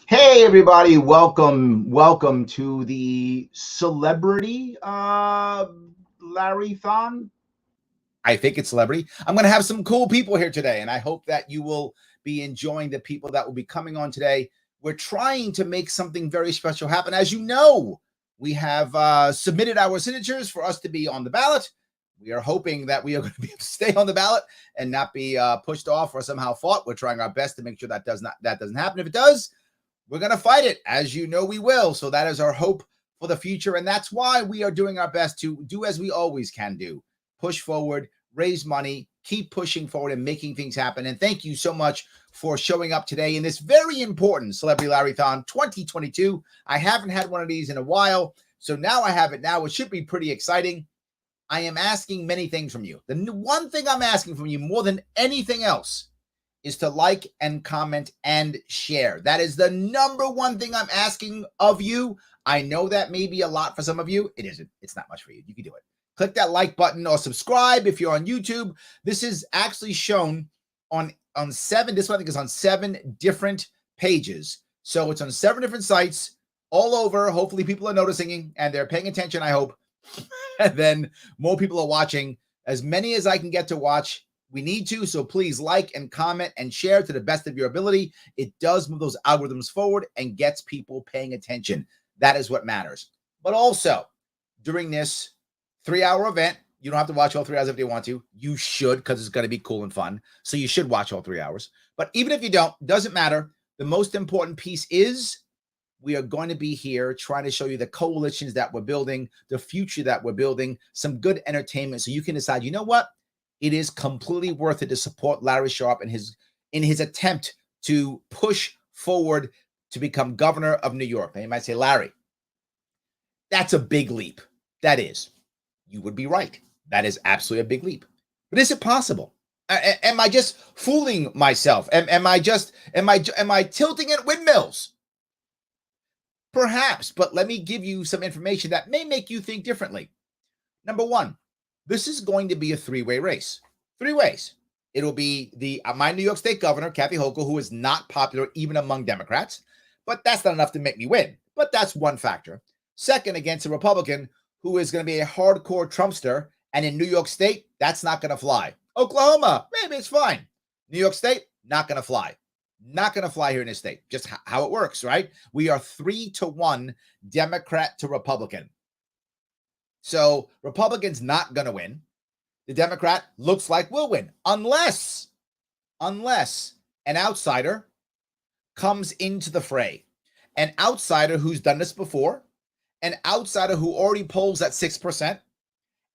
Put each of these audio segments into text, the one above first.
Hey everybody, welcome to the celebrity Larry-thon. I think it's celebrity. I'm going to have some cool people here today, and I hope that you will be enjoying the people that will be coming on today. We're trying to make something very special happen. As you know, we have submitted our signatures for us to be on the ballot. We are hoping that we are going to be able to stay on the ballot and not be pushed off or somehow fought. We're trying our best to make sure that doesn't happen. If it does, we're going to fight it. As you know, we will. So that is our hope for the future, and that's why we are doing our best to do as we always can do: push forward, raise money, keep pushing forward and making things happen. And thank you so much for showing up today in this very important Celebrity Larry-thon 2022. I haven't had one of these in a while, so now I have it now. It should be pretty exciting. I am asking many things from you. The one thing I'm asking from you more than anything else is to like and comment and share. That is the number one thing I'm asking of you. I know that may be a lot for some of you. It isn't. It's not much for you. You can do it. Click that like button or subscribe if you're on YouTube. This is actually shown on seven. This one I think is on 7 different pages. So it's on 7 different sites all over. Hopefully people are noticing and they're paying attention, I hope. And then more people are watching. As many as I can get to watch, we need to. So please like and comment and share to the best of your ability. It does move those algorithms forward and gets people paying attention. That is what matters. But also, during this 3-hour event, you don't have to watch all 3 hours if you want to. You should, because it's going to be cool and fun. So you should watch all 3 hours. But even if you don't, doesn't matter. The most important piece is we are going to be here trying to show you the coalitions that we're building, the future that we're building, some good entertainment, so you can decide, you know what? It is completely worth it to support Larry Sharpe in his attempt to push forward to become governor of New York. Now you might say, Larry, that's a big leap. That is. You would be right. That is absolutely a big leap. But is it possible? Am I just fooling myself? Am I tilting at windmills? Perhaps, but let me give you some information that may make you think differently. Number one, this is going to be a 3-way race. 3 ways. It'll be my New York State governor, Kathy Hochul, who is not popular even among Democrats, but that's not enough to make me win. But that's one factor. Second, against a Republican who is going to be a hardcore Trumpster, and in New York State, that's not going to fly. Oklahoma, maybe it's fine. New York State, not going to fly. Not going to fly here in this state. Just how it works, right? We are 3-1 Democrat to Republican. So Republican's not going to win. The Democrat looks like will win unless an outsider comes into the fray. An outsider who's done this before, an outsider who already polls at 6%,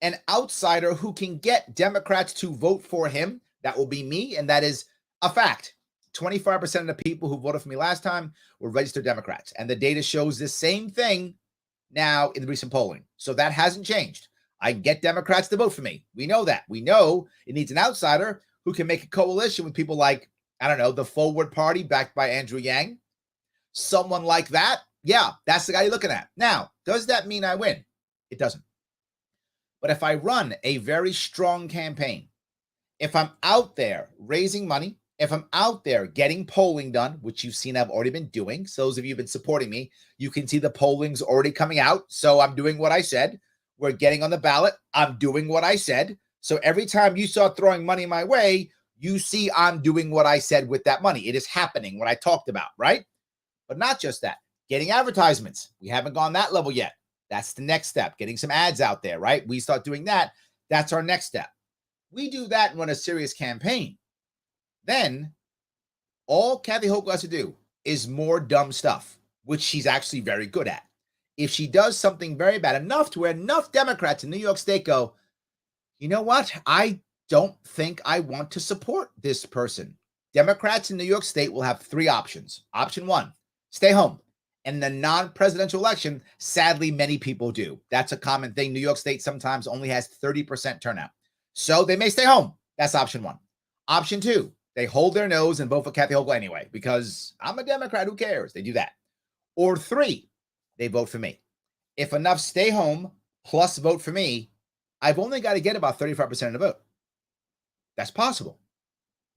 an outsider who can get Democrats to vote for him. That will be me, and that is a fact. 25% of the people who voted for me last time were registered Democrats, and the data shows this same thing now in the recent polling. So that hasn't changed. I get Democrats to vote for me. We know that. We know it needs an outsider who can make a coalition with people like, I don't know, the Forward Party backed by Andrew Yang. Someone like that. Yeah, that's the guy you're looking at. Now, does that mean I win? It doesn't. But if I run a very strong campaign, if I'm out there raising money, if I'm out there getting polling done, which you've seen I've already been doing, so those of you who've been supporting me, you can see the polling's already coming out. So I'm doing what I said. We're getting on the ballot. I'm doing what I said. So every time you start throwing money my way, you see I'm doing what I said with that money. It is happening, what I talked about, right? But not just that. Getting advertisements. We haven't gone that level yet. That's the next step. Getting some ads out there, right? We start doing that. That's our next step. We do that and run a serious campaign. Then all Kathy Hochul has to do is more dumb stuff, which she's actually very good at. If she does something very bad, enough to where enough Democrats in New York State go, you know what? I don't think I want to support this person. Democrats in New York State will have 3 options. Option 1, stay home. In the non-presidential election, sadly, many people do. That's a common thing. New York State sometimes only has 30% turnout. So they may stay home. That's option 1. Option 2, they hold their nose and vote for Kathy Hochul anyway, because I'm a Democrat. Who cares? They do that. Or 3, they vote for me. If enough stay home plus vote for me, I've only got to get about 35% of the vote. That's possible.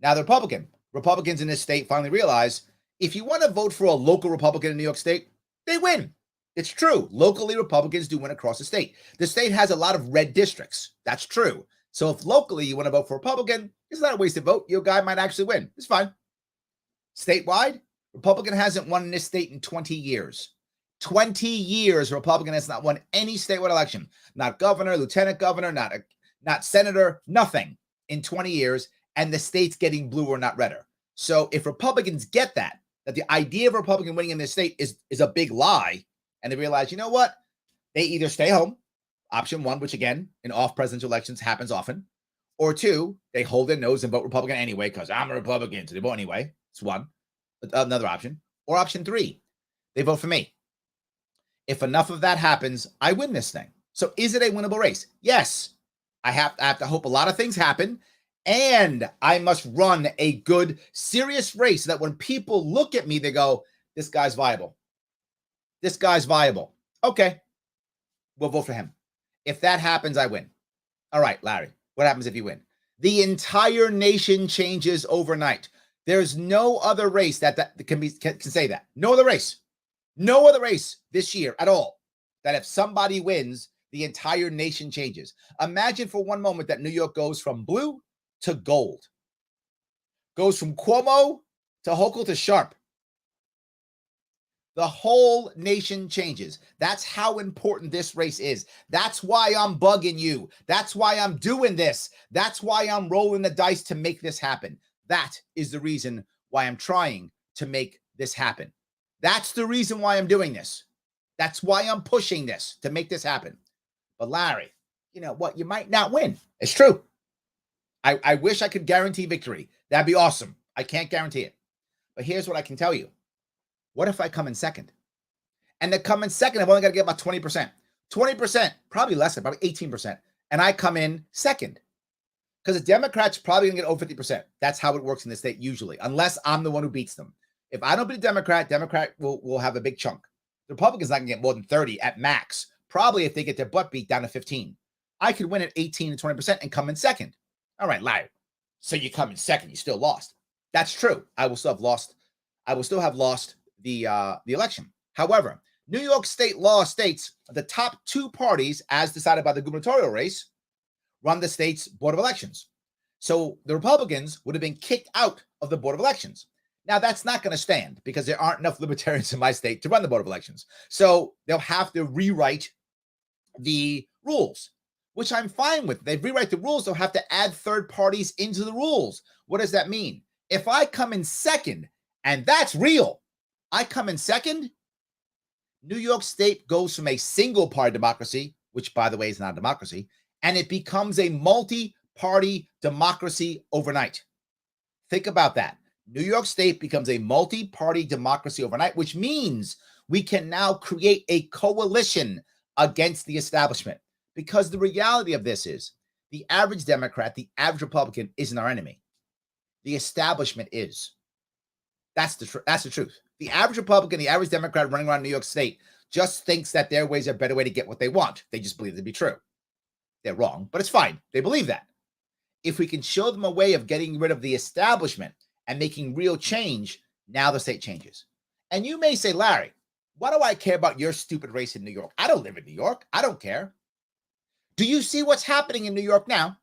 Now, the Republicans in this state finally realize If you want to vote for a local Republican in New York State, they win. It's true. Locally, Republicans do win across the state. The state has a lot of red districts. That's true. So if locally you want to vote for Republican, it's not a wasted vote. Your guy might actually win. It's fine. Statewide, Republican hasn't won in this state in 20 years. 20 years, Republican has not won any statewide election. Not governor, lieutenant governor, not senator, nothing in 20 years. And the state's getting bluer, not redder. So if Republicans get that the idea of a Republican winning in this state is a big lie, and they realize, you know what? They either stay home, option one, which again, in off-presidential elections happens often, or two, they hold their nose and vote Republican anyway because I'm a Republican, so they vote anyway. It's one. Another option. Or option three, they vote for me. If enough of that happens, I win this thing. So is it a winnable race? Yes. I have to hope a lot of things happen, and I must run a good, serious race so that when people look at me, they go, this guy's viable. This guy's viable. Okay, we'll vote for him. If that happens, I win. All right, Larry, what happens if you win? The entire nation changes overnight. There's no other race that can say that. No other race. No other race this year at all that if somebody wins, the entire nation changes. Imagine for one moment that New York goes from blue to gold. Goes from Cuomo to Hochul to Sharp. The whole nation changes. That's how important this race is. That's why I'm bugging you. That's why I'm doing this. That's why I'm rolling the dice to make this happen. That is the reason why I'm trying to make this happen. That's the reason why I'm doing this. That's why I'm pushing this to make this happen. But Larry, you know what? You might not win. It's true. I wish I could guarantee victory. That'd be awesome. I can't guarantee it. But here's what I can tell you. What if I come in second? And to come in second, I've only got to get about 20%. 20%, probably less than, probably 18%. And I come in second. Because the Democrats probably going to get over 50%. That's how it works in the state usually, unless I'm the one who beats them. If I don't beat a Democrat will have a big chunk. The Republicans not going to get more than 30 at max. Probably if they get their butt beat down to 15. I could win at 18 to 20% and come in second. All right, Larry. So you come in second, you still lost. That's true. I will still have lost. I will still have lost the election. However, New York state law states the top two parties, as decided by the gubernatorial race, run the state's board of elections. So the Republicans would have been kicked out of the board of elections. Now, that's not going to stand because there aren't enough libertarians in my state to run the board of elections. So they'll have to rewrite the rules, which I'm fine with. They rewrite the rules, they'll have to add third parties into the rules. What does that mean? If I come in second, and that's real, I come in second, New York State goes from a single-party democracy, which, by the way, is not a democracy, and it becomes a multi-party democracy overnight. Think about that. New York State becomes a multi-party democracy overnight, which means we can now create a coalition against the establishment. Because the reality of this is the average Democrat, the average Republican isn't our enemy. The establishment is. That's the truth. The average Republican, the average Democrat running around New York State just thinks that their ways are a better way to get what they want. They just believe it to be true. They're wrong, but it's fine. They believe that. If we can show them a way of getting rid of the establishment and making real change, now the state changes. And you may say, Larry, why do I care about your stupid race in New York? I don't live in New York. I don't care. Do you see what's happening in New York now?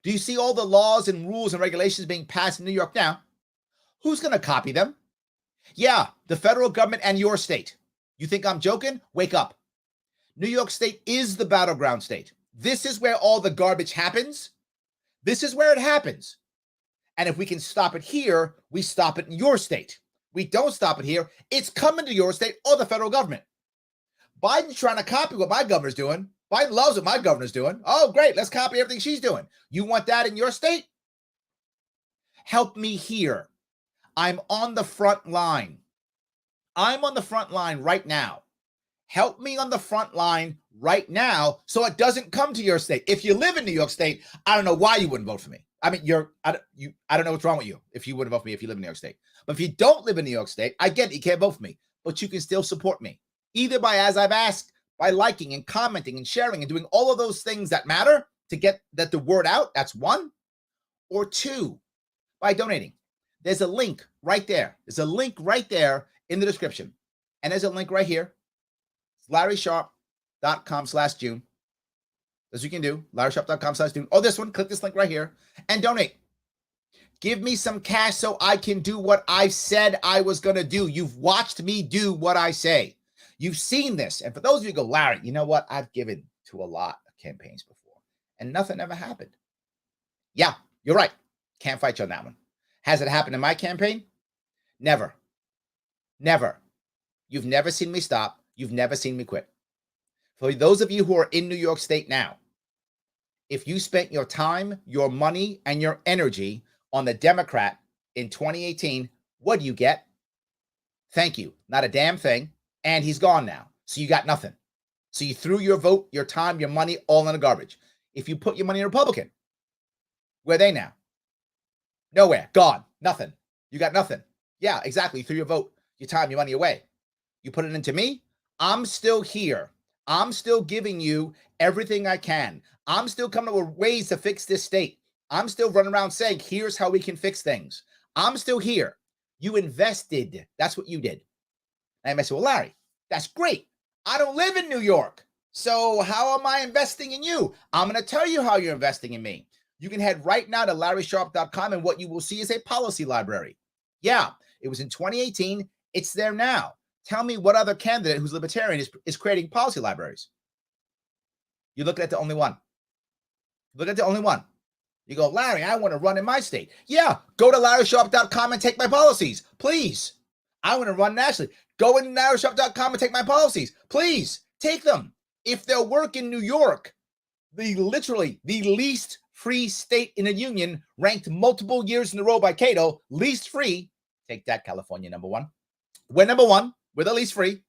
Do you see all the laws and rules and regulations being passed in New York now? Who's going to copy them? Yeah, the federal government and your state. You think I'm joking? Wake up. New York State is the battleground state. This is where all the garbage happens. This is where it happens. And if we can stop it here, we stop it in your state. We don't stop it here, it's coming to your state or the federal government. Biden's trying to copy what my governor's doing. Biden loves what my governor's doing. Oh, great. Let's copy everything she's doing. You want that in your state? Help me here. I'm on the front line. I'm on the front line right now. Help me on the front line right now so it doesn't come to your state. If you live in New York State, I don't know why you wouldn't vote for me. I mean, I don't know what's wrong with you if you wouldn't vote for me if you live in New York State. But if you don't live in New York State, I get it. You can't vote for me. But you can still support me. Either by, as I've asked, by liking and commenting and sharing and doing all of those things that matter to get the word out. That's one. Or two, by donating. There's a link right there. There's a link right there in the description. And there's a link right here. It's LarrySharp.com/June. As you can do, LarrySharp.com/June. Oh, this one, click this link right here and donate. Give me some cash so I can do what I said I was going to do. You've watched me do what I say. You've seen this. And for those of you who go, Larry, you know what? I've given to a lot of campaigns before and nothing ever happened. Yeah, you're right. Can't fight you on that one. Has it happened in my campaign? Never. Never. You've never seen me stop. You've never seen me quit. For those of you who are in New York State now, if you spent your time, your money, and your energy on the Democrat in 2018, what do you get? Thank you. Not a damn thing. And he's gone now. So you got nothing. So you threw your vote, your time, your money all in the garbage. If you put your money in a Republican, where are they now? Nowhere. Gone. Nothing. You got nothing. Yeah, exactly. You threw your vote, your time, your money away. You put it into me. I'm still here. I'm still giving you everything I can. I'm still coming up with ways to fix this state. I'm still running around saying, here's how we can fix things. I'm still here. You invested. That's what you did. And I said, well, Larry, that's great. I don't live in New York. So how am I investing in you? I'm going to tell you how you're investing in me. You can head right now to LarrySharp.com and what you will see is a policy library. Yeah, it was in 2018. It's there now. Tell me what other candidate who's libertarian is creating policy libraries. You're looking at the only one. Look at the only one. You go, Larry, I want to run in my state. Yeah, go to LarrySharp.com and take my policies, please. I want to run nationally. Go in LarrySharp.com and take my policies, please. Take them. If they'll work in New York, literally the least free state in the union, ranked multiple years in a row by Cato, least free. Take that, California, number one. We're number one. We're the least free.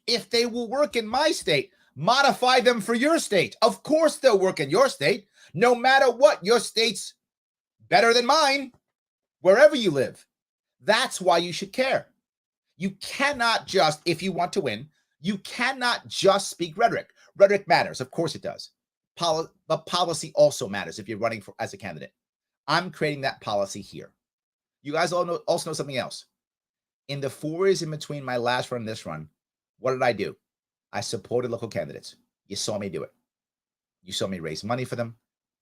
If they will work in my state, modify them for your state. Of course they'll work in your state. No matter what, your state's better than mine, wherever you live. That's why you should care. You cannot just, if you want to win, you cannot just speak rhetoric. Rhetoric matters. Of course it does. But policy also matters if you're running as a candidate. I'm creating that policy here. You guys also know something else. In the 4 years in between my last run and this run, what did I do? I supported local candidates. You saw me do it. You saw me raise money for them.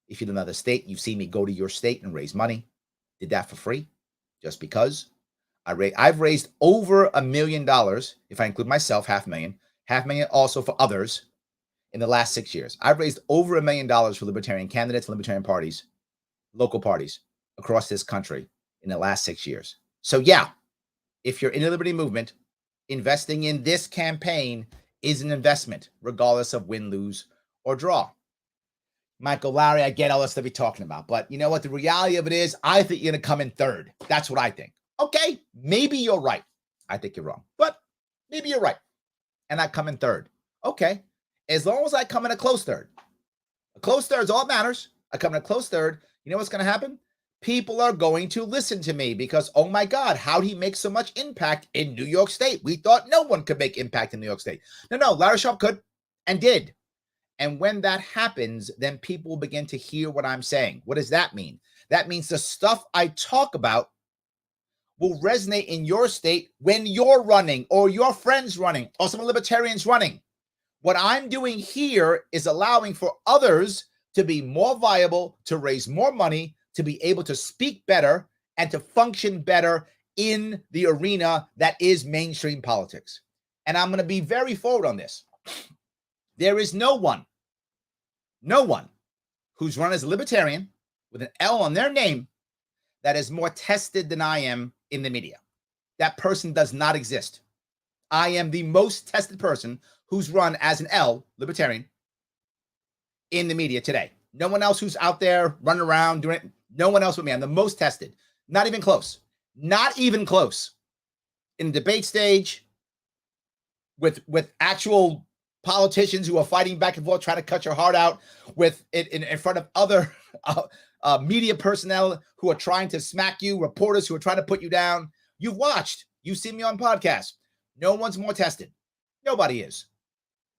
If you're in another state, you've seen me go to your state and raise money. Did that for free, just because. I've raised over $1 million, if I include myself, $500,000 also for others in the last 6 years. I've raised over $1 million for libertarian candidates, libertarian parties, local parties across this country in the last 6 years. So yeah, if you're in the liberty movement, investing in this campaign is an investment, regardless of win, lose, or draw. Michael, Larry, I get all this stuff you're talking about, but you know what? The reality of it is, I think you're going to come in third. That's what I think. Okay, maybe you're right. I think you're wrong, but maybe you're right. And I come in third. Okay, as long as I come in a close third. A close third is all that matters. I come in a close third. You know what's going to happen? People are going to listen to me because, oh my God, how'd he make so much impact in New York State? We thought no one could make impact in New York State. No, Larry Sharp could and did. And when that happens, then people begin to hear what I'm saying. What does that mean? That means the stuff I talk about will resonate in your state when you're running or your friends running or some libertarians running. What I'm doing here is allowing for others to be more viable, to raise more money, to be able to speak better and to function better in the arena that is mainstream politics. And I'm going to be very forward on this. There is no one who's run as a libertarian with an L on their name that is more tested than I am in the media. That person does not exist. I am the most tested person who's run as an L, libertarian, in the media today. No one else who's out there running around doing it. No one else with me. I'm the most tested. Not even close. Not even close. In the debate stage, with actual politicians who are fighting back and forth, trying to cut your heart out, with it in front of other media personnel who are trying to smack you, reporters who are trying to put you down. You've watched. You've seen me on podcasts. No one's more tested. Nobody is.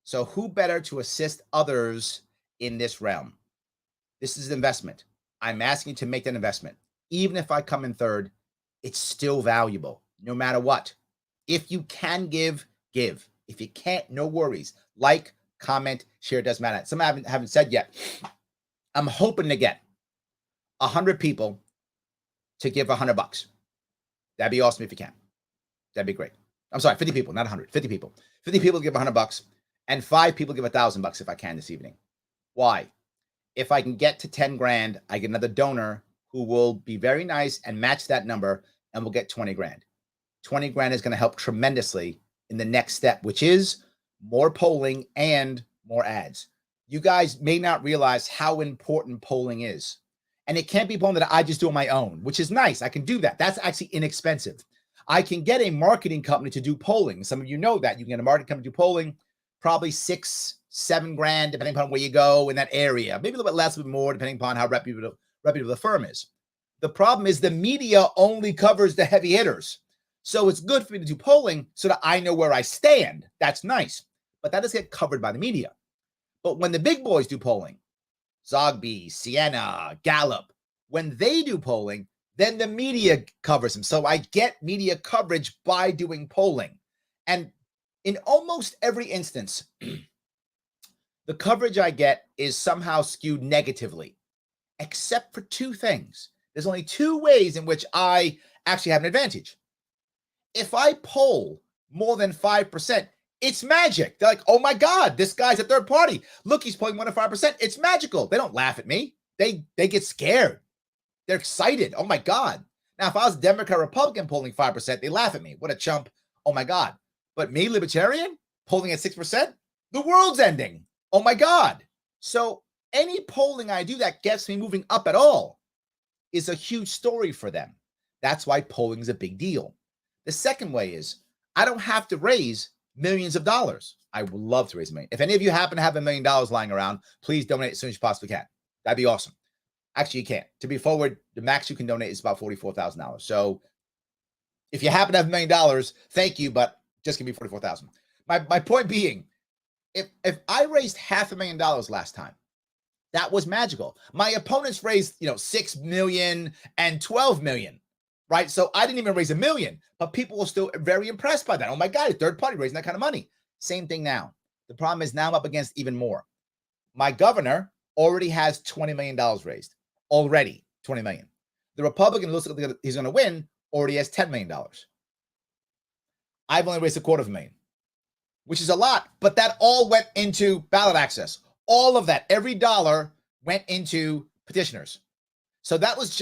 So who better to assist others in this realm? This is an investment. I'm asking you to make that investment. Even if I come in third, it's still valuable no matter what. If you can give, give. If you can't, no worries. Like, comment, share, it doesn't matter. Some haven't said yet. I'm hoping to get 100 people to give $100. That'd be awesome if you can. That'd be great. I'm sorry, 50 people, not 100. 50 people. 50 people give $100, and 5 people give $1,000 if I can this evening. Why? If I can get to 10 grand, I get another donor who will be very nice and match that number, and we'll get 20 grand. 20 grand is going to help tremendously in the next step, which is more polling and more ads. You guys may not realize how important polling is. And it can't be polling that I just do on my own, which is nice. I can do that. That's actually inexpensive. I can get a marketing company to do polling. Some of you know that. You can get a marketing company to do polling, probably 6, 7 grand, depending upon where you go in that area. Maybe a little bit less, a little bit more, depending upon how reputable the firm is. The problem is the media only covers the heavy hitters. So it's good for me to do polling so that I know where I stand. That's nice. But that doesn't get covered by the media. But when the big boys do polling, Zogby, Sienna, Gallup, when they do polling, then the media covers them. So I get media coverage by doing polling. And in almost every instance, the coverage I get is somehow skewed negatively, except for 2 things. There's only 2 ways in which I actually have an advantage. If I poll more than 5%, it's magic. They're like, oh my God, this guy's a third party. Look, he's polling more than 5%. It's magical. They don't laugh at me. They get scared. They're excited. Oh my God. Now, if I was Democrat or Republican polling 5%, they laugh at me. What a chump. Oh my God. But me, Libertarian, polling at 6%, the world's ending. Oh my God. So any polling I do that gets me moving up at all is a huge story for them. That's why polling is a big deal. The second way is I don't have to raise millions of dollars. I would love to raise $1 million. If any of you happen to have $1 million lying around, please donate as soon as you possibly can. That'd be awesome. Actually, you can't. To be forward, the max you can donate is about $44,000. So if you happen to have $1 million, thank you, but just give me $44,000. My point being, if I raised $500,000 last time, that was magical. My opponents raised, 6 million and 12 million. Right? So I didn't even raise $1 million, but people were still very impressed by that. Oh my God, a third party raising that kind of money. Same thing now. The problem is now I'm up against even more. My governor already has $20 million raised. Already $20 million. The Republican looks like he's going to win, already has $10 million. I've only raised $250,000, which is a lot, but that all went into ballot access. All of that, every dollar went into petitioners. So that was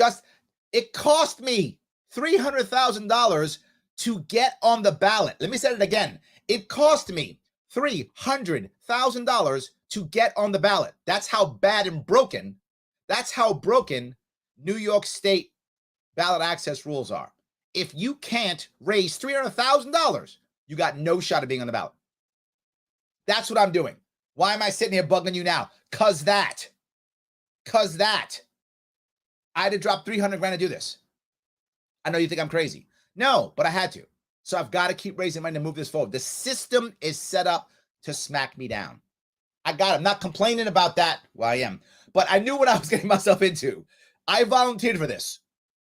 it cost me $300,000 to get on the ballot. Let me say it again. It cost me $300,000 to get on the ballot. That's how bad and broken, New York State ballot access rules are. If you can't raise $300,000, you got no shot of being on the ballot. That's what I'm doing. Why am I sitting here bugging you now? Cause that. I had to drop 300 grand to do this. I know you think I'm crazy. No, but I had to. So I've got to keep raising money to move this forward. The system is set up to smack me down. I got it. I'm not complaining about that. Well, I am. But I knew what I was getting myself into. I volunteered for this.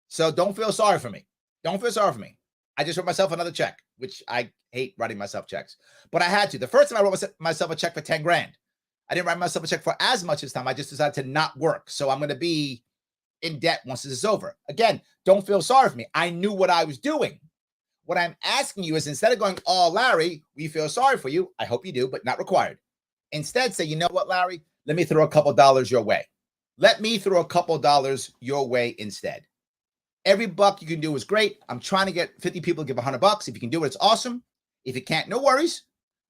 So don't feel sorry for me. Don't feel sorry for me. I just wrote myself another check, which I hate writing myself checks. But I had to. The first time I wrote myself a check for 10 grand. I didn't write myself a check for as much this time. I just decided to not work. So I'm going to be in debt once this is over. Again, don't feel sorry for me. I knew what I was doing. What I'm asking you is instead of going, oh, Larry, we feel sorry for you. I hope you do, but not required. Instead, say, you know what, Larry? Let me throw a couple dollars your way. Let me throw a couple dollars your way instead. Every buck you can do is great. I'm trying to get 50 people to give $100. If you can do it, it's awesome. If you can't, no worries.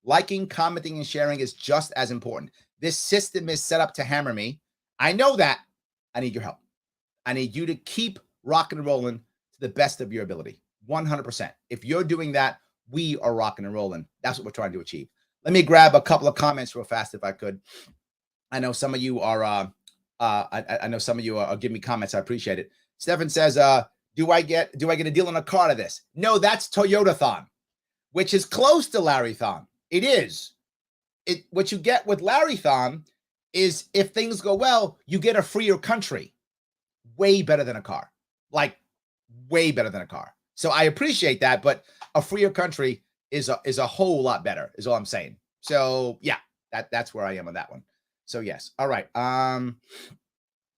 Liking, commenting, and sharing is just as important. This system is set up to hammer me. I know that. I need your help. I need you to keep rocking and rolling to the best of your ability. 100%. If you're doing that, we are rocking and rolling. That's what we're trying to achieve. Let me grab a couple of comments real fast if I could. I know some of you are I know some of you are giving me comments. I appreciate it. Stefan says, do I get a deal on a car to this? No, that's Toyota-thon, which is close to Larry-thon. It is. What you get with Larry-thon is if things go well, you get a freer country. Way better than a car. Like way better than a car. So I appreciate that, but a freer country is a whole lot better, is all I'm saying. So yeah, that's where I am on that one. So yes. All right. Let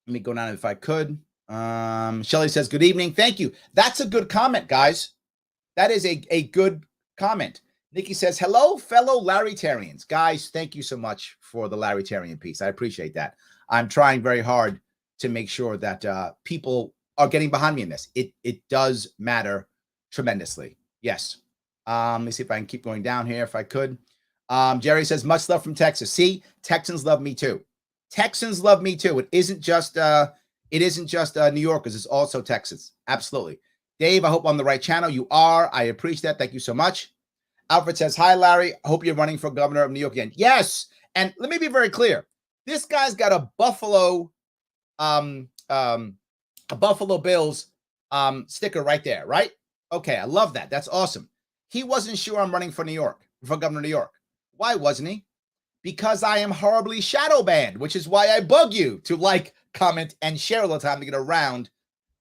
me go down if I could. Shelly says, good evening. Thank you. That's a good comment, guys. That is a good comment. Nikki says, hello, fellow Larry-tarians. Guys, thank you so much for the Larry-tarian piece. I appreciate that. I'm trying very hard to make sure that people are getting behind me in this. It does matter tremendously. Yes. Let me see if I can keep going down here if I could. Jerry says, much love from Texas. See, Texans love me too. Texans love me too. It isn't just New Yorkers. It's also Texans. Absolutely. Dave, I hope I'm on the right channel. You are. I appreciate that. Thank you so much. Alfred says, hi, Larry. I hope you're running for governor of New York again. Yes. And let me be very clear. This guy's got a Buffalo Bills sticker right there, right? Okay, I love that. That's awesome. He wasn't sure I'm running for New York, for governor of New York. Why wasn't he? Because I am horribly shadow banned, which is why I bug you to like, comment, and share all the time to get around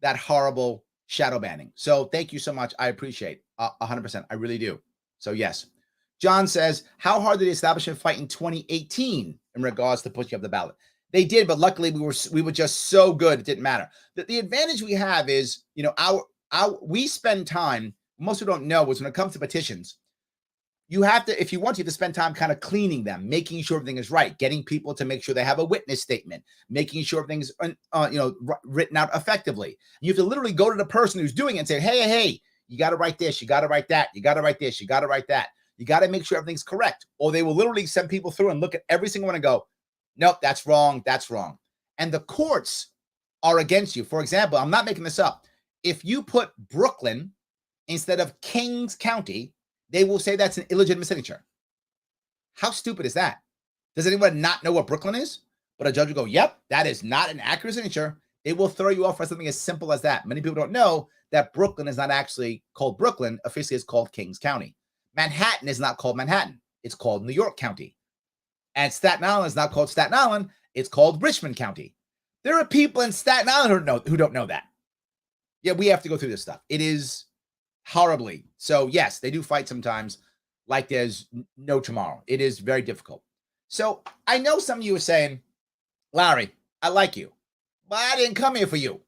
that horrible shadow banning. So thank you so much. I appreciate 100%. I really do. So yes. John says, how hard did the establishment fight in 2018 in regards to pushing up the ballot? They did, but luckily we were just so good it didn't matter. The advantage we have is, you know, we spend time. Most people don't know is when it comes to petitions, you have to, if you want to spend time kind of cleaning them, making sure everything is right, getting people to make sure they have a witness statement, making sure everything's written out effectively. You have to literally go to the person who's doing it and say, hey, you got to write this, you got to write that, you got to write this, you got to write that. You got to make sure everything's correct, or they will literally send people through and look at every single one and go, nope, that's wrong, that's wrong. And the courts are against you. For example, I'm not making this up. If you put Brooklyn instead of Kings County, they will say that's an illegitimate signature. How stupid is that? Does anyone not know what Brooklyn is? But a judge will go, yep, that is not an accurate signature. They will throw you off for something as simple as that. Many people don't know that Brooklyn is not actually called Brooklyn. Officially, it's called Kings County. Manhattan is not called Manhattan. It's called New York County. And Staten Island is not called Staten Island. It's called Richmond County. There are people in Staten Island who don't know that. Yeah, we have to go through this stuff. It is horribly. So yes, they do fight sometimes like there's no tomorrow. It is very difficult. So I know some of you are saying, Larry, I like you, but I didn't come here for you.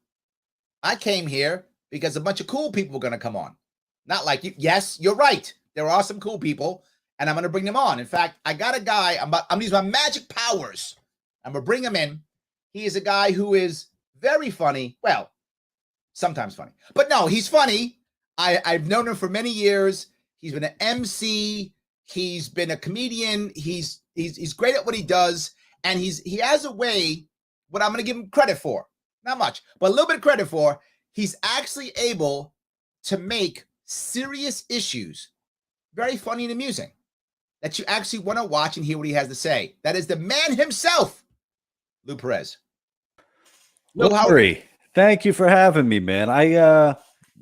I came here because a bunch of cool people were going to come on. Not like you. Yes, you're right. There are some cool people, and I'm going to bring them on. In fact, I got a guy. I'm using my magic powers. I'm going to bring him in. He is a guy who is very funny. Well, sometimes funny. But no, he's funny. I've known him for many years. He's been an MC. He's been a comedian. He's great at what he does. And he has a way, what I'm going to give him credit for. Not much, but a little bit of credit for. He's actually able to make serious issues very funny and amusing that you actually want to watch and hear what he has to say. That is the man himself, Lou Perez. Larry, thank you for having me, man.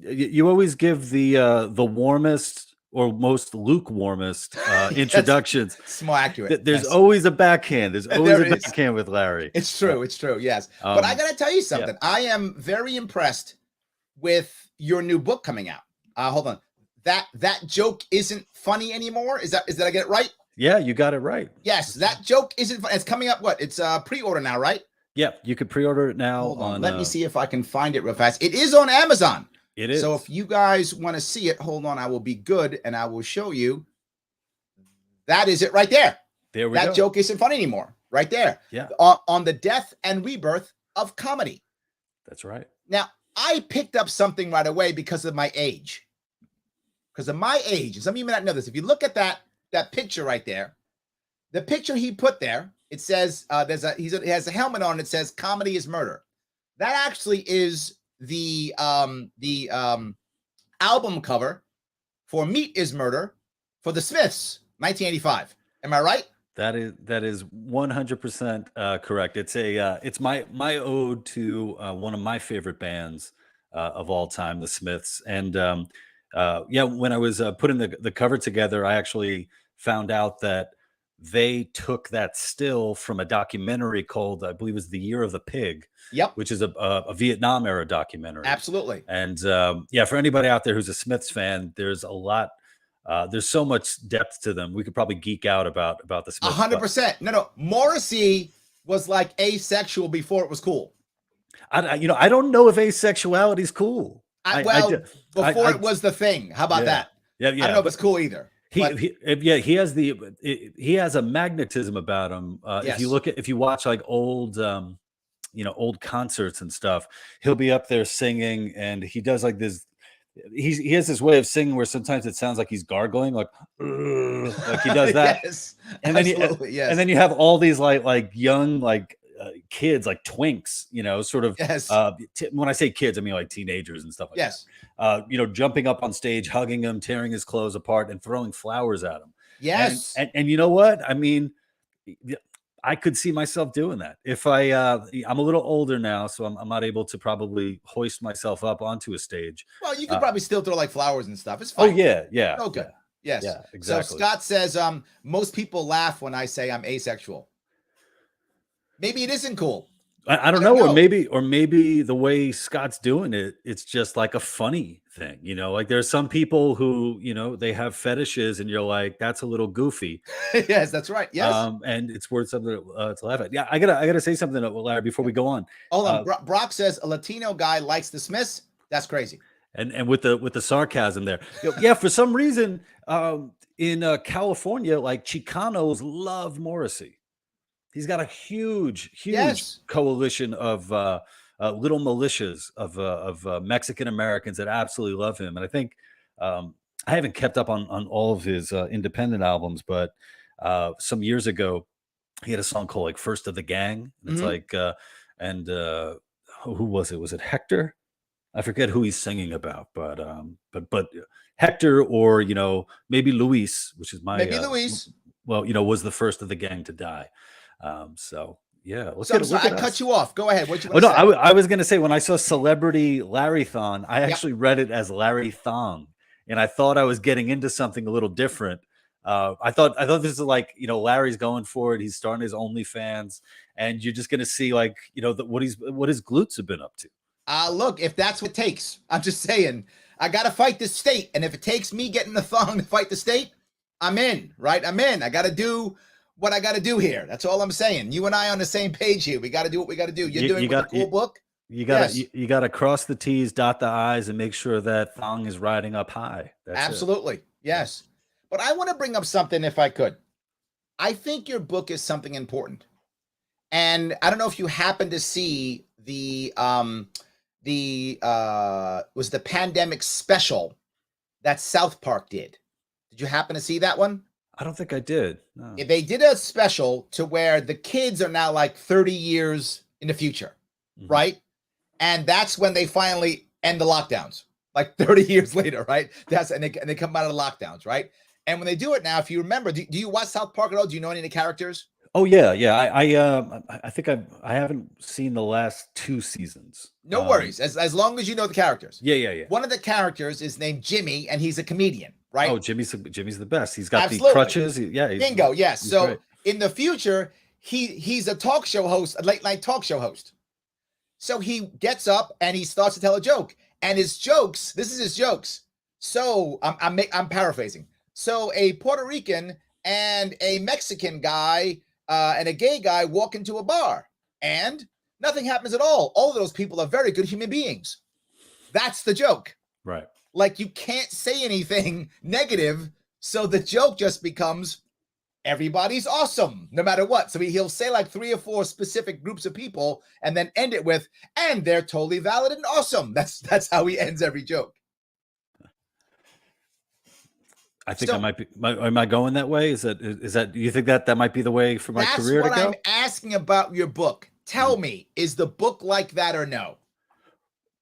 You always give the warmest or most lukewarmest introductions. It's more accurate. There's always a backhand. There's always a backhand with Larry. It's true. It's true. Yes. But I got to tell you something. Yeah. I am very impressed with your new book coming out. Hold on. That joke isn't funny anymore. Did I get it right? Yeah, you got it right. Yes, that joke isn't funny. It's coming up. What? It's pre-order now, right? Yeah, you could pre-order it now. Hold on. Let me see if I can find it real fast. It is on Amazon. It is. So if you guys want to see it, hold on. I will be good and I will show you. That is it right there. There we go. That joke isn't funny anymore. Right there. Yeah. On the death and rebirth of comedy. That's right. Now, I picked up something right away because of my age. Because of my age, and some of you may not know this. If you look at that picture right there, the picture he put there, it says he has a helmet on. It says "Comedy is Murder." That actually is the album cover for "Meat is Murder" for the Smiths, 1985. Am I right? That is 100% correct. It's my ode to one of my favorite bands of all time, the Smiths, and when I was putting the cover together, I actually found out that they took that still from a documentary called, I believe it was The Year of the Pig, Yep. which is a Vietnam era documentary. Absolutely. And yeah, for anybody out there who's a Smiths fan, there's a lot, there's so much depth to them. We could probably geek out about the Smiths. 100%. No, Morrissey was like asexual before it was cool. I don't know if asexuality is cool. Before it was the thing. How about that? Yeah. I don't know if it's cool either. He has a magnetism about him. Yes. If you watch like old old concerts and stuff, he'll be up there singing, and he does like this. He has this way of singing where sometimes it sounds like he's gargling, like he does that. Yes, and then yes. And then you have all these like young kids, like twinks, sort of. Yes. When I say kids, I mean like teenagers and stuff like yes. that. Jumping up on stage, hugging him, tearing his clothes apart, and throwing flowers at him. Yes. And you know what? I mean, I could see myself doing that. If I'm a little older now, so I'm not able to probably hoist myself up onto a stage. Well, you could probably still throw like flowers and stuff. It's fine. Oh yeah. Okay. Yeah. Yes. Yeah, exactly. So Scott says, most people laugh when I say I'm asexual. Maybe it isn't cool. I don't know. Or maybe the way Scott's doing it, it's just like a funny thing, like there's some people who, they have fetishes and you're like, that's a little goofy. Yes, that's right. Yes. And it's worth something to laugh at. Yeah. I gotta say something, Larry, before we go on. Hold on. Brock says a Latino guy likes the Smiths. That's crazy. And with the sarcasm there. Yeah. For some reason, in California, like Chicanos love Morrissey. He's got a huge yes. coalition of little militias of Mexican Americans that absolutely love him. And I think I haven't kept up on all of his independent albums, but some years ago he had a song called like "First of the Gang." And it's like, who was it? Was it Hector? I forget who he's singing about, but Hector, or maybe Luis, which is my Luis. Well, was the first of the gang to die. So yeah, I cut you off. Go ahead. What you want to say? I was going to say, when I saw Celebrity Larry-thon, I actually read it as Larry-thon, and I thought I was getting into something a little different. I thought this is like, Larry's going for it. He's starting his OnlyFans, and you're just going to see like, what his glutes have been up to. Look, if that's what it takes, I'm just saying, I got to fight the state. And if it takes me getting the thong to fight the state, I'm in, right? I'm in. I got to do what I got to do here. That's all I'm saying. You and I on the same page here. We got to do what we got to do. You're doing a cool book. You got to cross the T's, dot the I's, and make sure that thong is riding up high. That's absolutely. It. Yes. But I want to bring up something, if I could. I think your book is something important. And I don't know if you happen to see the pandemic special that South Park did. Did you happen to see that one? I don't think I did. No. They did a special to where the kids are now like 30 years in the future, right? And that's when they finally end the lockdowns, like 30 years later, right? And they come out of the lockdowns, right? And when they do it now, if you remember, do you watch South Park at all? Do you know any of the characters? Oh yeah. I think I haven't seen the last 2 seasons. No worries, as long as you know the characters. Yeah. One of the characters is named Jimmy, and he's a comedian, right? Oh, Jimmy's the best. He's got the crutches. Bingo. Yes. So great. In the future, he's a talk show host, a late night talk show host. So he gets up and he starts to tell a joke, and his jokes. This is his jokes. So I'm paraphrasing. So a Puerto Rican and a Mexican guy and a gay guy walk into a bar, and nothing happens at all. All of those people are very good human beings. That's the joke. Right. Like, you can't say anything negative, so the joke just becomes everybody's awesome, no matter what. So he'll say like 3 or 4 specific groups of people and then end it with, and they're totally valid and awesome. That's how he ends every joke. I think I might be. Am I going that way? Is that? Do you think that might be the way for my career to go? That's what I'm asking about your book. Tell me, is the book like that or no?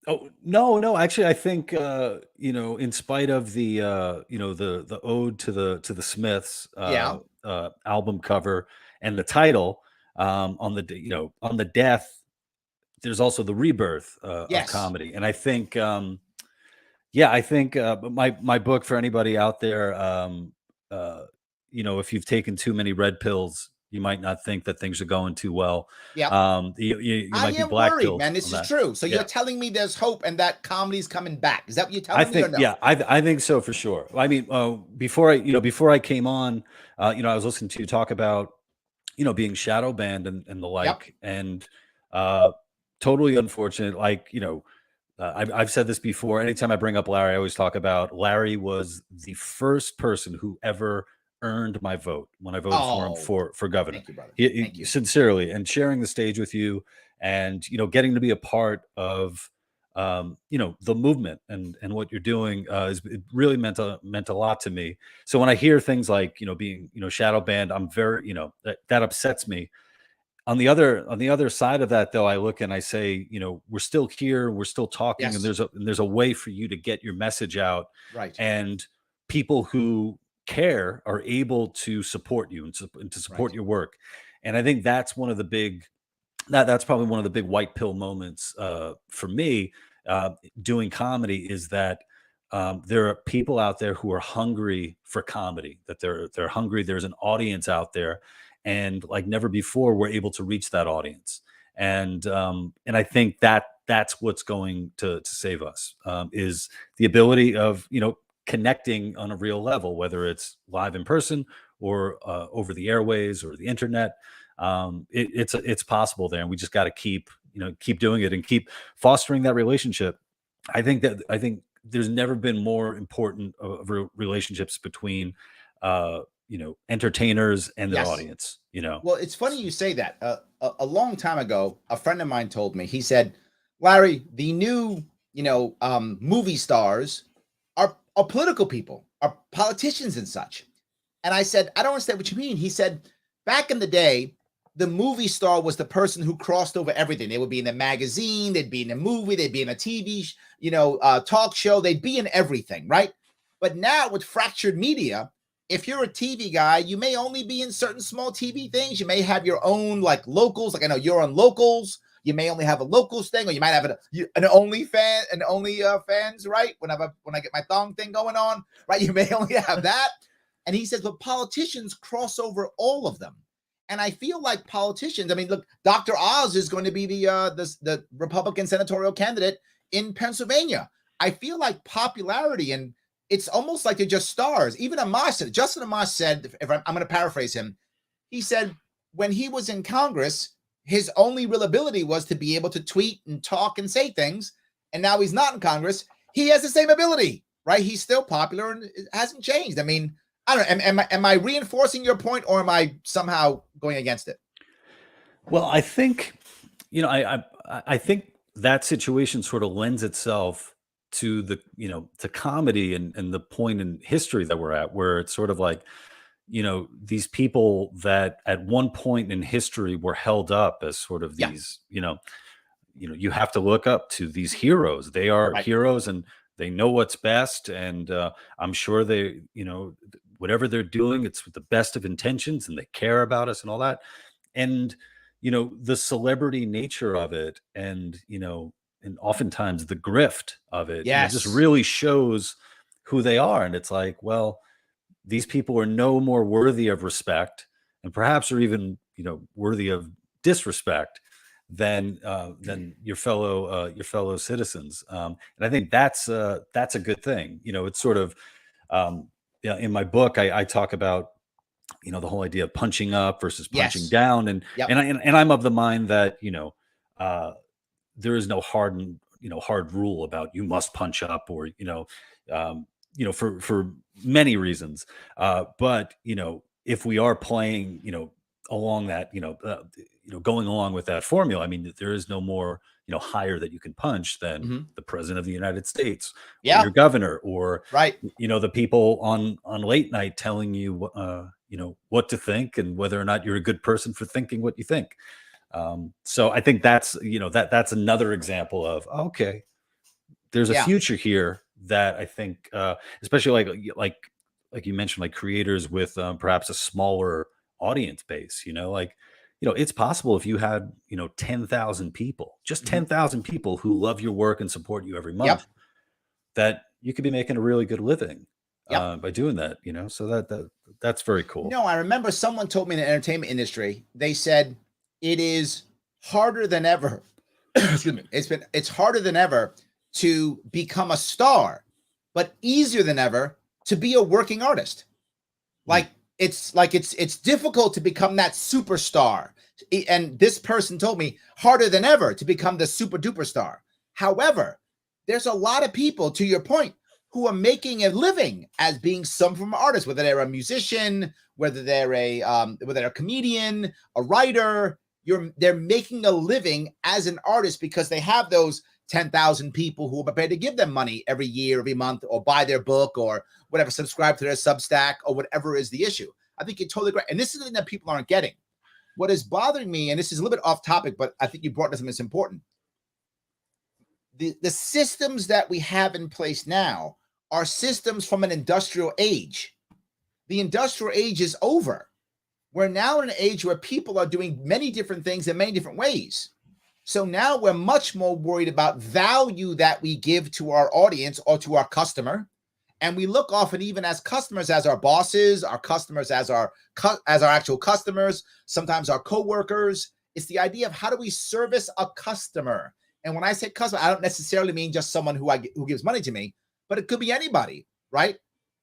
Oh no. Actually, I think in spite of the the ode to the Smiths album cover and the title on the death, there's also the rebirth of comedy, and I think. I think my book, for anybody out there, if you've taken too many red pills, you might not think that things are going too well. Yeah. You I might be am black worried, pilled man. This on is that. true. So Yeah. you're telling me there's hope and that comedy's coming back. Is that what you're I telling me or think, no? yeah, I think so for sure. I mean, before I came on, I was listening to you talk about, being shadow banned and the Yep. like, and totally unfortunate. Like, I've said this before. Anytime I bring up Larry, I always talk about Larry was the first person who ever earned my vote when I voted for him Oh, for governor. thank you, brother. He Thank you. sincerely, and sharing the stage with you, and getting to be a part of the movement and what you're doing it really meant a lot to me. So when I hear things like being shadow banned, I'm very that upsets me. On the other side of that, though, I look and I say, we're still here, we're still talking, and Yes. there's a way for you to get your message out, Right. and people who care are able to support you and to support Right. your work. And I think that's one of the big that's probably one of the big white pill moments for me doing comedy, is that there are people out there who are hungry for comedy, that they're hungry. There's an audience out there, and like never before, we're able to reach that audience. And I think that's what's going to save us, is the ability of connecting on a real level, whether it's live in person or over the airways or the internet. It's possible there, and we just got to keep doing it and keep fostering that relationship. I think there's never been more important of relationships between entertainers and their Yes. audience. Well, it's funny you say that. A long time ago, a friend of mine told me. He said, "Larry, the new movie stars are political people, are politicians and such." And I said, "I don't understand what you mean." He said, "Back in the day, the movie star was the person who crossed over everything. They would be in a magazine, they'd be in a movie, they'd be in a TV, talk show, they'd be in everything, right? But now with fractured media, if you're a TV guy, you may only be in certain small TV things. You may have your own like locals. Like I know you're on locals. You may only have a locals thing, or you might have an only fans, right? When I get my thong thing going on, right? You may only have that." And he says, but politicians cross over all of them. And I feel like politicians, I mean, look, Dr. Oz is going to be the Republican senatorial candidate in Pennsylvania. I feel like popularity, and it's almost like they're just stars. Even Justin Amash said, if I'm going to paraphrase him, he said when he was in Congress, his only real ability was to be able to tweet and talk and say things. And now he's not in Congress. He has the same ability, right? He's still popular and it hasn't changed. I mean, I don't know. Am I reinforcing your point, or am I somehow going against it? Well, I think, I think that situation sort of lends itself to to comedy and the point in history that we're at, where it's sort of like, these people that at one point in history were held up as sort of these, you have to look up to these heroes. They are heroes, and they know what's best. And I'm sure they, whatever they're doing, it's with the best of intentions, and they care about us and all that. And, the celebrity nature of it, and, and oftentimes the grift of it, just really shows who they are. And it's like, well, these people are no more worthy of respect, and perhaps are even, worthy of disrespect than your fellow citizens. And I think that's a good thing. It's sort of, in my book, I talk about, the whole idea of punching up versus punching down. And, and I'm of the mind that, there is no hard rule about you must punch up, or, for many reasons. But, if we are playing, along that, going along with that formula, I mean, there is no more, higher that you can punch than the president of the United States, or your governor, or, the people on late night telling you, what to think, and whether or not you're a good person for thinking what you think. So I think that's, that's another example of, okay, there's a future here that I think, especially like you mentioned, like creators with perhaps a smaller audience base, it's possible if you had, 10,000 people, just 10,000 people who love your work and support you every month, that you could be making a really good living. by doing that, so that's very cool. No, I remember someone told me in the entertainment industry, they said it is harder than ever. Excuse me. It's harder than ever to become a star, but easier than ever to be a working artist. It's difficult to become that superstar. And this person told me harder than ever to become the super duper star. However, there's a lot of people, to your point, who are making a living as being some form of artist, whether they're a musician, whether they're a comedian, a writer. They're making a living as an artist because they have those 10,000 people who are prepared to give them money every year, every month, or buy their book or whatever, subscribe to their Substack or whatever is the issue. I think you're totally right. And this is the thing that people aren't getting. What is bothering me, and this is a little bit off topic, but I think you brought up something that's important. The systems that we have in place now are systems from an industrial age. The industrial age is over. We're now in an age where people are doing many different things in many different ways. So now we're much more worried about value that we give to our audience or to our customer. And we look often even as customers as our bosses, our customers as our actual customers, sometimes our coworkers. It's the idea of how do we service a customer? And when I say customer, I don't necessarily mean just someone who gives money to me, but it could be anybody, right?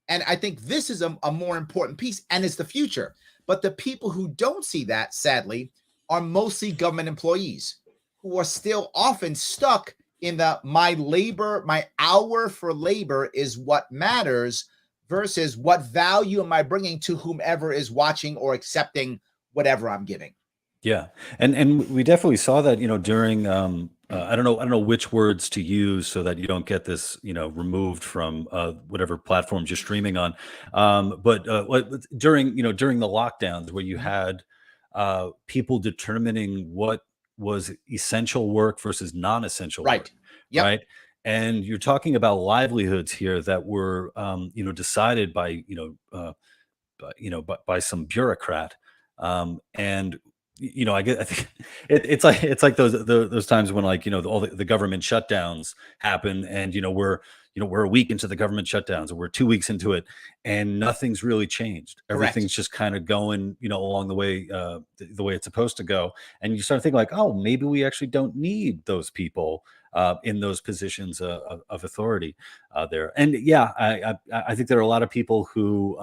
And I think this is a more important piece, and it's the future. But the people who don't see that, sadly, are mostly government employees who are still often stuck in my hour for labor is what matters versus what value am I bringing to whomever is watching or accepting whatever I'm giving. Yeah. And we definitely saw that, during, I don't know which words to use so that you don't get this, removed from whatever platforms you're streaming on. But during the lockdowns where you had people determining what was essential work versus non-essential work. Yep. Right. And you're talking about livelihoods here that were, decided by, by some bureaucrat. And I think it's like those times when all the government shutdowns happen, and we're a week into the government shutdowns, or we're 2 weeks into it, and nothing's really changed. Correct. Everything's just kind of going along the way it's supposed to go, and you start thinking like, oh, maybe we actually don't need those people in those positions of authority there. And yeah, I think there are a lot of people who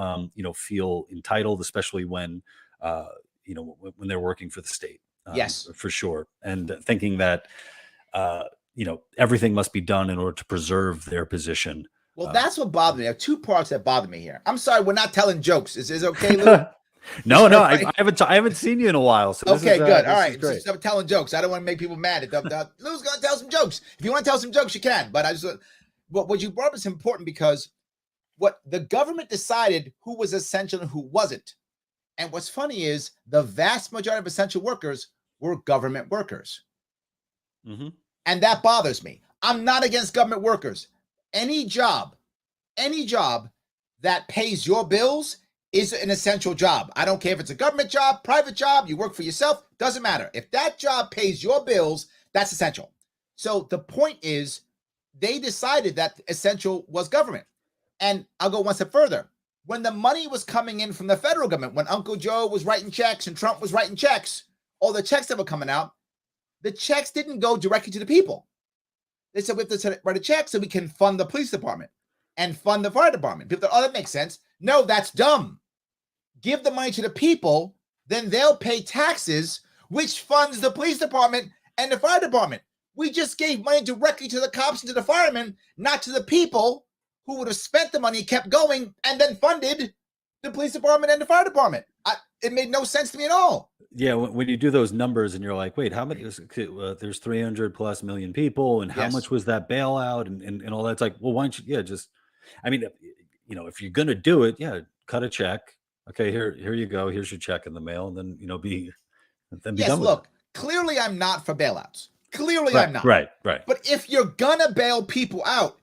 feel entitled, especially when when they're working for the state. Yes, for sure. And thinking that, everything must be done in order to preserve their position. Well, that's what bothered me. There are two parts that bother me here. I'm sorry, we're not telling jokes. Is it okay, Lou? No, I haven't seen you in a while. So okay, good. All right. Stop telling jokes. I don't want to make people mad. Lou's going to tell some jokes. If you want to tell some jokes, you can. But what you brought up is important because what the government decided who was essential and who wasn't. And what's funny is the vast majority of essential workers were government workers. Mm-hmm. And that bothers me. I'm not against government workers. Any job that pays your bills is an essential job. I don't care if it's a government job, private job, you work for yourself, doesn't matter. If that job pays your bills, that's essential. So the point is they decided that essential was government. And I'll go one step further. When the money was coming in from the federal government, when Uncle Joe was writing checks and Trump was writing checks, all the checks that were coming out, the checks didn't go directly to the people. They said we have to write a check so we can fund the police department and fund the fire department. People thought, oh, that makes sense. No, that's dumb. Give the money to the people, then they'll pay taxes, which funds the police department and the fire department. We just gave money directly to the cops and to the firemen, not to the people who would have spent the money, kept going, and then funded the police department and the fire department. It made no sense to me at all. Yeah, when you do those numbers and you're like, wait, how many? There's 300 plus million people, and how much was that bailout and all that? It's like, well, why don't you? Yeah, just, I mean, if you're gonna do it, cut a check. Okay, here you go. Here's your check in the mail, and then be done with look, clearly I'm not for bailouts. Clearly right, I'm not. Right. But if you're gonna bail people out,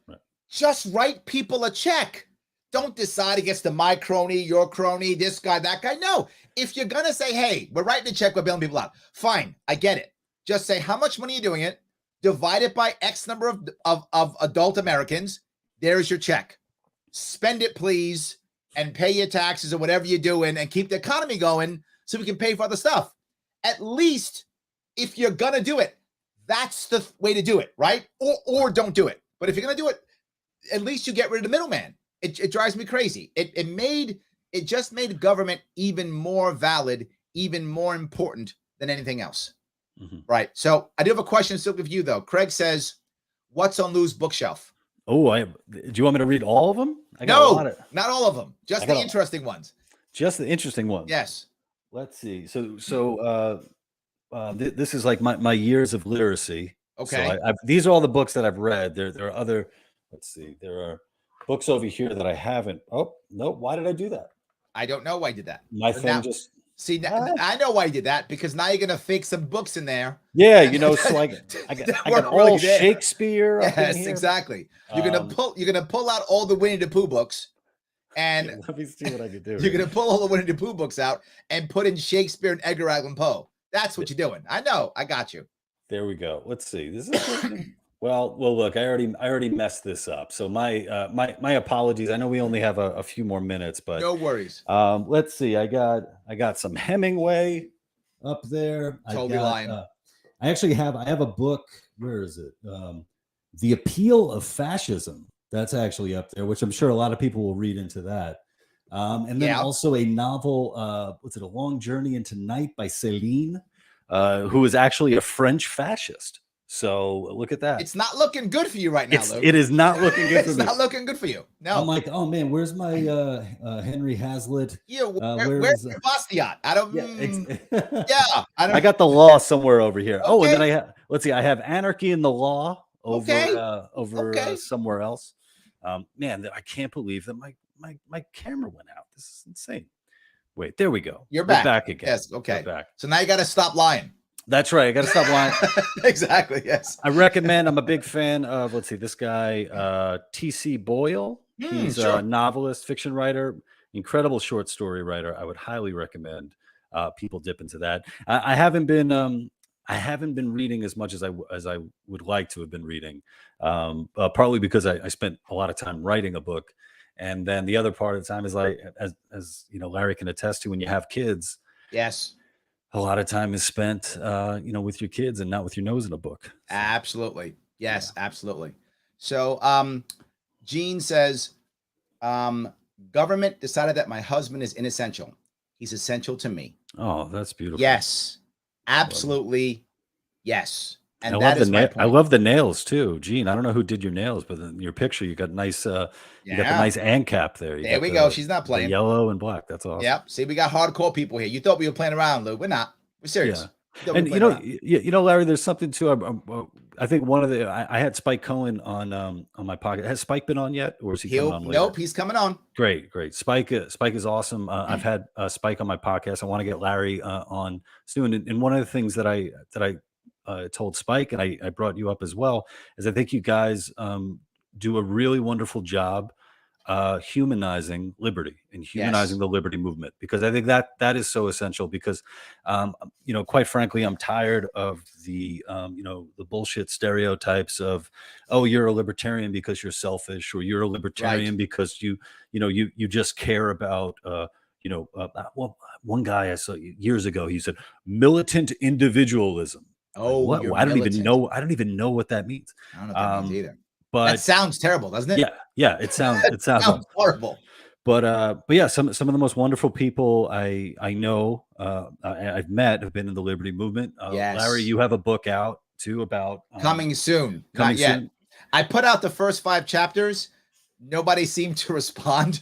just write people a check. Don't decide against my crony, your crony, this guy, that guy. No. If you're going to say, hey, we're writing a check, we're bailing people out. Fine. I get it. Just say how much money you're doing it. Divide it by X number of adult Americans. There's your check. spend it, please, and pay your taxes or whatever you're doing and keep the economy going so we can pay for other stuff. At least if you're going to do it, that's the way to do it, right? Or don't do it. But if you're going to do it, at least you get rid of the middleman. It drives me crazy. It just made government even more valid, even more important than anything else. Mm-hmm. Right. So I do have a question still with you, though. Craig says, what's on Lou's bookshelf? Oh, do you want me to read all of them? No, not all of them. Just the interesting ones. Just the interesting ones. Yes. Let's see. So this is like my years of literacy. Okay. So these are all the books that I've read. There are other. Let's see. There are books over here that I haven't. Oh no! Why did I do that? I don't know why I did that. My thing just. See, I know why you did that, because now you're gonna fake some books in there. Yeah, so I got all really Shakespeare. Yes, exactly. You're gonna pull out all the Winnie the Pooh books, and let me see what I can do. You're gonna pull all the Winnie the Pooh books out and put in Shakespeare and Edgar Allan Poe. That's what you're doing. I know. I got you. There we go. Let's see. This is well. Look, I already messed this up. So my apologies. I know we only have a few more minutes, but no worries. Let's see. I got some Hemingway up there. Totally lying. I have a book. Where is it? The Appeal of Fascism. That's actually up there, which I'm sure a lot of people will read into that. And then also a novel. What's it? A Long Journey into Night by Céline, who is actually a French fascist. So look at that. It's not looking good for you right now, Luke. It is not looking good for me. It's not looking good for you. No. I'm like, oh man, where's my Henry Hazlitt? Yeah, where's the Bastiat? I don't. Yeah, I got The Law somewhere over here. Okay. Oh, and then let's see. I have Anarchy in the Law over somewhere else. Man, I can't believe that my camera went out. This is insane. Wait, there we go. You're back. We're back again. Yes. Okay. We're back. So now you got to stop lying. That's right. I got to stop lying. Exactly. Yes. I recommend. I'm a big fan of. Let's see. This guy, T.C. Boyle. He's a novelist, fiction writer, incredible short story writer. I would highly recommend people dip into that. I haven't been reading as much as I would like to have been reading. Partly because I spent a lot of time writing a book. And then the other part of the time is like, as you know, Larry can attest to, when you have kids. Yes. A lot of time is spent, with your kids and not with your nose in a book. So. Absolutely. Yes, absolutely. So, Gene says, government decided that my husband is inessential. He's essential to me. Oh, that's beautiful. Yes, absolutely. Yes. And I love the nails too, Gene. I don't know who did your nails, but in your picture, you got nice. You got the nice ANCAP there. There we go. She's not playing. Yellow and black. That's awesome. Yep. See, we got hardcore people here. You thought we were playing around, Lou. We're not. We're serious. Yeah. And Larry, there's something too. I think one of I had Spike Cohen on my podcast. Has Spike been on yet, or is he coming on later? Nope, he's coming on. Great. Spike is awesome. I've had Spike on my podcast. I want to get Larry on soon. And one of the things that I told Spike, and I brought you up as well, is I think you guys do a really wonderful job humanizing liberty and humanizing the liberty movement, because I think that is so essential, because quite frankly, I'm tired of the the bullshit stereotypes of, oh, you're a libertarian because you're selfish, or you're a libertarian because you just care about one guy I saw years ago, he said militant individualism. Oh, I don't even know what that means. I don't know what that means either. But that sounds terrible, doesn't it? Yeah. It sounds horrible. But yeah, some of the most wonderful people I know, I've met, have been in the liberty movement. Yes. Larry, you have a book out too about coming soon. Not yet. I put out the first 5 chapters. Nobody seemed to respond,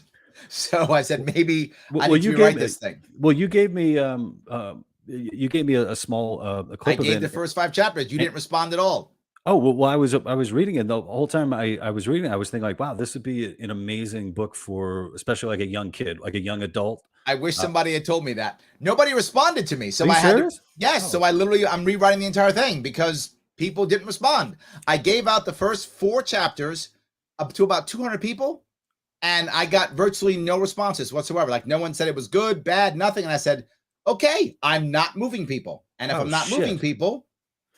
so I said maybe I need to rewrite this thing. Well, you gave me a small clip. I gave the first 5 chapters. You didn't respond at all. Oh, well, I was reading it the whole time. I was reading it, I was thinking like, wow, this would be an amazing book for especially like a young kid, like a young adult. I wish somebody had told me that. Nobody responded to me. So I had to, yes. So I'm rewriting the entire thing because people didn't respond. I gave out the first 4 chapters up to about 200 people, and I got virtually no responses whatsoever. Like no one said it was good, bad, nothing. And I said, okay, I'm not moving people. And if I'm not moving people,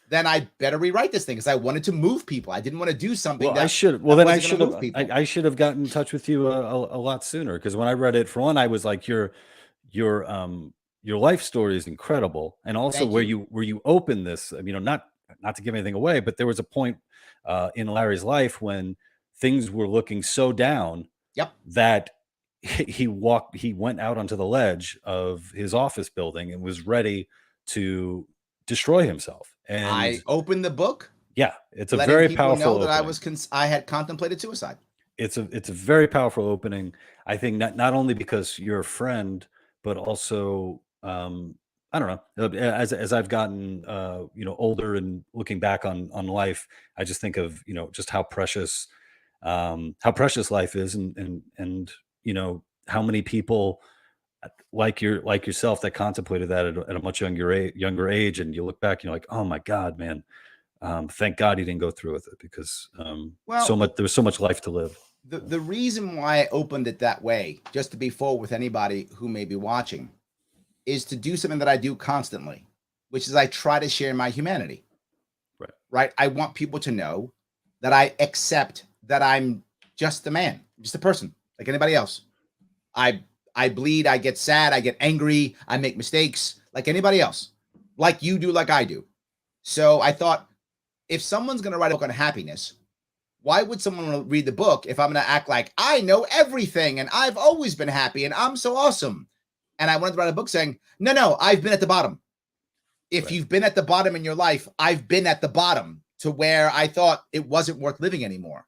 then I better rewrite this thing because I wanted to move people. I didn't want to do something Well, I should. Well, then I should have. I should have gotten in touch with you a lot sooner, because when I read it, for one, I was like, your life story is incredible, and also where you open this. Not to give anything away, but there was a point in Larry's life when things were looking so down. Yep. That he went out onto the ledge of his office building and was ready to destroy himself. And I opened the book. Yeah, it's a very powerful know that I had contemplated suicide. It's a very powerful opening. I think not only because you're a friend, but also I don't know, as I've gotten older and looking back on life, I just think of just how precious life is, and how many people like yourself that contemplated that at a much younger age, and you look back, you're like, oh my God, man, thank God he didn't go through with it, because there was so much life to live. The reason why I opened it that way, just to be forward with anybody who may be watching, is to do something that I do constantly, which is I try to share my humanity. Right. I want people to know that I accept that I'm just a man, just a person like anybody else. I bleed, I get sad, I get angry, I make mistakes like anybody else, like you do, like I do. So I thought, if someone's going to write a book on happiness, why would someone read the book if I'm going to act like I know everything and I've always been happy and I'm so awesome? And I wanted to write a book saying, no, I've been at the bottom. If you've been at the bottom in your life, I've been at the bottom to where I thought it wasn't worth living anymore.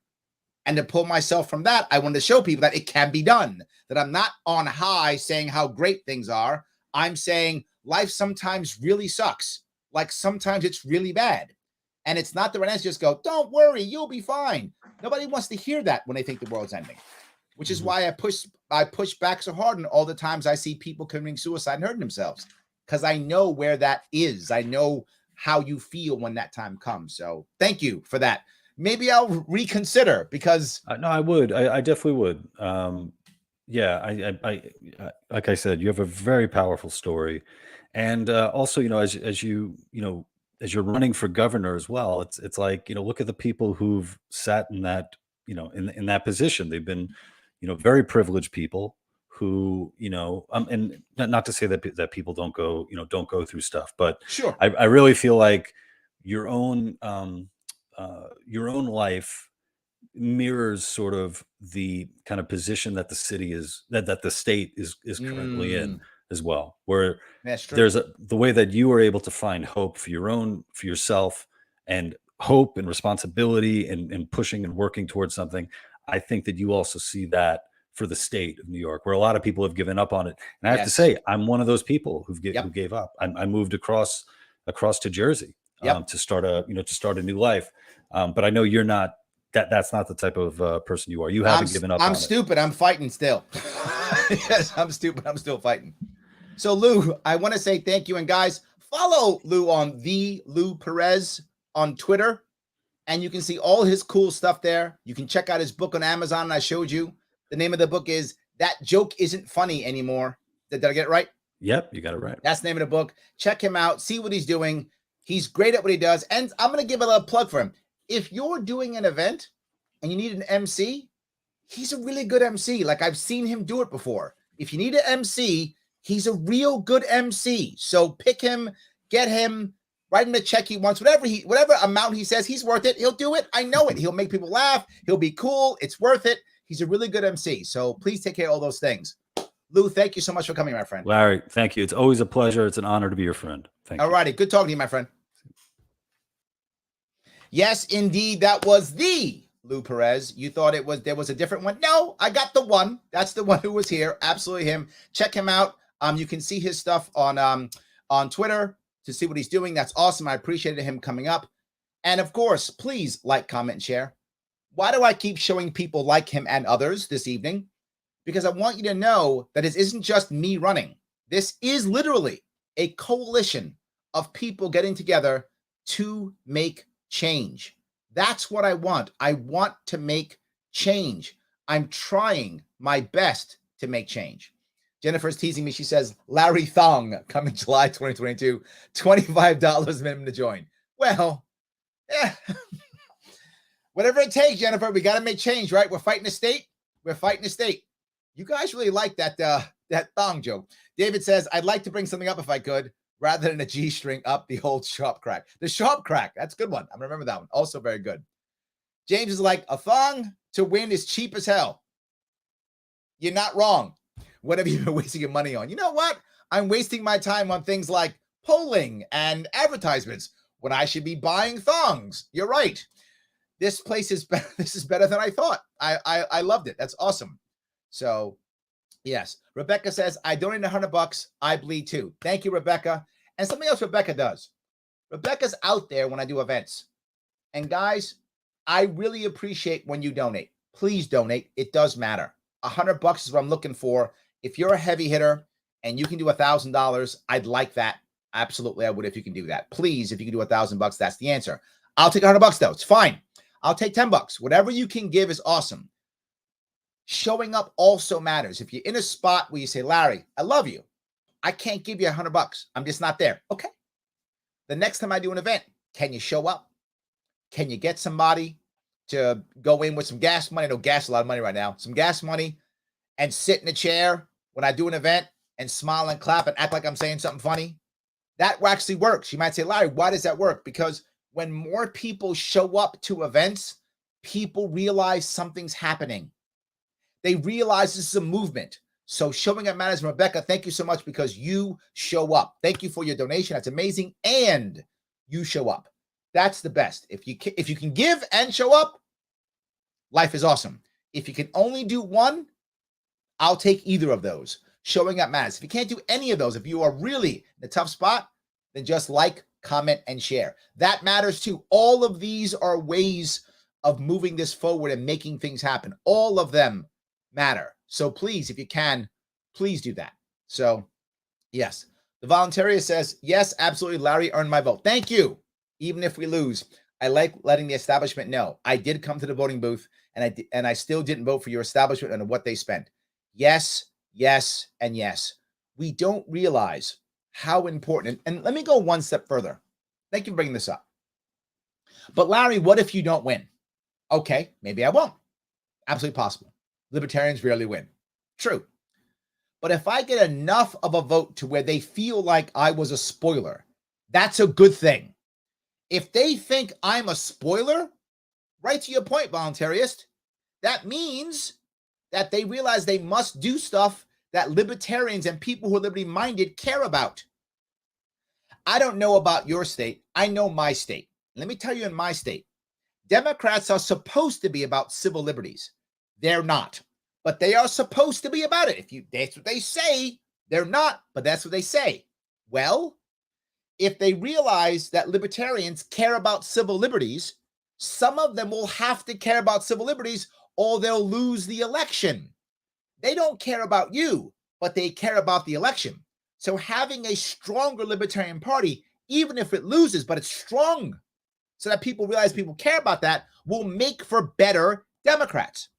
And to pull myself from that, I wanted to show people that it can be done, that I'm not on high saying how great things are. I'm saying life sometimes really sucks. Like sometimes it's really bad. And it's not the right answer to just go, don't worry, you'll be fine. Nobody wants to hear that when they think the world's ending, which is why I push back so hard on all the times I see people committing suicide and hurting themselves, because I know where that is. I know how you feel when that time comes. So thank you for that. Maybe I'll reconsider, because no, I would. I definitely would. Yeah, I like I said, you have a very powerful story, and also, as you're running for governor as well, it's like, look at the people who've sat in that, in that position. They've been, very privileged people who, and not to say that people don't go through stuff, but sure, I really feel like your own life mirrors sort of the kind of position that the city is, that the state is currently in as well, where there's the way that you were able to find hope for yourself, and hope and responsibility, and pushing and working towards something. I think that you also see that for the state of New York, where a lot of people have given up on it. And I have to say, I'm one of those people who gave up. I moved across to Jersey to start a new life. But I know you're not. That's not the type of person you are. You haven't given up. I'm stupid. I'm fighting still. Yes, I'm stupid. I'm still fighting. So Lou, I want to say thank you. And guys, follow Lou on the Lou Perez on Twitter, and you can see all his cool stuff there. You can check out his book on Amazon. And I showed you the name of the book is That Joke Isn't Funny Anymore. Did I get it right? Yep, you got it right. That's the name of the book. Check him out. See what he's doing. He's great at what he does. And I'm going to give a little plug for him. If you're doing an event and you need an MC, he's a really good MC. Like, I've seen him do it before. If you need an MC, he's a real good MC. So pick him, get him, write him a check he wants, whatever amount he says, he's worth it. He'll do it. I know it. He'll make people laugh. He'll be cool. It's worth it. He's a really good MC. So please take care of all those things. Lou, thank you so much for coming, my friend. Larry, thank you. It's always a pleasure. It's an honor to be your friend. Thank you. All righty. Good talking to you, my friend. Yes, indeed. That was the Lou Perez. You thought there was a different one. No, I got the one. That's the one who was here. Absolutely him. Check him out. You can see his stuff on Twitter to see what he's doing. That's awesome. I appreciated him coming up. And of course, please like, comment, and share. Why do I keep showing people like him and others this evening? Because I want you to know that it isn't just me running. This is literally a coalition of people getting together to make change. That's what I want. I want to make change. I'm trying my best to make change. Jennifer's teasing me. She says, Larry-thon coming July 2022, $25 minimum to join. Well, yeah. Whatever it takes, Jennifer, we got to make change, right? We're fighting the state. We're fighting the state. You guys really like that thong joke. David says, I'd like to bring something up if I could, rather than a G-string up the old sharp crack. The sharp crack, that's a good one. I remember that one. Also very good. James is like, a thong to win is cheap as hell. You're not wrong. What have you been wasting your money on? You know what? I'm wasting my time on things like polling and advertisements when I should be buying thongs. You're right. This place is better. This is better than I thought. I loved it. That's awesome. So, yes. Rebecca says, I donated $100. I bleed too. Thank you, Rebecca. And something else Rebecca does. Rebecca's out there when I do events. And guys, I really appreciate when you donate. Please donate. It does matter. $100 is what I'm looking for. If you're a heavy hitter and you can do $1,000, I'd like that. Absolutely, I would if you can do that. Please, if you can do $1,000, that's the answer. I'll take $100 though. It's fine. I'll take $10. Whatever you can give is awesome. Showing up also matters. If you're in a spot where you say, Larry, I love you. I can't give you $100. I'm just not there. Okay. The next time I do an event, can you show up? Can you get somebody to go in with some gas money? I know gas is a lot of money right now. Some gas money and sit in a chair when I do an event and smile and clap and act like I'm saying something funny. That actually works. You might say, Larry, why does that work? Because when more people show up to events, people realize something's happening. They realize this is a movement. So showing up matters. Rebecca, thank you so much because you show up. Thank you for your donation. That's amazing. And you show up. That's the best. If you can give and show up, life is awesome. If you can only do one, I'll take either of those. Showing up matters. If you can't do any of those, if you are really in a tough spot, then just like, comment, and share. That matters too. All of these are ways of moving this forward and making things happen. All of them matter. So please, if you can, please do that. So yes, the volunteer says, yes, absolutely. Larry earned my vote. Thank you. Even if we lose, I like letting the establishment know. I did come to the voting booth and I still didn't vote for your establishment and what they spent. Yes, yes, and yes. We don't realize how important, and let me go one step further. Thank you for bringing this up. But Larry, what if you don't win? Okay, maybe I won't. Absolutely possible. Libertarians rarely win. True. But if I get enough of a vote to where they feel like I was a spoiler, that's a good thing. If they think I'm a spoiler, right to your point, voluntarist, that means that they realize they must do stuff that libertarians and people who are liberty-minded care about. I don't know about your state. I know my state. Let me tell you, in my state, Democrats are supposed to be about civil liberties. They're not, but they are supposed to be about it. That's what they say. They're not, but that's what they say. Well, if they realize that libertarians care about civil liberties, some of them will have to care about civil liberties or they'll lose the election. They don't care about you, but they care about the election. So having a stronger libertarian party, even if it loses, but it's strong, so that people realize people care about that, will make for better Democrats.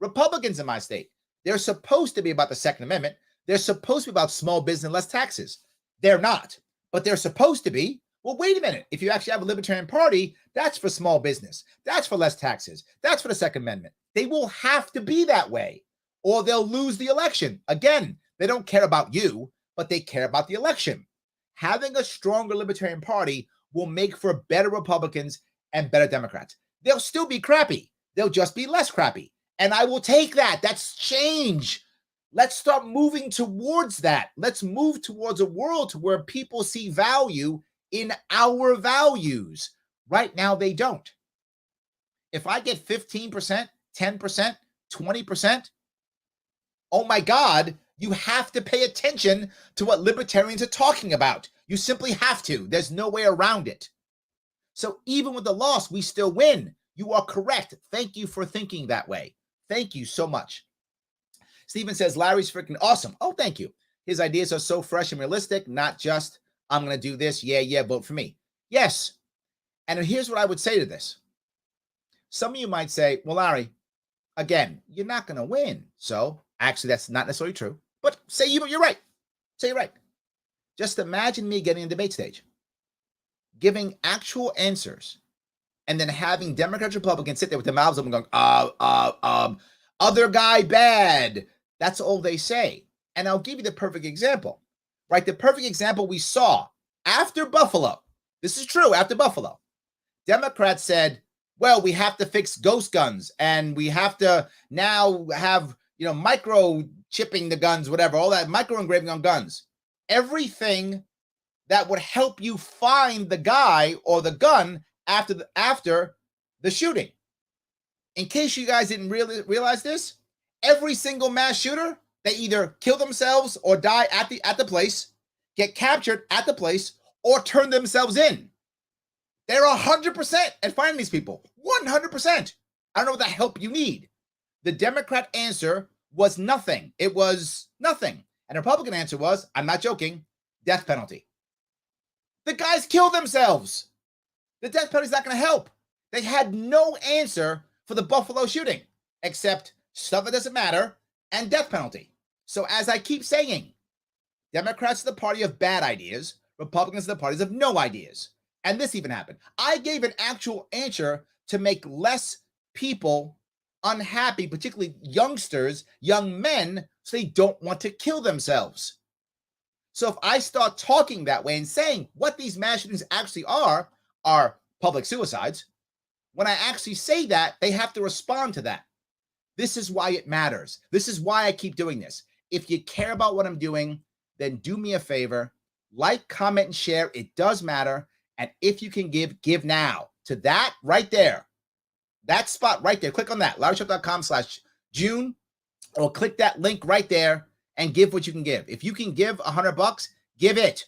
Republicans in my state, they're supposed to be about the Second Amendment. They're supposed to be about small business and less taxes. They're not, but they're supposed to be. Well, wait a minute. If you actually have a libertarian party, that's for small business. That's for less taxes. That's for the Second Amendment. They will have to be that way, or they'll lose the election. Again, they don't care about you, but they care about the election. Having a stronger libertarian party will make for better Republicans and better Democrats. They'll still be crappy. They'll just be less crappy. And I will take that. That's change. Let's start moving towards that. Let's move towards a world where people see value in our values. Right now, they don't. If I get 15%, 10%, 20%, oh my God, you have to pay attention to what libertarians are talking about. You simply have to. There's no way around it. So even with the loss, we still win. You are correct. Thank you for thinking that way. Thank you so much. Stephen says, Larry's freaking awesome. Oh, thank you. His ideas are so fresh and realistic, not just, I'm going to do this. Yeah, vote for me. Yes. And here's what I would say to this. Some of you might say, well, Larry, again, you're not going to win. So actually, that's not necessarily true. But say you're right. Say you're right. Just imagine me getting a debate stage. giving actual answers, and then having Democrats, Republicans sit there with their mouths open going, other guy bad. That's all they say. And I'll give you the perfect example, right? The perfect example we saw after Buffalo. This is true. After Buffalo, Democrats said, well, we have to fix ghost guns, and we have to now have, microchipping the guns, whatever, all that micro engraving on guns. Everything that would help you find the guy or the gun after the shooting. In case you guys didn't really realize this, every single mass shooter, they either kill themselves or die at the place, get captured at the place, or turn themselves in. They're 100% at finding these people. 100%. I don't know what the help you need. The Democrat answer was nothing. It was nothing. And the Republican answer was, I'm not joking, death penalty. The guys killed themselves. The death penalty is not going to help. They had no answer for the Buffalo shooting, except stuff that doesn't matter and death penalty. So as I keep saying, Democrats are the party of bad ideas. Republicans are the parties of no ideas. And this even happened. I gave an actual answer to make less people unhappy, particularly youngsters, young men, so they don't want to kill themselves. So if I start talking that way and saying what these mass shootings actually are public suicides, when I actually say that, they have to respond to that. This is why it matters. This is why I keep doing this. If you care about what I'm doing, then do me a favor, like, comment, and share. It does matter. And if you can give now to that right there, that spot right there. Click on that, LarryShow.com/June, or click that link right there and give what you can give. If you can give $100, give it.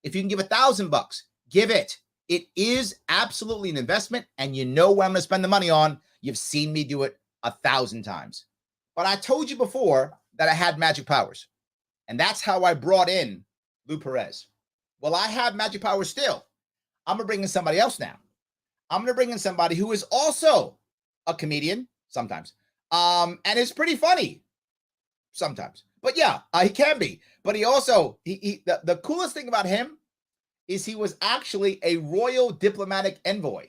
If you can give $1,000, give it. It is absolutely an investment, and you know where I'm going to spend the money on. You've seen me do it 1,000 times. But I told you before that I had magic powers, and that's how I brought in Lou Perez. Well, I have magic powers still. I'm going to bring in somebody else now. I'm going to bring in somebody who is also a comedian sometimes, and is pretty funny sometimes. But yeah, he can be. But he also, the coolest thing about him is he was actually a royal diplomatic envoy.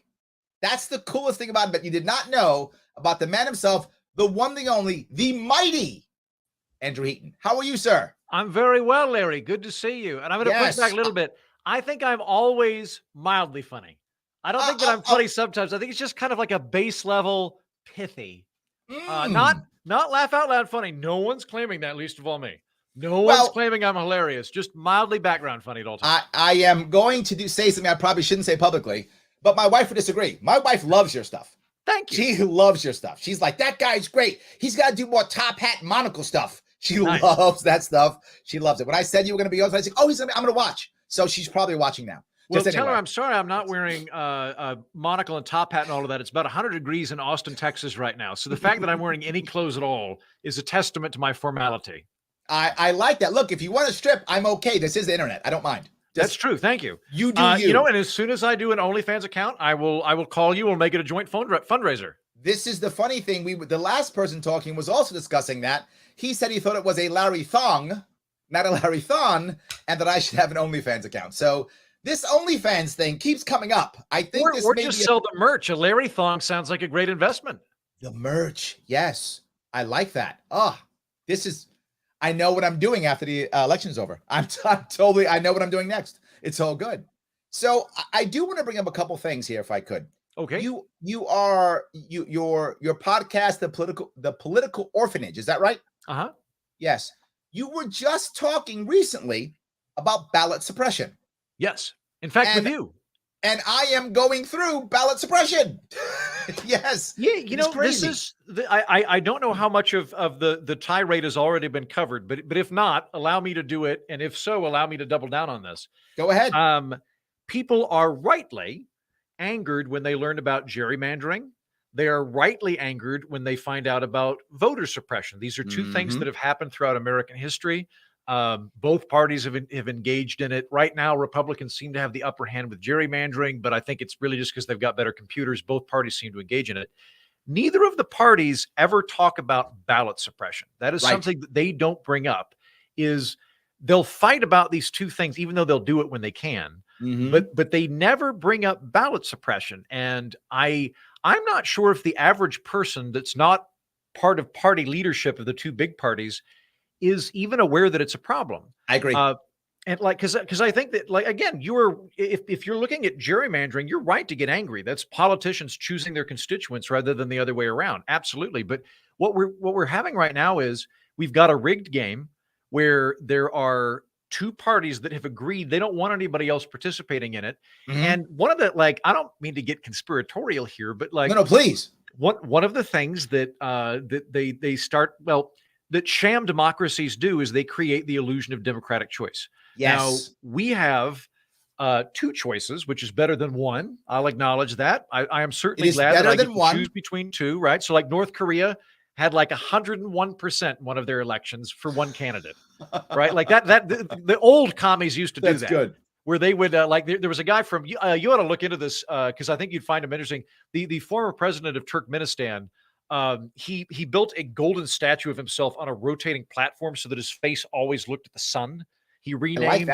That's the coolest thing about him that you did not know about the man himself, the one, the only, the mighty Andrew Heaton. How are you, sir? I'm very well, Larry. Good to see you. And I'm going to push back a little bit. I think I'm always mildly funny. I don't think that I'm funny sometimes. I think it's just kind of like a base level pithy. Not laugh out loud funny. No one's claiming that, least of all me. No one's claiming I'm hilarious. Just mildly background funny at all times. I am going to say something I probably shouldn't say publicly, but my wife would disagree. My wife loves your stuff. Thank you. She loves your stuff. She's like, that guy's great. He's got to do more top hat monocle stuff. She loves that stuff. She loves it. When I said you were going to be on, I said, I'm going to watch. So she's probably watching now. Well, tell her I'm sorry I'm not wearing a monocle and top hat and all of that. It's about 100 degrees in Austin, Texas right now. So the fact that I'm wearing any clothes at all is a testament to my formality. I like that. Look, if you want to strip, I'm okay. This is the internet. I don't mind. That's true. Thank you. You do you. And as soon as I do an OnlyFans account, I will call you. We'll make it a joint fundraiser. This is the funny thing. The last person talking was also discussing that. He said he thought it was a Larry-thon, not a Larry-thon, and that I should have an OnlyFans account. So this OnlyFans thing keeps coming up. I think or just sell the merch. A Larry-thon sounds like a great investment. The merch, yes, I like that. I know what I'm doing after the election's over. I know what I'm doing next. It's all good. So I do want to bring up a couple things here, if I could. Okay. Your podcast, the political orphanage, is that right? Uh-huh. Yes. You were just talking recently about ballot suppression. Yes. In fact, with you. And I am going through ballot suppression. Yes. Yeah, this is I don't know how much of the tirade has already been covered, but if not, allow me to do it. And if so, allow me to double down on this. Go ahead. People are rightly angered when they learn about gerrymandering. They are rightly angered when they find out about voter suppression. These are two things that have happened throughout American history. Both parties have engaged in it. Right now, Republicans seem to have the upper hand with gerrymandering, but I think it's really just because they've got better computers. Both parties seem to engage in it. Neither of the parties ever talk about ballot suppression. That is something that they don't bring up. Is they'll fight about these two things, even though they'll do it when they can. but they never bring up ballot suppression. And I'm not sure if the average person that's not part of party leadership of the two big parties is even aware that it's a problem. I agree. And like, because I think that, like, again, if you're looking at gerrymandering, you're right to get angry. That's politicians choosing their constituents rather than the other way around. Absolutely. But what we're having right now is we've got a rigged game where there are two parties that have agreed they don't want anybody else participating in it. And one of the, like, I don't mean to get conspiratorial here, but like, no, please. One of the things that they start, well, that sham democracies do is they create the illusion of democratic choice. Yes. Now, we have two choices, which is better than one. I'll acknowledge that. I am certainly glad that I get to choose between two, right? So like North Korea had like 101% in one of their elections for one candidate, right? Like that the old commies used to do that. That's good. Where they would like there was a guy from you ought to look into this because I think you'd find him interesting. The former president of Turkmenistan, he built a golden statue of himself on a rotating platform so that his face always looked at the sun. He renamed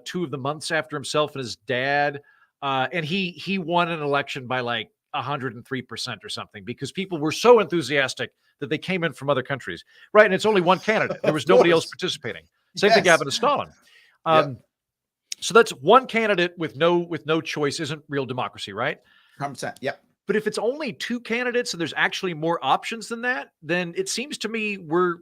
two of the months after himself and his dad, and he won an election by like 103% or something because people were so enthusiastic that they came in from other countries, right? And it's only one candidate. There was nobody else participating. Same thing happened to Stalin. So that's one candidate with no choice isn't real democracy, right? 100%. Yep. But if it's only two candidates and there's actually more options than that, then it seems to me we're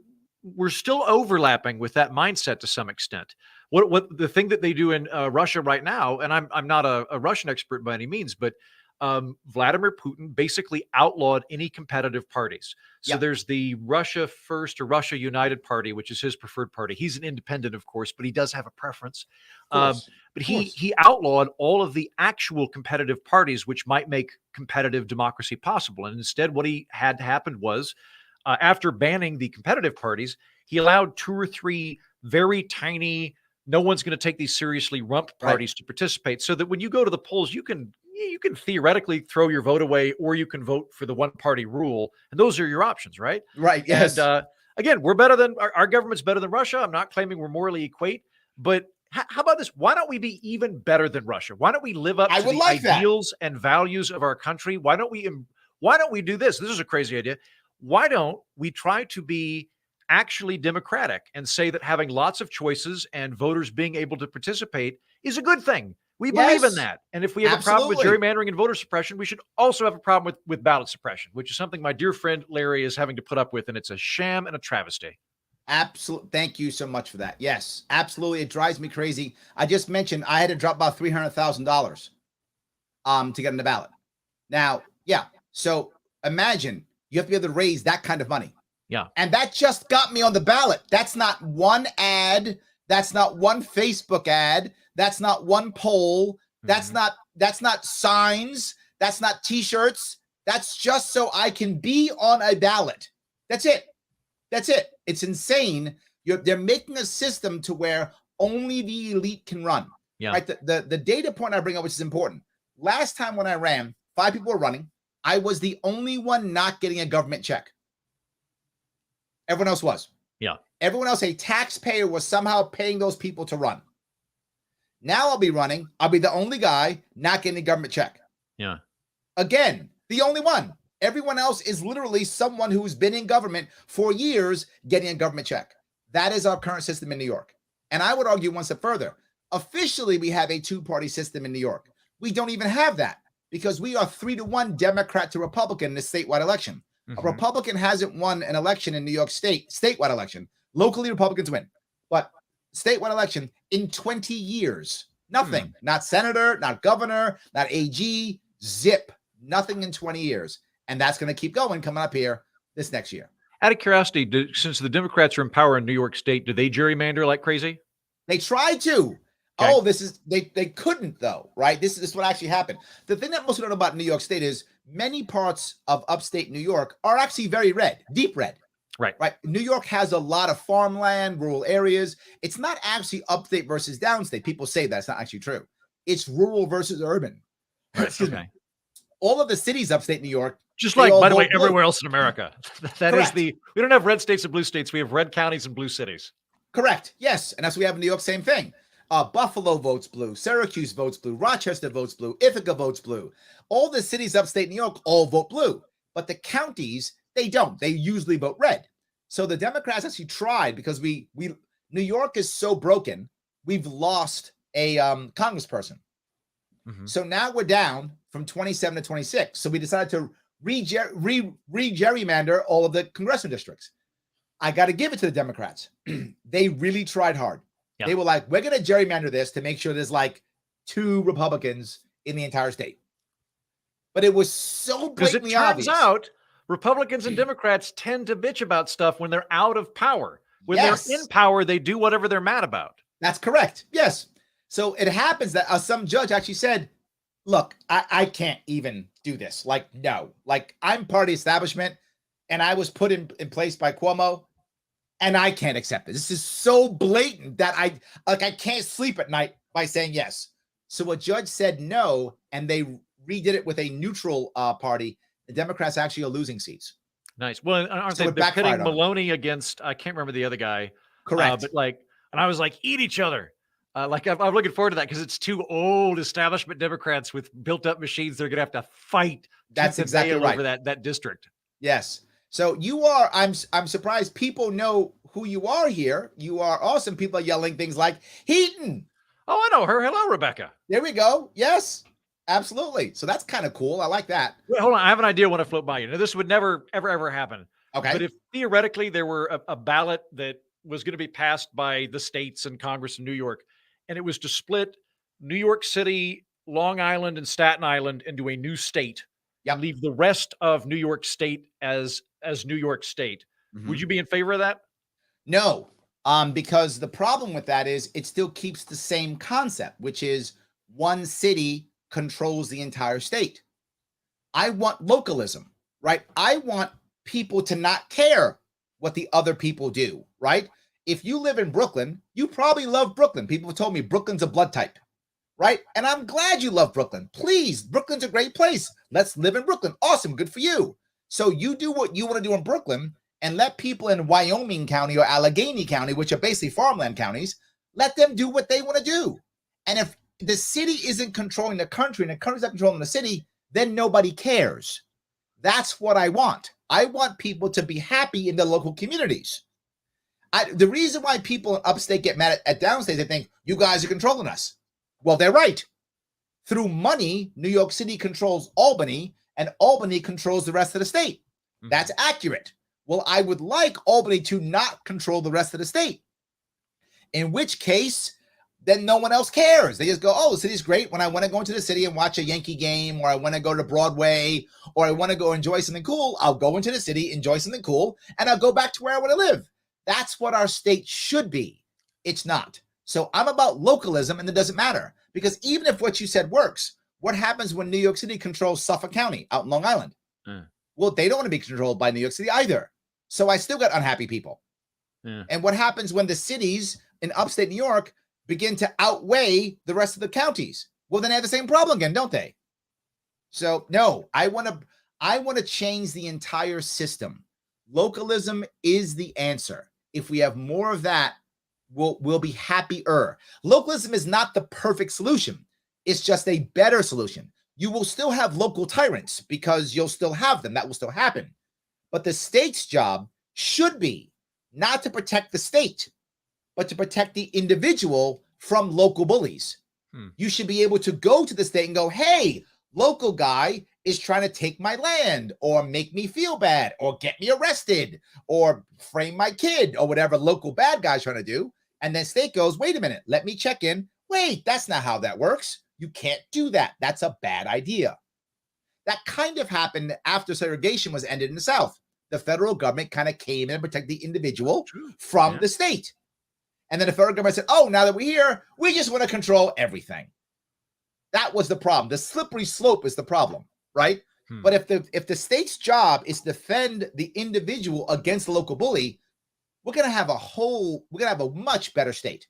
still overlapping with that mindset to some extent. What the thing that they do in Russia right now, and I'm not a Russian expert by any means, but Vladimir Putin basically outlawed any competitive parties. So there's the Russia First or Russia United Party, which is his preferred party. He's an independent, of course, but he does have a preference. But he outlawed all of the actual competitive parties, which might make competitive democracy possible. And instead, what he had happened was, after banning the competitive parties, he allowed two or three very tiny, no one's going to take these seriously rump parties to participate, so that when you go to the polls, you can theoretically throw your vote away, or you can vote for the one party rule. And those are your options, right? Right. Yes. And again, we're better than our government's better than Russia. I'm not claiming we're morally equate, but how about this? Why don't we be even better than Russia? Why don't we live up to the ideals and values of our country? Why don't we do this? This is a crazy idea. Why don't we try to be actually democratic and say that having lots of choices and voters being able to participate is a good thing? We believe in that. And if we have a problem with gerrymandering and voter suppression, we should also have a problem with ballot suppression, which is something my dear friend Larry is having to put up with. And it's a sham and a travesty. Absolutely. Thank you so much for that. Yes, absolutely. It drives me crazy. I just mentioned I had to drop about $300,000 to get on the ballot. Now, so imagine you have to be able to raise that kind of money. Yeah. And that just got me on the ballot. That's not one ad. That's not one Facebook ad. That's not one poll. That's not signs. That's not t-shirts. That's just so I can be on a ballot. That's it. It's insane. They're making a system to where only the elite can run. Yeah. Right. The data point I bring up, which is important. Last time when I ran, 5 people were running. I was the only one not getting a government check. Everyone else was. Yeah. Everyone else, a taxpayer, was somehow paying those people to run. Now I'll be running. I'll be the only guy not getting a government check. Yeah. Again, the only one. Everyone else is literally someone who's been in government for years getting a government check. That is our current system in New York. And I would argue one step further. Officially, we have a two-party system in New York. We don't even have that because we are 3-1 Democrat to Republican in the statewide election. A Republican hasn't won an election in New York State, statewide election. Locally, Republicans win. But statewide election in 20 years. Nothing. Not senator, not governor, not AG, zip. Nothing in 20 years. And that's going to keep going coming up here this next year. Out of curiosity, since the Democrats are in power in New York State, do they gerrymander like crazy? They tried to. Okay. Oh, they couldn't though, right? This is what actually happened. The thing that most people don't know about New York State is many parts of upstate New York are actually very red, deep red. Right. New York has a lot of farmland, rural areas. It's not actually upstate versus downstate. People say that's not actually true. It's rural versus urban. Okay. All of the cities upstate New York, just like, by the way, everywhere else in America. That is we don't have red states and blue states. We have red counties and blue cities. Correct. Yes. And that's what we have in New York. Same thing. Buffalo votes blue, Syracuse votes blue, Rochester votes blue, Ithaca votes blue. All the cities upstate New York all vote blue, but the counties, they don't. They usually vote red. So the Democrats actually tried, because New York is so broken, we've lost a congressperson. Mhm. So now we're down from 27 to 26. So we decided to re-gerrymander all of the congressional districts. I got to give it to the Democrats. They really tried hard. Yeah. They were like, we're going to gerrymander this to make sure there's like 2 Republicans in the entire state. But it was so blatantly obvious. Because it turns out Republicans and Democrats tend to bitch about stuff when they're out of power. When they're in power, they do whatever they're mad about. That's correct. Yes. So it happens that some judge actually said, look, I can't even do this. Like, no, like I'm part of the establishment and I was put in place by Cuomo and I can't accept it. This is so blatant that I can't sleep at night by saying yes. So a judge said no, and they redid it with a neutral party. The Democrats actually are losing seats. Nice. Well, aren't So they're pitting Maloney against, I can't remember the other guy. Correct. But like, and I was like, eat each other. Like I'm looking forward to that, because it's 2 old establishment Democrats with built up machines. They're going to have to fight. That's exactly right. Over that district. Yes. So you are, I'm surprised people know who you are here. You are awesome. People are yelling things like Heaton. Oh, I know her. Hello, Rebecca. There we go. Yes, absolutely. So that's kind of cool. I like that. Wait, hold on. I have an idea when I float by you. Now, this would never, ever happen. Okay. But if theoretically there were a ballot that was going to be passed by the states and Congress in New York, and it was to split New York City, Long Island, and Staten Island into a new state, yep, and leave the rest of New York State as New York State, would you be in favor of that? No, because the problem with that is it still keeps the same concept, which is one city controls the entire state. I want localism, right? I want people to not care what the other people do, right? If you live in Brooklyn, you probably love Brooklyn. People have told me Brooklyn's a blood type, right? And I'm glad you love Brooklyn. Please, Brooklyn's a great place. Let's live in Brooklyn. Awesome, good for you. So you do what you want to do in Brooklyn, and let people in Wyoming County or Allegheny County, which are basically farmland counties, let them do what they want to do. And if the city isn't controlling the country and the country's not controlling the city, then nobody cares. That's what I want. I want people to be happy in their local communities. The reason why people in upstate get mad at downstate, they think, you guys are controlling us. Well, they're right. Through money, New York City controls Albany, and Albany controls the rest of the state. Mm-hmm. That's accurate. Well, I would like Albany to not control the rest of the state. In which case, then no one else cares. They just go, oh, the city's great. When I want to go into the city and watch a Yankee game, or I want to go to Broadway, or I want to go enjoy something cool, I'll go into the city, enjoy something cool, and I'll go back to where I want to live. That's what our state should be. It's not. So I'm about localism, and it doesn't matter. Because even if what you said works, what happens when New York City controls Suffolk County out in Long Island? Well, they don't want to be controlled by New York City either. So I still got unhappy people. And what happens when the cities in upstate New York begin to outweigh the rest of the counties? Well, then they have the same problem again, don't they? So no, I want to change the entire system. Localism is the answer. If we have more of that, we'll be happier. Localism is not the perfect solution. It's just a better solution. You will still have local tyrants because you'll still have them. That will still happen. But the state's job should be not to protect the state, but to protect the individual from local bullies. You should be able to go to the state and go, hey, local guy is trying to take my land or make me feel bad or get me arrested or frame my kid or whatever local bad guy's trying to do. And then state goes, wait a minute, let me check in. Wait, that's not how that works. You can't do that. That's a bad idea. That kind of happened after segregation was ended in the South. The federal government kind of came in and protected the individual from the state. And then the federal government said, oh, now that we're here, we just want to control everything. That was the problem. The slippery slope is the problem, right? But if the state's job is to defend the individual against the local bully, we're going to have a much better state.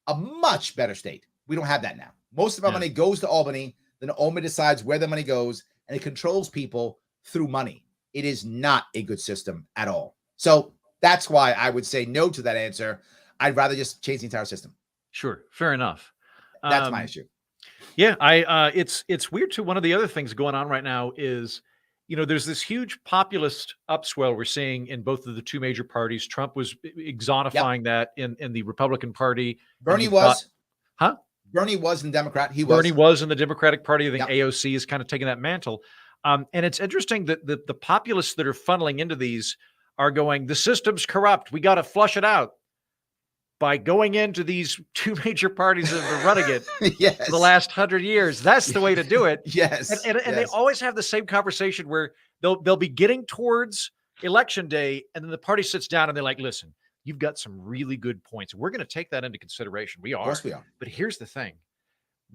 A much better state. We don't have that now. Most of our money goes to Albany, then Albany decides where the money goes, and it controls people through money. It is not a good system at all. So that's why I would say no to that answer. I'd rather just change the entire system. Sure. Fair enough. That's my issue. Yeah, it's weird too. One of the other things going on right now is, there's this huge populist upswell we're seeing in both of the two major parties. Trump was exonifying that in the Republican Party. Bernie was. Huh? Bernie was in Democrat. Bernie was in the Democratic Party. I think Yep. AOC is kind of taking that mantle. And it's interesting that the populists that are funneling into these are going, the system's corrupt. We got to flush it out. By going into these two major parties that have been running it Yes. for the last 100 years. That's the way to do it. Yes. And they always have the same conversation where they'll be getting towards election day, and then the party sits down and they're like, listen, you've got some really good points. We're going to take that into consideration. We are. Of course we are. But here's the thing.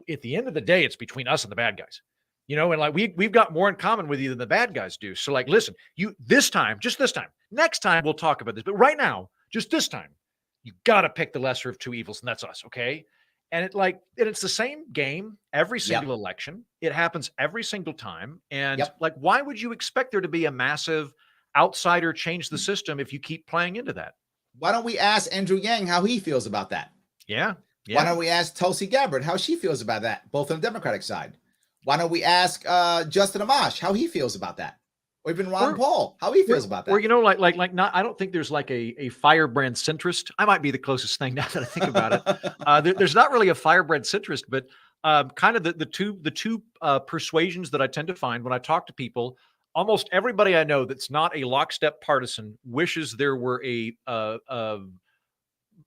At the end of the day, it's between us and the bad guys. And like we've got more in common with you than the bad guys do. So like, listen, just this time, next time we'll talk about this. But right now, just this time, you got to pick the lesser of two evils, and that's us, okay? And it's the same game every single election. It happens every single time. And why would you expect there to be a massive outsider change the system if you keep playing into that? Why don't we ask Andrew Yang how he feels about that? Yeah. Why don't we ask Tulsi Gabbard how she feels about that, both on the Democratic side? Why don't we ask Justin Amash how he feels about that? Or even Ron Paul, how he feels about that. Or, not, I don't think there's like a firebrand centrist. I might be the closest thing now that I think about it. There's not really a firebrand centrist, but kind of the two persuasions that I tend to find when I talk to people. Almost everybody I know that's not a lockstep partisan wishes there were a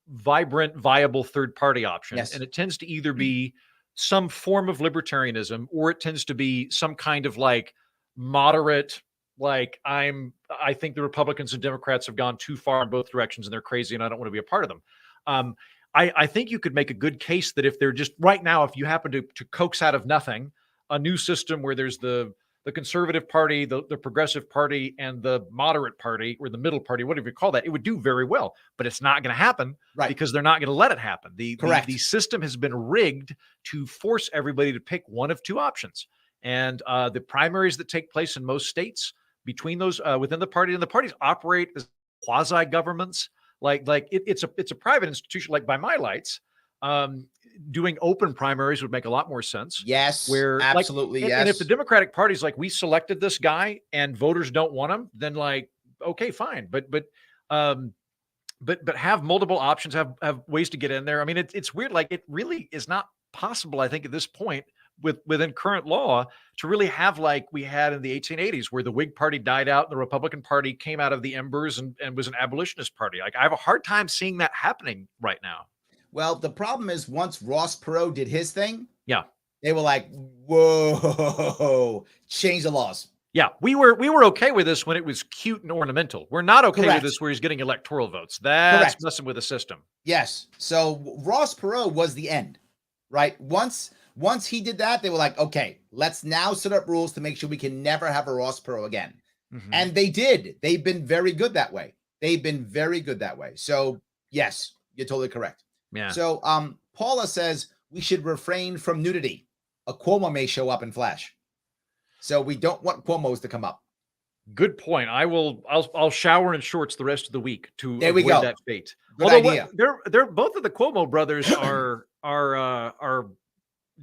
vibrant, viable third party option. Yes. And it tends to either be some form of libertarianism, or it tends to be some kind of like moderate, I think the Republicans and Democrats have gone too far in both directions and they're crazy and I don't want to be a part of them. I think you could make a good case that if they're just right now, if you happen to coax out of nothing a new system where there's the conservative party, the progressive party, and the moderate party, or the middle party, whatever you call that, it would do very well. But it's not going to happen, right? Because they're not going to let it happen. Correct. The system has been rigged to force everybody to pick one of two options. And the primaries that take place in most states between those within the party, and the parties operate as quasi governments. It's a private institution. Like by my lights, doing open primaries would make a lot more sense. Yes, where absolutely. Yes. And if the Democratic Party's like, we selected this guy and voters don't want him, then okay, fine. But have multiple options, have ways to get in there. I mean, it's weird. It really is not possible, I think, at this point within current law to really have like we had in the 1880s, where the Whig Party died out and the Republican Party came out of the embers and was an abolitionist party. I have a hard time seeing that happening right now. Well, the problem is once Ross Perot did his thing, they were like, whoa, change the laws. Yeah, we were okay with this when it was cute and ornamental. We're not okay Correct. with this where he's getting electoral votes. That's messing with the system. Yes. So Ross Perot was the end, right? Once he did that, they were like, okay, let's now set up rules to make sure we can never have a Ross Perot again. Mm-hmm. And they did. They've been very good that way. So yes, you're totally correct. Yeah. So Paula says we should refrain from nudity. A Cuomo may show up and flash. So we don't want Cuomos to come up. Good point. I'll shower in shorts the rest of the week to avoid that fate. Good idea. They're both of the Cuomo brothers are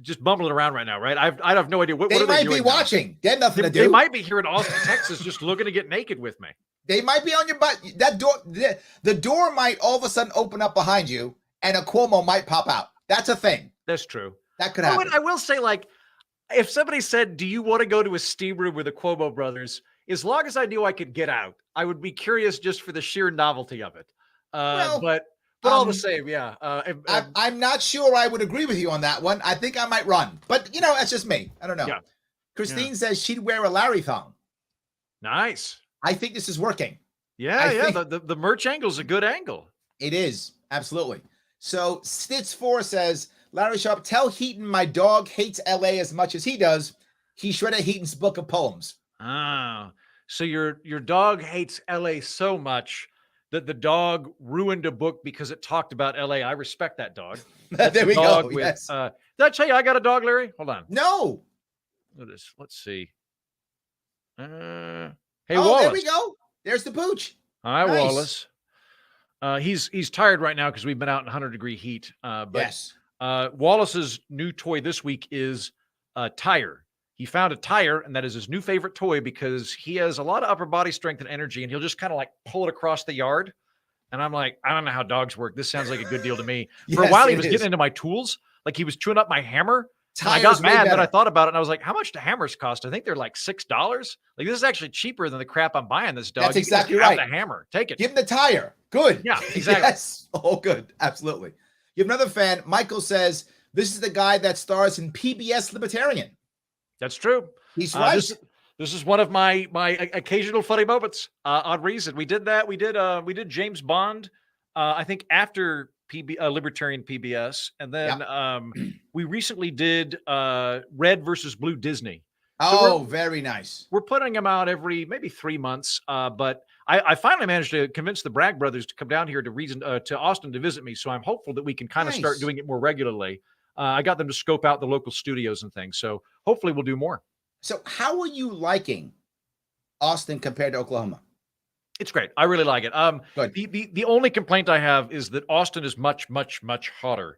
just bumbling around right now, right? I have no idea what they are might they doing be watching. They have nothing to do. They might be here in Austin, Texas, just looking to get naked with me. They might be on your butt. That door, the door might all of a sudden open up behind you, and a Cuomo might pop out. That's a thing. That's true. That could happen. I will say, if somebody said, "Do you want to go to a steam room with the Cuomo brothers?" As long as I knew I could get out, I would be curious just for the sheer novelty of it. But all the same, yeah. I'm not sure I would agree with you on that one. I think I might run, but that's just me. I don't know. Yeah. Christine says she'd wear a Larry-thon. Nice. I think this is working. Yeah. The merch angle's a good angle. It is. Absolutely. So Stitz4 says, Larry Sharp, tell Heaton my dog hates LA as much as he does. He shredded Heaton's book of poems. Ah, so your dog hates LA so much that the dog ruined a book because it talked about LA. I respect that dog. There we go. Yes. Did I tell you I got a dog, Larry? Hold on. No. Let's see. Hey, Wallace. There we go. There's the pooch. Hi, nice. Wallace. He's tired right now because we've been out in 100-degree heat. But yes. Wallace's new toy this week is a tire. He found a tire, and that is his new favorite toy because he has a lot of upper body strength and energy, and he'll just kind of like pull it across the yard. And I'm like, I don't know how dogs work. This sounds like a good deal to me. For a while, he was getting into my tools. Like he was chewing up my hammer. I got mad, then I thought about it, and I was like, how much do hammers cost? I think they're like $6. Like, this is actually cheaper than the crap I'm buying this dog. That's exactly right. The hammer. Take it. Give him the tire. Good. Yeah, exactly. Yes. Oh, good. Absolutely. You have another fan. Michael says, this is the guy that stars in PBS Libertarian. That's true. He's right. This is one of my occasional funny moments on Reason. We did that. We did James Bond, I think after Libertarian PBS, and then we recently did Red versus Blue Disney. So very nice. We're putting them out every maybe 3 months, but I finally managed to convince the Bragg brothers to come down here to Austin to visit me. So I'm hopeful that we can kind of start doing it more regularly. I got them to scope out the local studios and things, so hopefully we'll do more. So how are you liking Austin compared to Oklahoma? It's great. I really like it. The only complaint I have is that Austin is much, much, much hotter.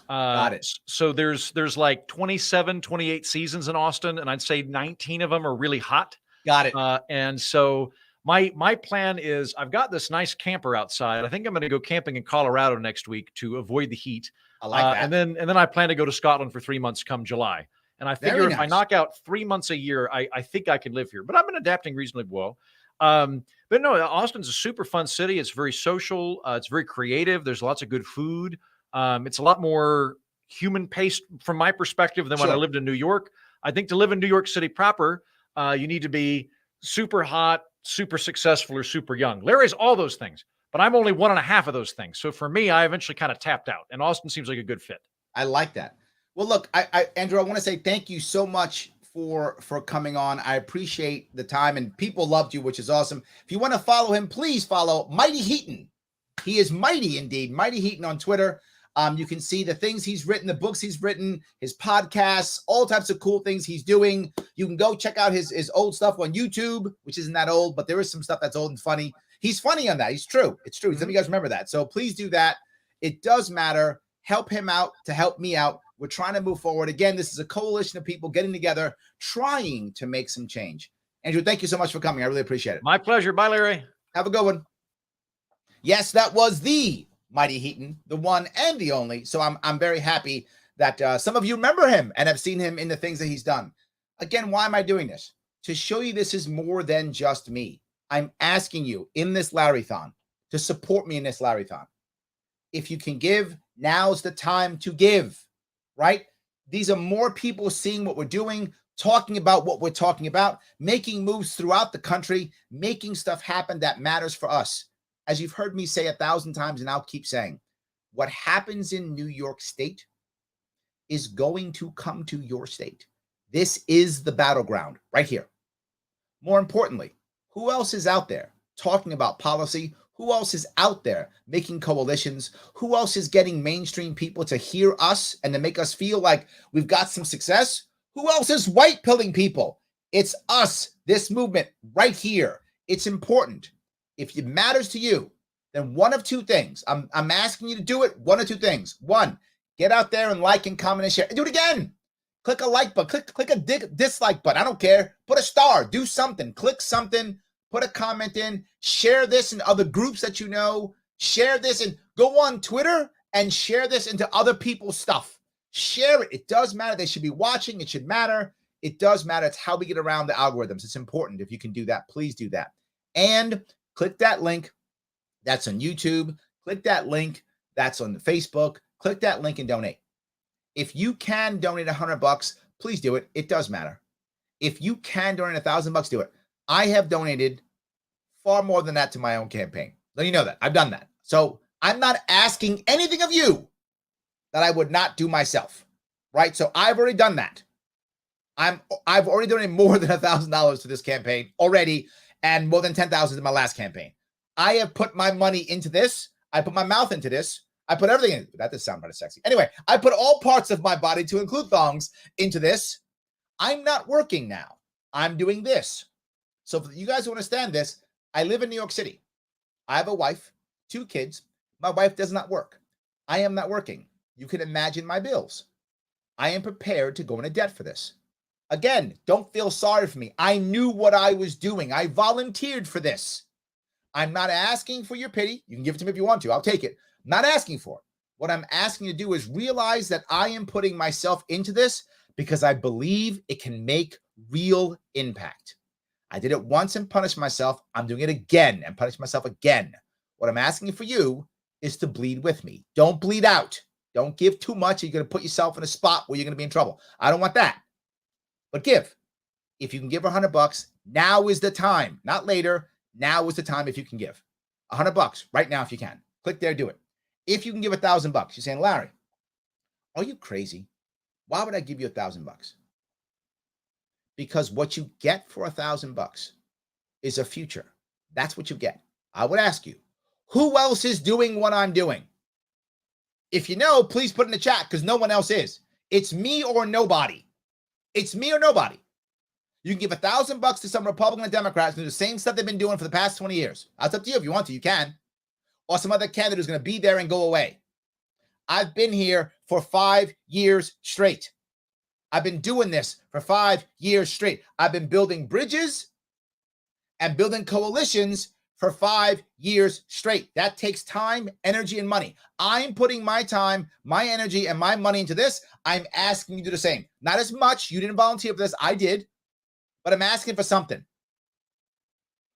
Got it. So there's like 27, 28 seasons in Austin, and I'd say 19 of them are really hot. Got it. And so my plan is I've got this nice camper outside. I think I'm going to go camping in Colorado next week to avoid the heat. I like that. And then I plan to go to Scotland for 3 months come July. And I figure if I knock out 3 months a year, I think I can live here. But I've been adapting reasonably well. But no, Austin's a super fun city. It's very social. It's very creative. There's lots of good food. It's a lot more human paced from my perspective than when I lived in New York. I think to live in New York City proper, you need to be super hot, super successful, or super young. Larry's all those things, but I'm only 1.5 of those things. So for me, I eventually kind of tapped out, and Austin seems like a good fit. I like that. Well, look, Andrew, I want to say thank you so much for coming on. I appreciate the time, and people loved you, which is awesome. If you want to follow him, please follow Mighty Heaton. He is mighty indeed. Mighty Heaton on Twitter. You can see the things he's written, the books he's written, his podcasts, all types of cool things he's doing. You can go check out his old stuff on YouTube, which isn't that old, but there is some stuff that's old and funny. He's funny on that. He's true. It's true. Some of you guys remember that. So please do that. It does matter. Help him out to help me out. We're trying to move forward. Again, this is a coalition of people getting together, trying to make some change. Andrew, thank you so much for coming. I really appreciate it. My pleasure. Bye, Larry. Have a good one. Yes, that was the Mighty Heaton, the one and the only. So I'm very happy that some of you remember him and have seen him in the things that he's done. Again, why am I doing this? To show you this is more than just me. I'm asking you in this Larry-thon to support me in this Larry-thon. If you can give, now's the time to give, right? These are more people seeing what we're doing, talking about what we're talking about, making moves throughout the country, making stuff happen that matters for us. As you've heard me say 1,000 times, and I'll keep saying, what happens in New York State is going to come to your state. This is the battleground right here. More importantly, who else is out there talking about policy? Who else is out there making coalitions? Who else is getting mainstream people to hear us and to make us feel like we've got some success? Who else is white pilling people? It's us, this movement right here. It's important. If it matters to you, then one of two things. I'm asking you to do it. One of two things. One, get out there and like and comment and share. And do it again. Click a like button. Click a dislike button. I don't care. Put a star. Do something. Click something. Put a comment in. Share this in other groups that you know. Share this and go on Twitter and share this into other people's stuff. Share it. It does matter. They should be watching. It should matter. It does matter. It's how we get around the algorithms. It's important. If you can do that, please do that. And click that link. That's on YouTube. Click that link. That's on Facebook. Click that link and donate. If you can donate $100, please do it. It does matter. If you can donate $1,000, do it. I have donated far more than that to my own campaign. Let you know that. I've done that. So I'm not asking anything of you that I would not do myself, right? So I've already done that. I've already donated more than $1,000 to this campaign already, and more than $10,000 in my last campaign. I have put my money into this. I put my mouth into this. I put everything in. That does sound kind of sexy. Anyway, I put all parts of my body, to include thongs, into this. I'm not working now. I'm doing this. So for you guys who understand this, I live in New York City. I have a wife, 2 kids. My wife does not work. I am not working. You can imagine my bills. I am prepared to go into debt for this. Again, don't feel sorry for me. I knew what I was doing. I volunteered for this. I'm not asking for your pity. You can give it to me if you want to. I'll take it. I'm not asking for it. What I'm asking you to do is realize that I am putting myself into this because I believe it can make real impact. I did it once and punished myself. I'm doing it again and punish myself again. What I'm asking for you is to bleed with me. Don't bleed out. Don't give too much. You're going to put yourself in a spot where you're going to be in trouble. I don't want that. But give. If you can give $100, now is the time. Not later. Now is the time if you can give. $100 right now if you can. Click there, do it. If you can give $1,000, you're saying, Larry, are you crazy? Why would I give you $1,000? Because what you get for $1,000 is a future. That's what you get. I would ask you, who else is doing what I'm doing? If you know, please put in the chat because no one else is. It's me or nobody. It's me or nobody. You can give $1,000 to some Republican and Democrats and do the same stuff they've been doing for the past 20 years. That's up to you. If you want to, you can. Or some other candidate who's going to be there and go away. I've been here for 5 years straight. I've been doing this for 5 years straight. I've been building bridges and building coalitions for 5 years straight. That takes time, energy, and money. I'm putting my time, my energy, and my money into this. I'm asking you to do the same. Not as much. You didn't volunteer for this. I did. But I'm asking for something.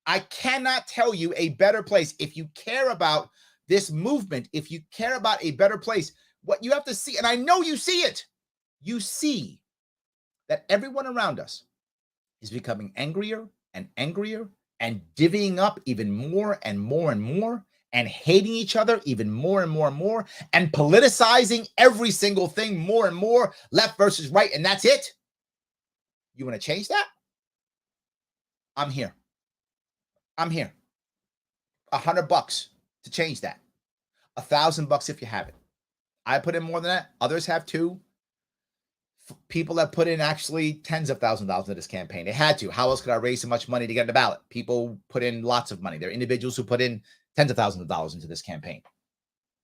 I cannot tell you a better place. If you care about this movement, if you care about a better place, what you have to see, and I know you see it, you see that everyone around us is becoming angrier and angrier and divvying up even more and more and more and hating each other even more and more and more and politicizing every single thing more and more, left versus right, and that's it. You want to change that? I'm here. I'm here. $100 to change that. $1,000 if you have it. I put in more than that. Others have too. People have put in actually tens of thousands of dollars into this campaign. They had to. How else could I raise so much money to get on the ballot? People put in lots of money. There are individuals who put in tens of thousands of dollars into this campaign.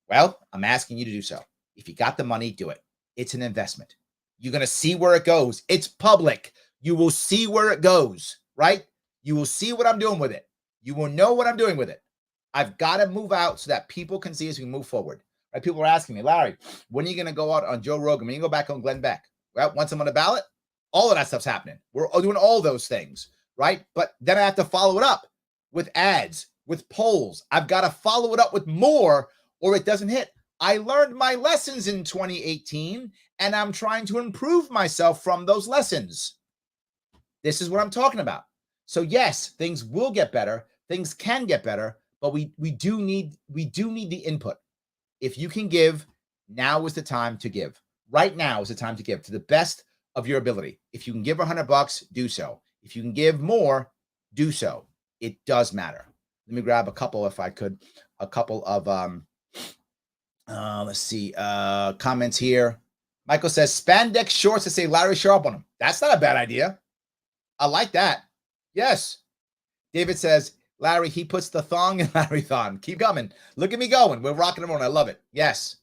Well, I'm asking you to do so. If you got the money, do it. It's an investment. You're going to see where it goes. It's public. You will see where it goes, right? You will see what I'm doing with it. You will know what I'm doing with it. I've got to move out so that people can see as we move forward. Right? People are asking me, Larry, when are you going to go out on Joe Rogan? When are you going to go back on Glenn Beck? Well, once I'm on the ballot, all of that stuff's happening. We're doing all those things, right? But then I have to follow it up with ads, with polls. I've got to follow it up with more or it doesn't hit. I learned my lessons in 2018, and I'm trying to improve myself from those lessons. This is what I'm talking about. So yes, things will get better. Things can get better, but we do need the input. If you can give, now is the time to give. Right now is the time to give to the best of your ability. If you can give $100, do so. If you can give more, do so. It does matter. Let me grab a couple, if I could, a couple of let's see, comments here. Michael says spandex shorts that say Larry Sharp on them. That's not a bad idea. I like that. Yes. David says, Larry, he puts the thong in Larry-thon. Keep coming. Look at me going. We're rocking and rolling. I love it. Yes,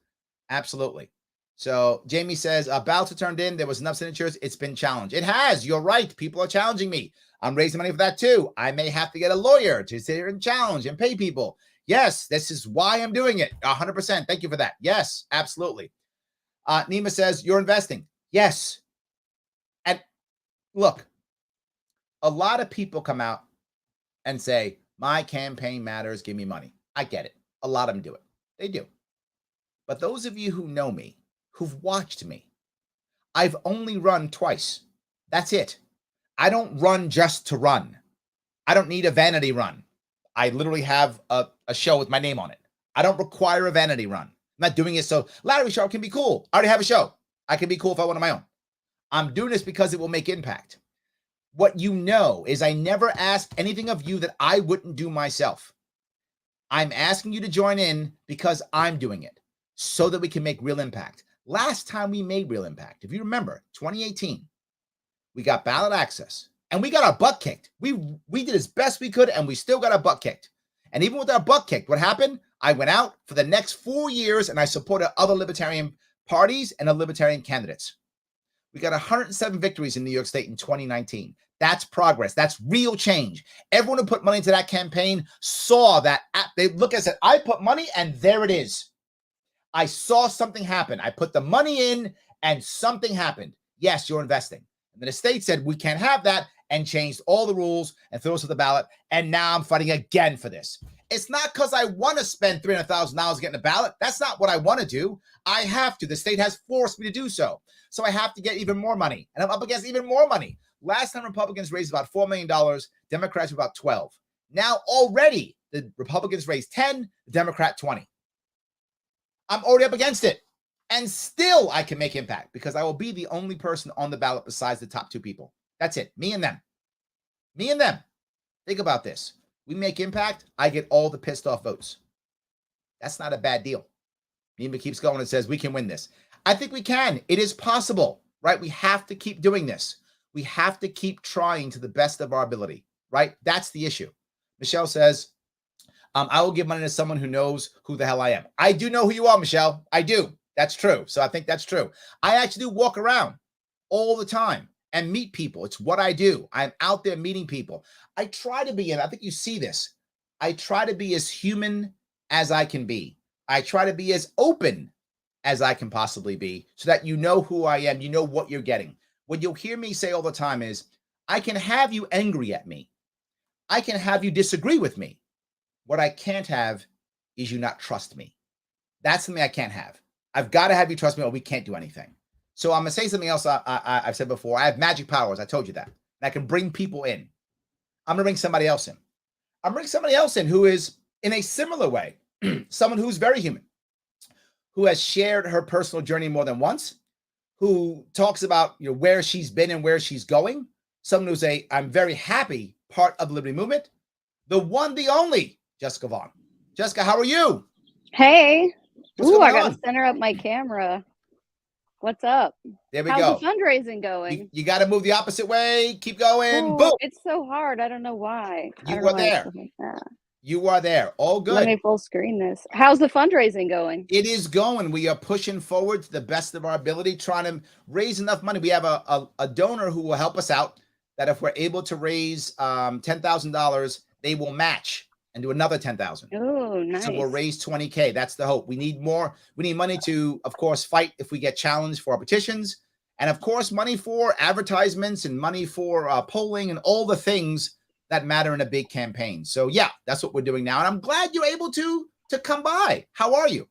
absolutely. So Jamie says, ballots are turned in. There was enough signatures. It's been challenged. It has. You're right. People are challenging me. I'm raising money for that too. I may have to get a lawyer to sit here and challenge and pay people. Yes, this is why I'm doing it. 100%. Thank you for that. Yes, absolutely. Nima says, you're investing. Yes. And look, a lot of people come out and say, my campaign matters. Give me money. I get it. A lot of them do it. They do. But those of you who know me, who've watched me, I've only run twice. That's it. I don't run just to run. I don't need a vanity run. I literally have a show with my name on it. I don't require a vanity run. I'm not doing it so Larry Sharp can be cool. I already have a show. I can be cool if I want on my own. I'm doing this because it will make impact. What you know is I never ask anything of you that I wouldn't do myself. I'm asking you to join in because I'm doing it so that we can make real impact. Last time we made real impact, if you remember, 2018, we got ballot access and we got our butt kicked. We did as best we could and we still got our butt kicked. And even with our butt kicked, what happened? I went out for the next 4 years and I supported other libertarian parties and the libertarian candidates. We got 107 victories in New York State in 2019. That's progress. That's real change. Everyone who put money into that campaign saw that. They look and said, I put money and there it is. I saw something happen. I put the money in and something happened. Yes, you're investing. And then the state said, we can't have that, and changed all the rules and threw us to the ballot. And now I'm fighting again for this. It's not because I want to spend $300,000 getting a ballot. That's not what I want to do. I have to. The state has forced me to do so. So I have to get even more money. And I'm up against even more money. Last time Republicans raised about $4 million, Democrats about 12. Now already the Republicans raised 10, the Democrat 20. I'm already up against it. And still I can make impact because I will be the only person on the ballot besides the top two people. That's it. Me and them. Me and them. Think about this. We make impact. I get all the pissed off votes. That's not a bad deal. Nima keeps going and says, we can win this. I think we can. It is possible, right? We have to keep doing this. We have to keep trying to the best of our ability, right? That's the issue. Michelle says, I will give money to someone who knows who the hell I am. I do know who you are, Michelle. I do. That's true. So I think that's true. I actually do walk around all the time and meet people. It's what I do. I'm out there meeting people. I try to be, and I think you see this, I try to be as human as I can be. I try to be as open as I can possibly be so that you know who I am. You know what you're getting. What you'll hear me say all the time is, I can have you angry at me. I can have you disagree with me. What I can't have is you not trust me. That's something I can't have. I've got to have you trust me or we can't do anything. So I'm going to say something else I've said before. I have magic powers. I told you that. And I can bring people in. I'm going to bring somebody else in. I'm bringing somebody else in who is in a similar way, someone who's very human, who has shared her personal journey more than once, who talks about where she's been and where she's going, someone who's I'm very happy part of the Liberty Movement, the one, the only, Jessica Vaughn. Jessica, how are you? Hey. What's Ooh, I going got on? to center up my camera. What's up? There we How's go. the fundraising going? You got to move the opposite way. Keep going. Ooh, Boom. it's so hard. I don't know why. I You don't know are why it's there. so like that. You are there. All good. Let me full screen this. How's the fundraising going? It is going. We are pushing forward to the best of our ability, trying to raise enough money. We have a donor who will help us out, that if we're able to raise $10,000, they will match and do another 10,000. Oh, nice. So we'll raise 20K. That's the hope. We need more. We need money to, of course, fight if we get challenged for our petitions. And of course, money for advertisements and money for polling and all the things that matter in a big campaign. So yeah, that's what we're doing now. And I'm glad you're able to come by. How are you?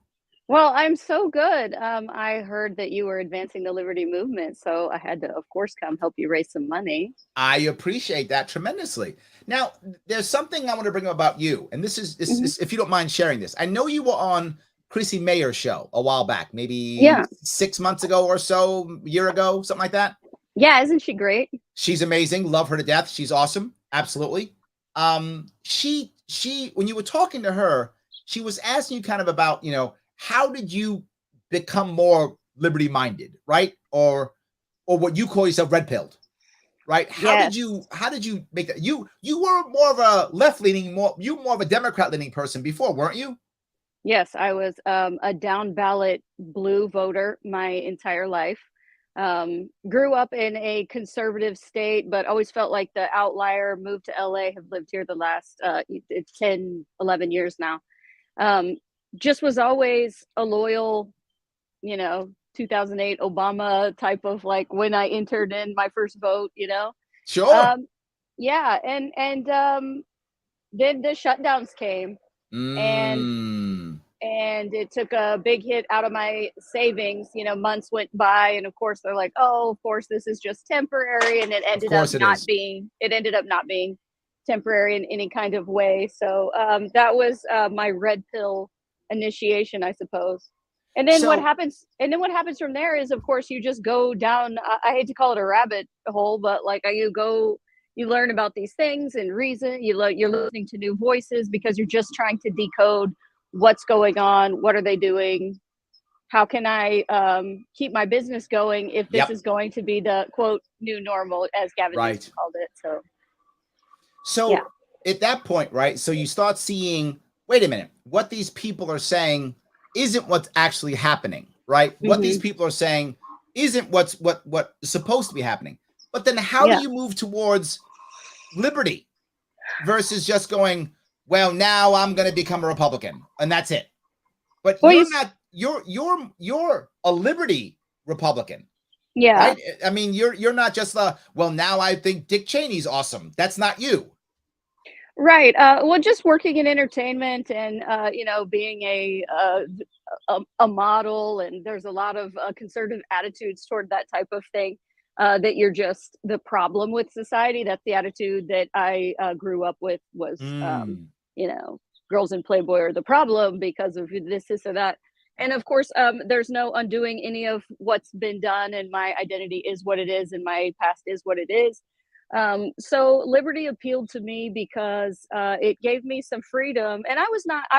Well, I'm so good. I heard that you were advancing the Liberty Movement, so I had to, of course, come help you raise some money. I appreciate that tremendously. Now, there's something I want to bring up about you, and this is if you don't mind sharing this. I know you were on Chrissy Mayer's show a while back, maybe 6 months ago or so, a year ago, something like that. Yeah, isn't she great? She's amazing. Love her to death. She's awesome. Absolutely. She when you were talking to her, she was asking you kind of about, how did you become more liberty minded, right? Or what you call yourself red pilled, right? How did you make that? You were more of a left leaning, you were more of a Democrat leaning person before, weren't you? Yes, I was a down ballot blue voter my entire life. Grew up in a conservative state, but always felt like the outlier. Moved to LA, have lived here the last 10, 11 years now. Just was always a loyal, 2008 Obama type of, like, when I entered in my first vote, Sure. Yeah. And then the shutdowns came and it took a big hit out of my savings. Months went by, and of course they're like, oh, of course this is just temporary, and it ended up not being temporary in any kind of way. So that was my red pill initiation, I suppose. And then what happens from there is, of course, you just go down, I hate to call it a rabbit hole, but like you learn about these things and reason, you're listening to new voices because you're just trying to decode what's going on, what are they doing, how can I keep my business going if this is going to be the quote new normal, as Gavin Newsom called it. So at that point, right, so you start seeing, wait a minute, what these people are saying isn't what's actually happening. right? What these people are saying isn't what is supposed to be happening. But then how do you move towards liberty versus just going, well, now I'm going to become a Republican and that's it. But you're a liberty Republican. Yeah. Right? I mean, you're not just well, now I think Dick Cheney's awesome. That's not you. Right. Well, just working in entertainment and, being a model, and there's a lot of conservative attitudes toward that type of thing, that you're just the problem with society. That's the attitude that I grew up with was, girls in Playboy are the problem because of this, or that. And of course, there's no undoing any of what's been done, and my identity is what it is, and my past is what it is. So liberty appealed to me because it gave me some freedom, and I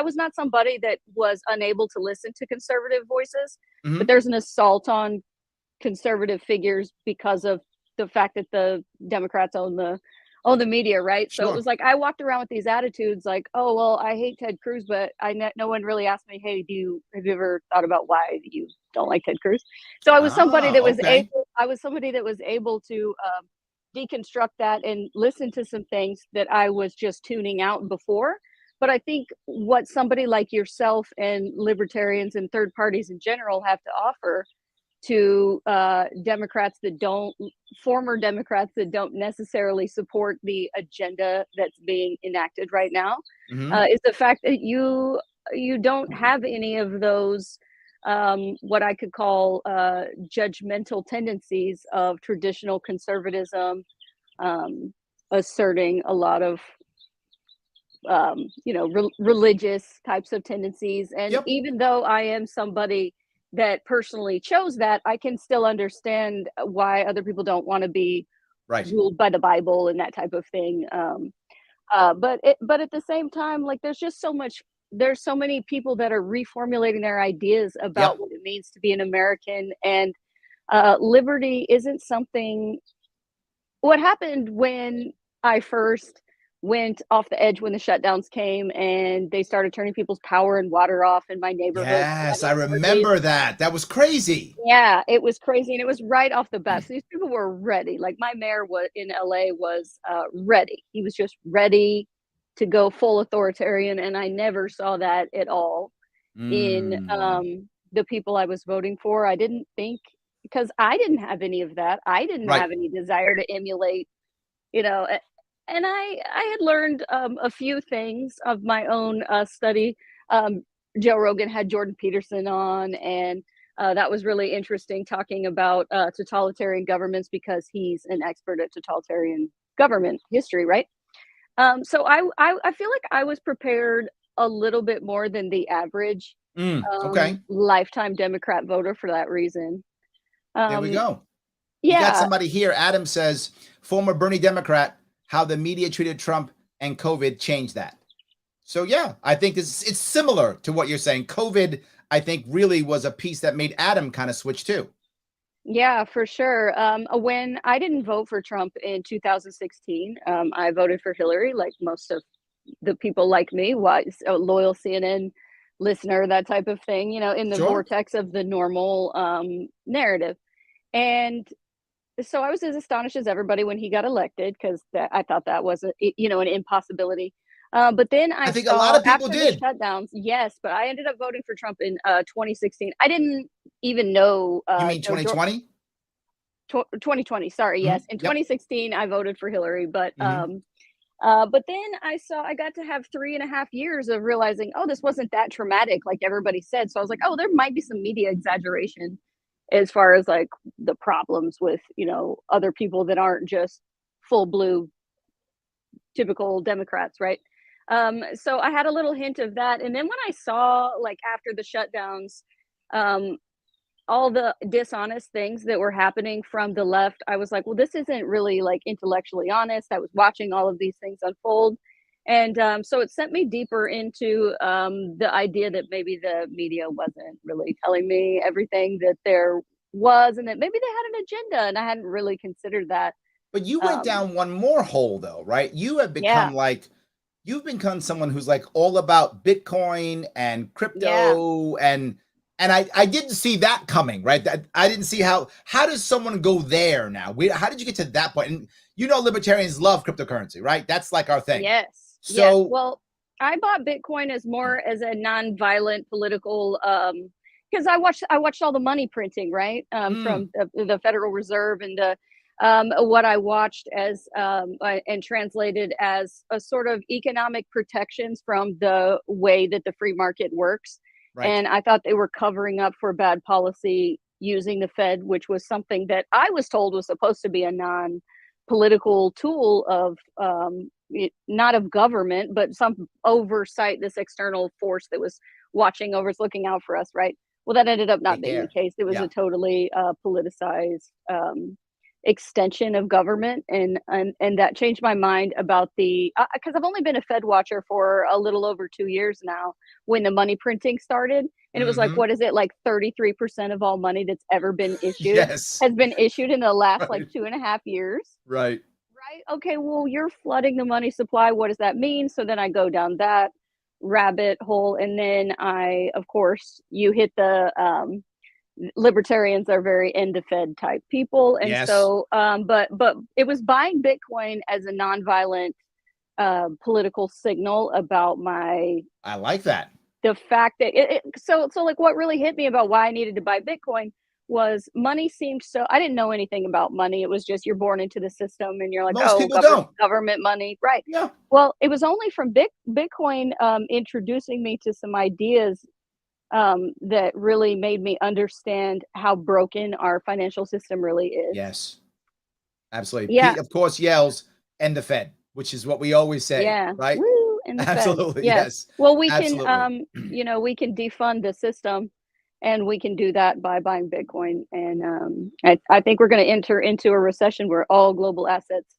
was not somebody that was unable to listen to conservative voices, but there's an assault on conservative figures because of the fact that the Democrats own the media, right? So it was like I walked around with these attitudes like, oh well, I hate Ted Cruz, but no one really asked me, hey, have you ever thought about why you don't like Ted Cruz? So I was somebody that was able to deconstruct that and listen to some things that I was just tuning out before. But I think what somebody like yourself and libertarians and third parties in general have to offer to former Democrats that don't necessarily support the agenda that's being enacted right now, is the fact that you don't have any of those what I could call judgmental tendencies of traditional conservatism, asserting a lot of religious types of tendencies. And even though I am somebody that personally chose that, I can still understand why other people don't want to be ruled by the Bible and that type of thing. But at the same time, like there's so many people that are reformulating their ideas about what it means to be an American, and liberty isn't something. What happened when I first went off the edge when the shutdowns came and they started turning people's power and water off in my neighborhood? Yes, I remember that. That was crazy. Yeah, it was crazy, and it was right off the bat. So these people were ready. Like my mayor in LA was ready. He was just ready to go full authoritarian, and I never saw that at all in the people I was voting for. I didn't think, because I didn't have any of that. I didn't have any desire to emulate, and I had learned a few things of my own study. Joe Rogan had Jordan Peterson on, and that was really interesting, talking about totalitarian governments, because he's an expert at totalitarian government history, right? So I feel like I was prepared a little bit more than the average lifetime Democrat voter for that reason. There we go. Yeah. You got somebody here. Adam says, former Bernie Democrat, how the media treated Trump and COVID changed that. So yeah, I think it's similar to what you're saying. COVID, I think, really was a piece that made Adam kind of switch too. Yeah, for sure. When I didn't vote for Trump in 2016, I voted for Hillary, like most of the people like me, a loyal CNN listener, that type of thing, in the vortex of the normal narrative. And so I was as astonished as everybody when he got elected, because I thought that was an impossibility. But then I think a lot of people after did. the shutdowns, yes, but I ended up voting for Trump in 2016. I didn't even know. You mean 2020? 2020. Sorry, yes. In 2016, I voted for Hillary, but then I got to have 3.5 years of realizing, oh, this wasn't that traumatic like everybody said. So I was like, oh, there might be some media exaggeration as far as like the problems with, other people that aren't just full blue typical Democrats, right? So I had a little hint of that. And then when I saw, like, after the shutdowns, all the dishonest things that were happening from the left, I was like, well, this isn't really like intellectually honest. I was watching all of these things unfold. And so it sent me deeper into the idea that maybe the media wasn't really telling me everything that there was, and that maybe they had an agenda, and I hadn't really considered that. But you went down one more hole, though, right? You have become you've become someone who's like all about Bitcoin and crypto, and And I didn't see that coming, right? I didn't see how does someone go there now? How did you get to that point? And libertarians love cryptocurrency, right? That's like our thing. Yes. So, yes. Well, I bought Bitcoin as more as a non-violent political, because I watched all the money printing, right, from the Federal Reserve, and what I watched as and translated as a sort of economic protections from the way that the free market works. right. And I thought they were covering up for bad policy using the Fed, which was something that I was told was supposed to be a non-political tool of not of government, but some oversight, this external force that was watching over us, looking out for us, right? Well, that ended up not being the case. It was a totally politicized extension of government, and that changed my mind about the because I've only been a Fed watcher for a little over 2 years now when the money printing started, and it was like, what is it, like 33% of all money that's ever been issued Yes. has been issued in the last like 2.5 years. Right. Okay, well, you're flooding the money supply. What does that mean? So then I go down that rabbit hole, and then of course, you hit the libertarians are very end Fed type people, and so but it was buying Bitcoin as a nonviolent political signal about my. I like that. The fact that so like what really hit me about why I needed to buy Bitcoin was money seemed so. I didn't know anything about money. It was just you're born into the system and you're like, most people don't. Government money, right? Yeah. Well, it was only from Bitcoin introducing me to some ideas that really made me understand how broken our financial system really is. Yes, absolutely. Yeah. Pete, of course, yells "and the Fed," which is what we always say. Yeah. Right. Woo, and the absolutely. Fed. Yes. Well, we can, we can defund the system, and we can do that by buying Bitcoin. And I think we're going to enter into a recession where all global assets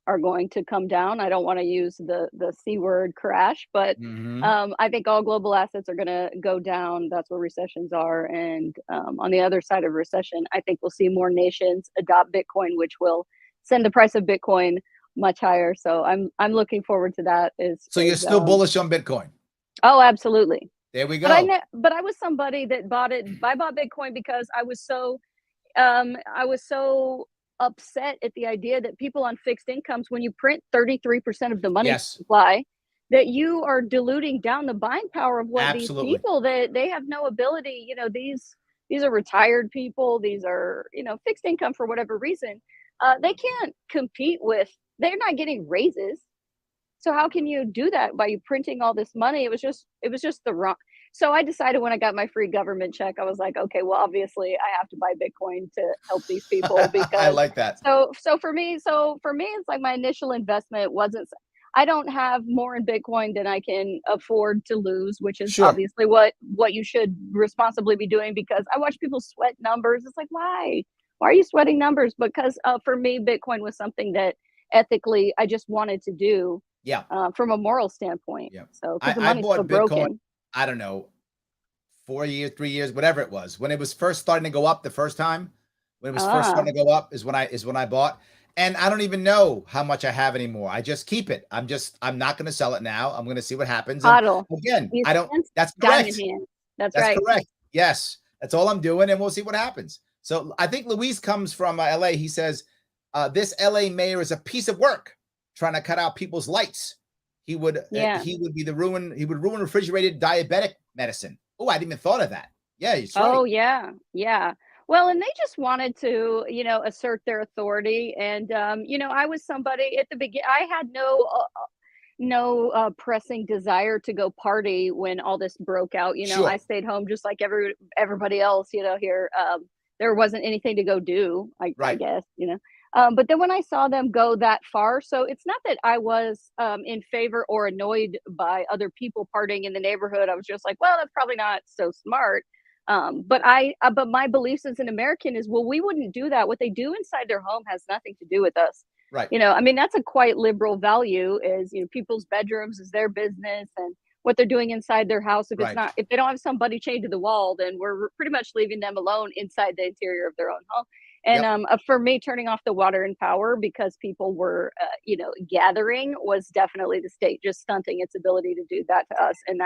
are going to come down. I don't want to use the C word, crash, but I think all global assets are going to go down. That's what recessions are. And on the other side of recession, I think we'll see more nations adopt Bitcoin, which will send the price of Bitcoin much higher. So I'm looking forward to that. So you're still bullish on Bitcoin? Oh, absolutely. There we go. But I was somebody that bought it. I bought Bitcoin because I was so upset at the idea that people on fixed incomes, when you print 33% of the money supply, that you are diluting down the buying power of what these people, that they have no ability. These are retired people. These are, fixed income for whatever reason. They can't compete with, they're not getting raises. So how can you do that by you printing all this money? It was just the wrong. So I decided when I got my free government check, I was like, okay, well, obviously I have to buy Bitcoin to help these people because I like that. So for me, it's like my initial investment wasn't, I don't have more in Bitcoin than I can afford to lose, which is obviously what you should responsibly be doing, because I watch people sweat numbers. It's like, why are you sweating numbers? Because for me, Bitcoin was something that ethically I just wanted to do. Yeah. From a moral standpoint. Yeah. So because the money's bought so Bitcoin, broken. I don't know, 4 years, 3 years, whatever it was, when it was first starting to go up the first time, when it was first starting to go up is when I bought. And I don't even know how much I have anymore. I just keep it. I'm not going to sell it now. I'm going to see what happens. Hodl. Again, I don't, that's correct. That's right. Correct. Yes. That's all I'm doing. And we'll see what happens. So I think Luis comes from LA. He says, this LA mayor is a piece of work trying to cut out people's lights. He would ruin refrigerated diabetic medicine. Oh, I didn't even thought of that. Yeah, he's right. Oh, yeah. Yeah. Well, and they just wanted to, assert their authority. And, I was somebody at the beginning, I had no pressing desire to go party when all this broke out. I stayed home just like everybody else, here. There wasn't anything to go do, I guess, But then when I saw them go that far, so it's not that I was in favor or annoyed by other people partying in the neighborhood. I was just like, well, that's probably not so smart. But my beliefs as an American is, well, we wouldn't do that. What they do inside their home has nothing to do with us. Right. That's a quite liberal value, is, people's bedrooms is their business, and what they're doing inside their house. If they don't have somebody chained to the wall, then we're pretty much leaving them alone inside the interior of their own home. And for me, turning off the water and power because people were, gathering, was definitely the state just stunting its ability to do that to us. And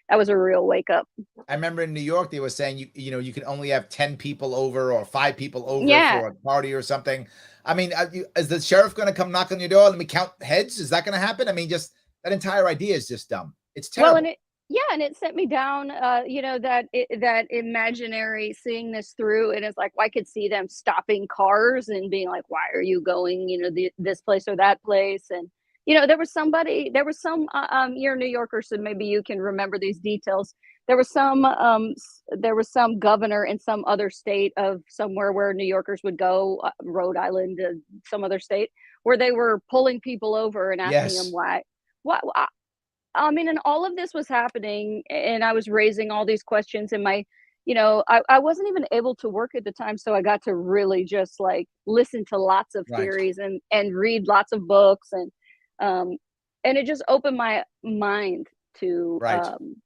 that was a real wake up. I remember in New York, they were saying, you know, you can only have 10 people over or 5 people over Yeah. for a party or something. I mean, is the sheriff going to come knock on your door? Let me count heads. Is that going to happen? I mean, just that entire idea is just dumb. It's terrible. Well, and it sent me down, you know, that imaginary seeing this through. And it's like, well, I could see them stopping cars and being like, why are you going, you know, this place or that place? And, you know, there was some, you're New Yorker, so maybe you can remember these details. There was some governor in some other state of somewhere where New Yorkers would go, Rhode Island, some other state, where they were pulling people over and asking them why. I mean, and all of this was happening, and I was raising all these questions, and I wasn't even able to work at the time, so I got to really just like listen to lots of theories and read lots of books, and it just opened my mind to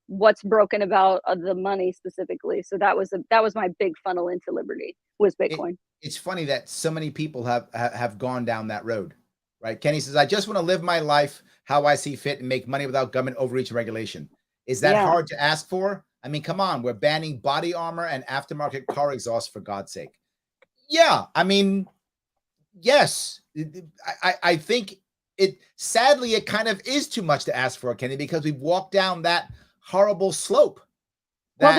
what's broken about the money specifically. So that was my big funnel into liberty, was Bitcoin. It's funny that so many people have gone down that road, right? Kenny says, I just want to live my life how I see fit and make money without government overreach and regulation. Is that hard to ask for? I mean, come on, we're banning body armor and aftermarket car exhaust, for God's sake. Yeah, I mean, yes, I think sadly, it kind of is too much to ask for, Kenny, because we've walked down that horrible slope. Well,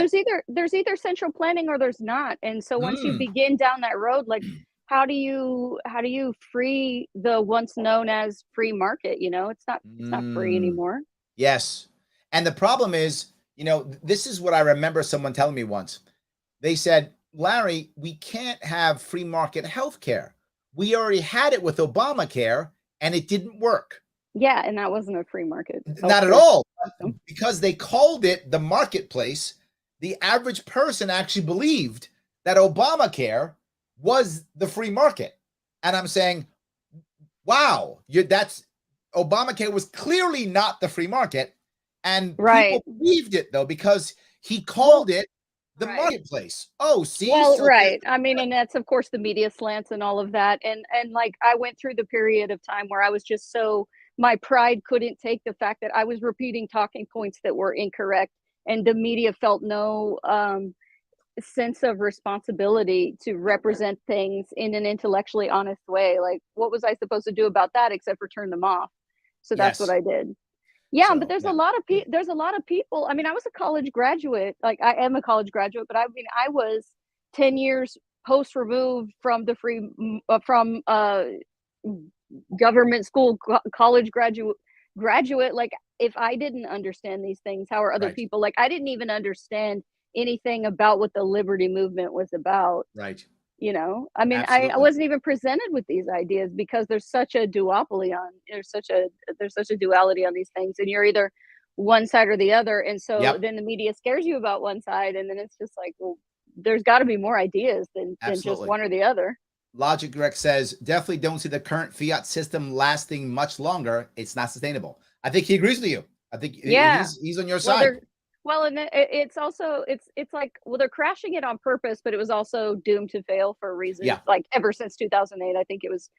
there's either central planning or there's not. And so once you begin down that road, like, how do you free the once known as free market? You know, it's not free anymore. Yes. And the problem is, you know, this is what I remember someone telling me once. They said, Larry, we can't have free market healthcare. We already had it with Obamacare and it didn't work. Yeah, and that wasn't a free market. Not at all. Because they called it the marketplace, the average person actually believed that Obamacare was the free market. And I'm saying, wow, Obamacare was clearly not the free market. And people believed it, though, because he called it the marketplace. Oh, see? Well, I mean, and that's, of course, the media slants and all of that. And like, I went through the period of time where I was just my pride couldn't take the fact that I was repeating talking points that were incorrect. And the media felt no sense of responsibility to represent things in an intellectually honest way. Like, what was I supposed to do about that except for turn them off? So that's what I did. Yeah, so, but there's a lot of people. I mean, I was a college graduate. Like, I am a college graduate, but I mean, I was 10 years post removed from the from government school, college graduate. Like, if I didn't understand these things, how are other people? Like, I didn't even understand anything about what the liberty movement was about. Right. You know, I mean, I wasn't even presented with these ideas because there's such a duopoly there's such a duality on these things, and you're either one side or the other. And so then the media scares you about one side, and then it's just like, well, there's got to be more ideas than just one or the other. Logic Rex says, definitely don't see the current fiat system lasting much longer. It's not sustainable. I think he agrees with you. I think he's on your side. Well, and it's also, it's like, well, they're crashing it on purpose, but it was also doomed to fail for a reason. Yeah. Like, ever since 2008, I think it was,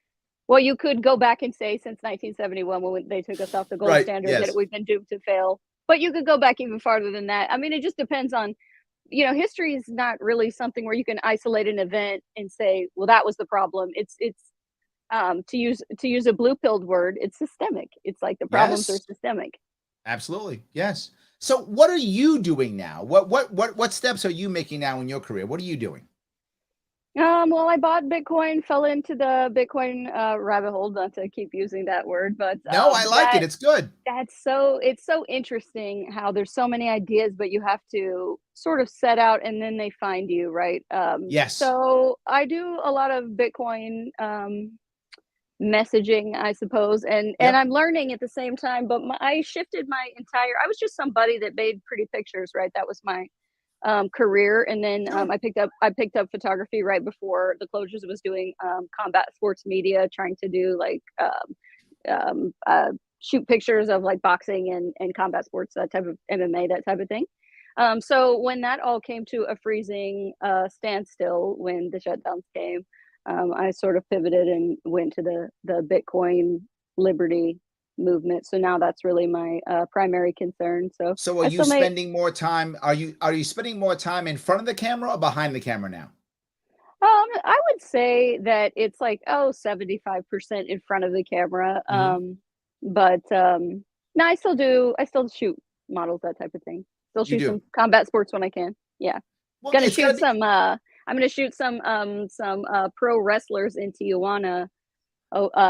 well, you could go back and say since 1971, when they took us off the gold standard, that we've been doomed to fail. But you could go back even farther than that. I mean, it just depends on, you know, history is not really something where you can isolate an event and say, well, that was the problem. It's to use a blue-pilled word, it's systemic. It's like the problems are systemic. Absolutely. Yes. So what are you doing now? What steps are you making now in your career? What are you doing? Well, I bought Bitcoin, fell into the Bitcoin rabbit hole, not to keep using that word, but no, I like it. It's good. It's so interesting how there's so many ideas, but you have to sort of set out and then they find you, right? Yes. So I do a lot of Bitcoin messaging, I suppose, and I'm learning at the same time. But I shifted I was just somebody that made pretty pictures, right? That was my career, and then I picked up photography right before the closures. Was doing combat sports media, trying to do like shoot pictures of like boxing and combat sports, that type of MMA, that type of thing. So when that all came to a freezing standstill, when the shutdowns came, I sort of pivoted and went to the Bitcoin liberty movement. So now that's really my primary concern. So are you spending more time? Are you spending more time in front of the camera or behind the camera now? I would say that it's like 75% in front of the camera. But no, I still shoot models, that type of thing. Still shoot some combat sports when I can. Yeah. Well, I'm gonna shoot some pro wrestlers in Tijuana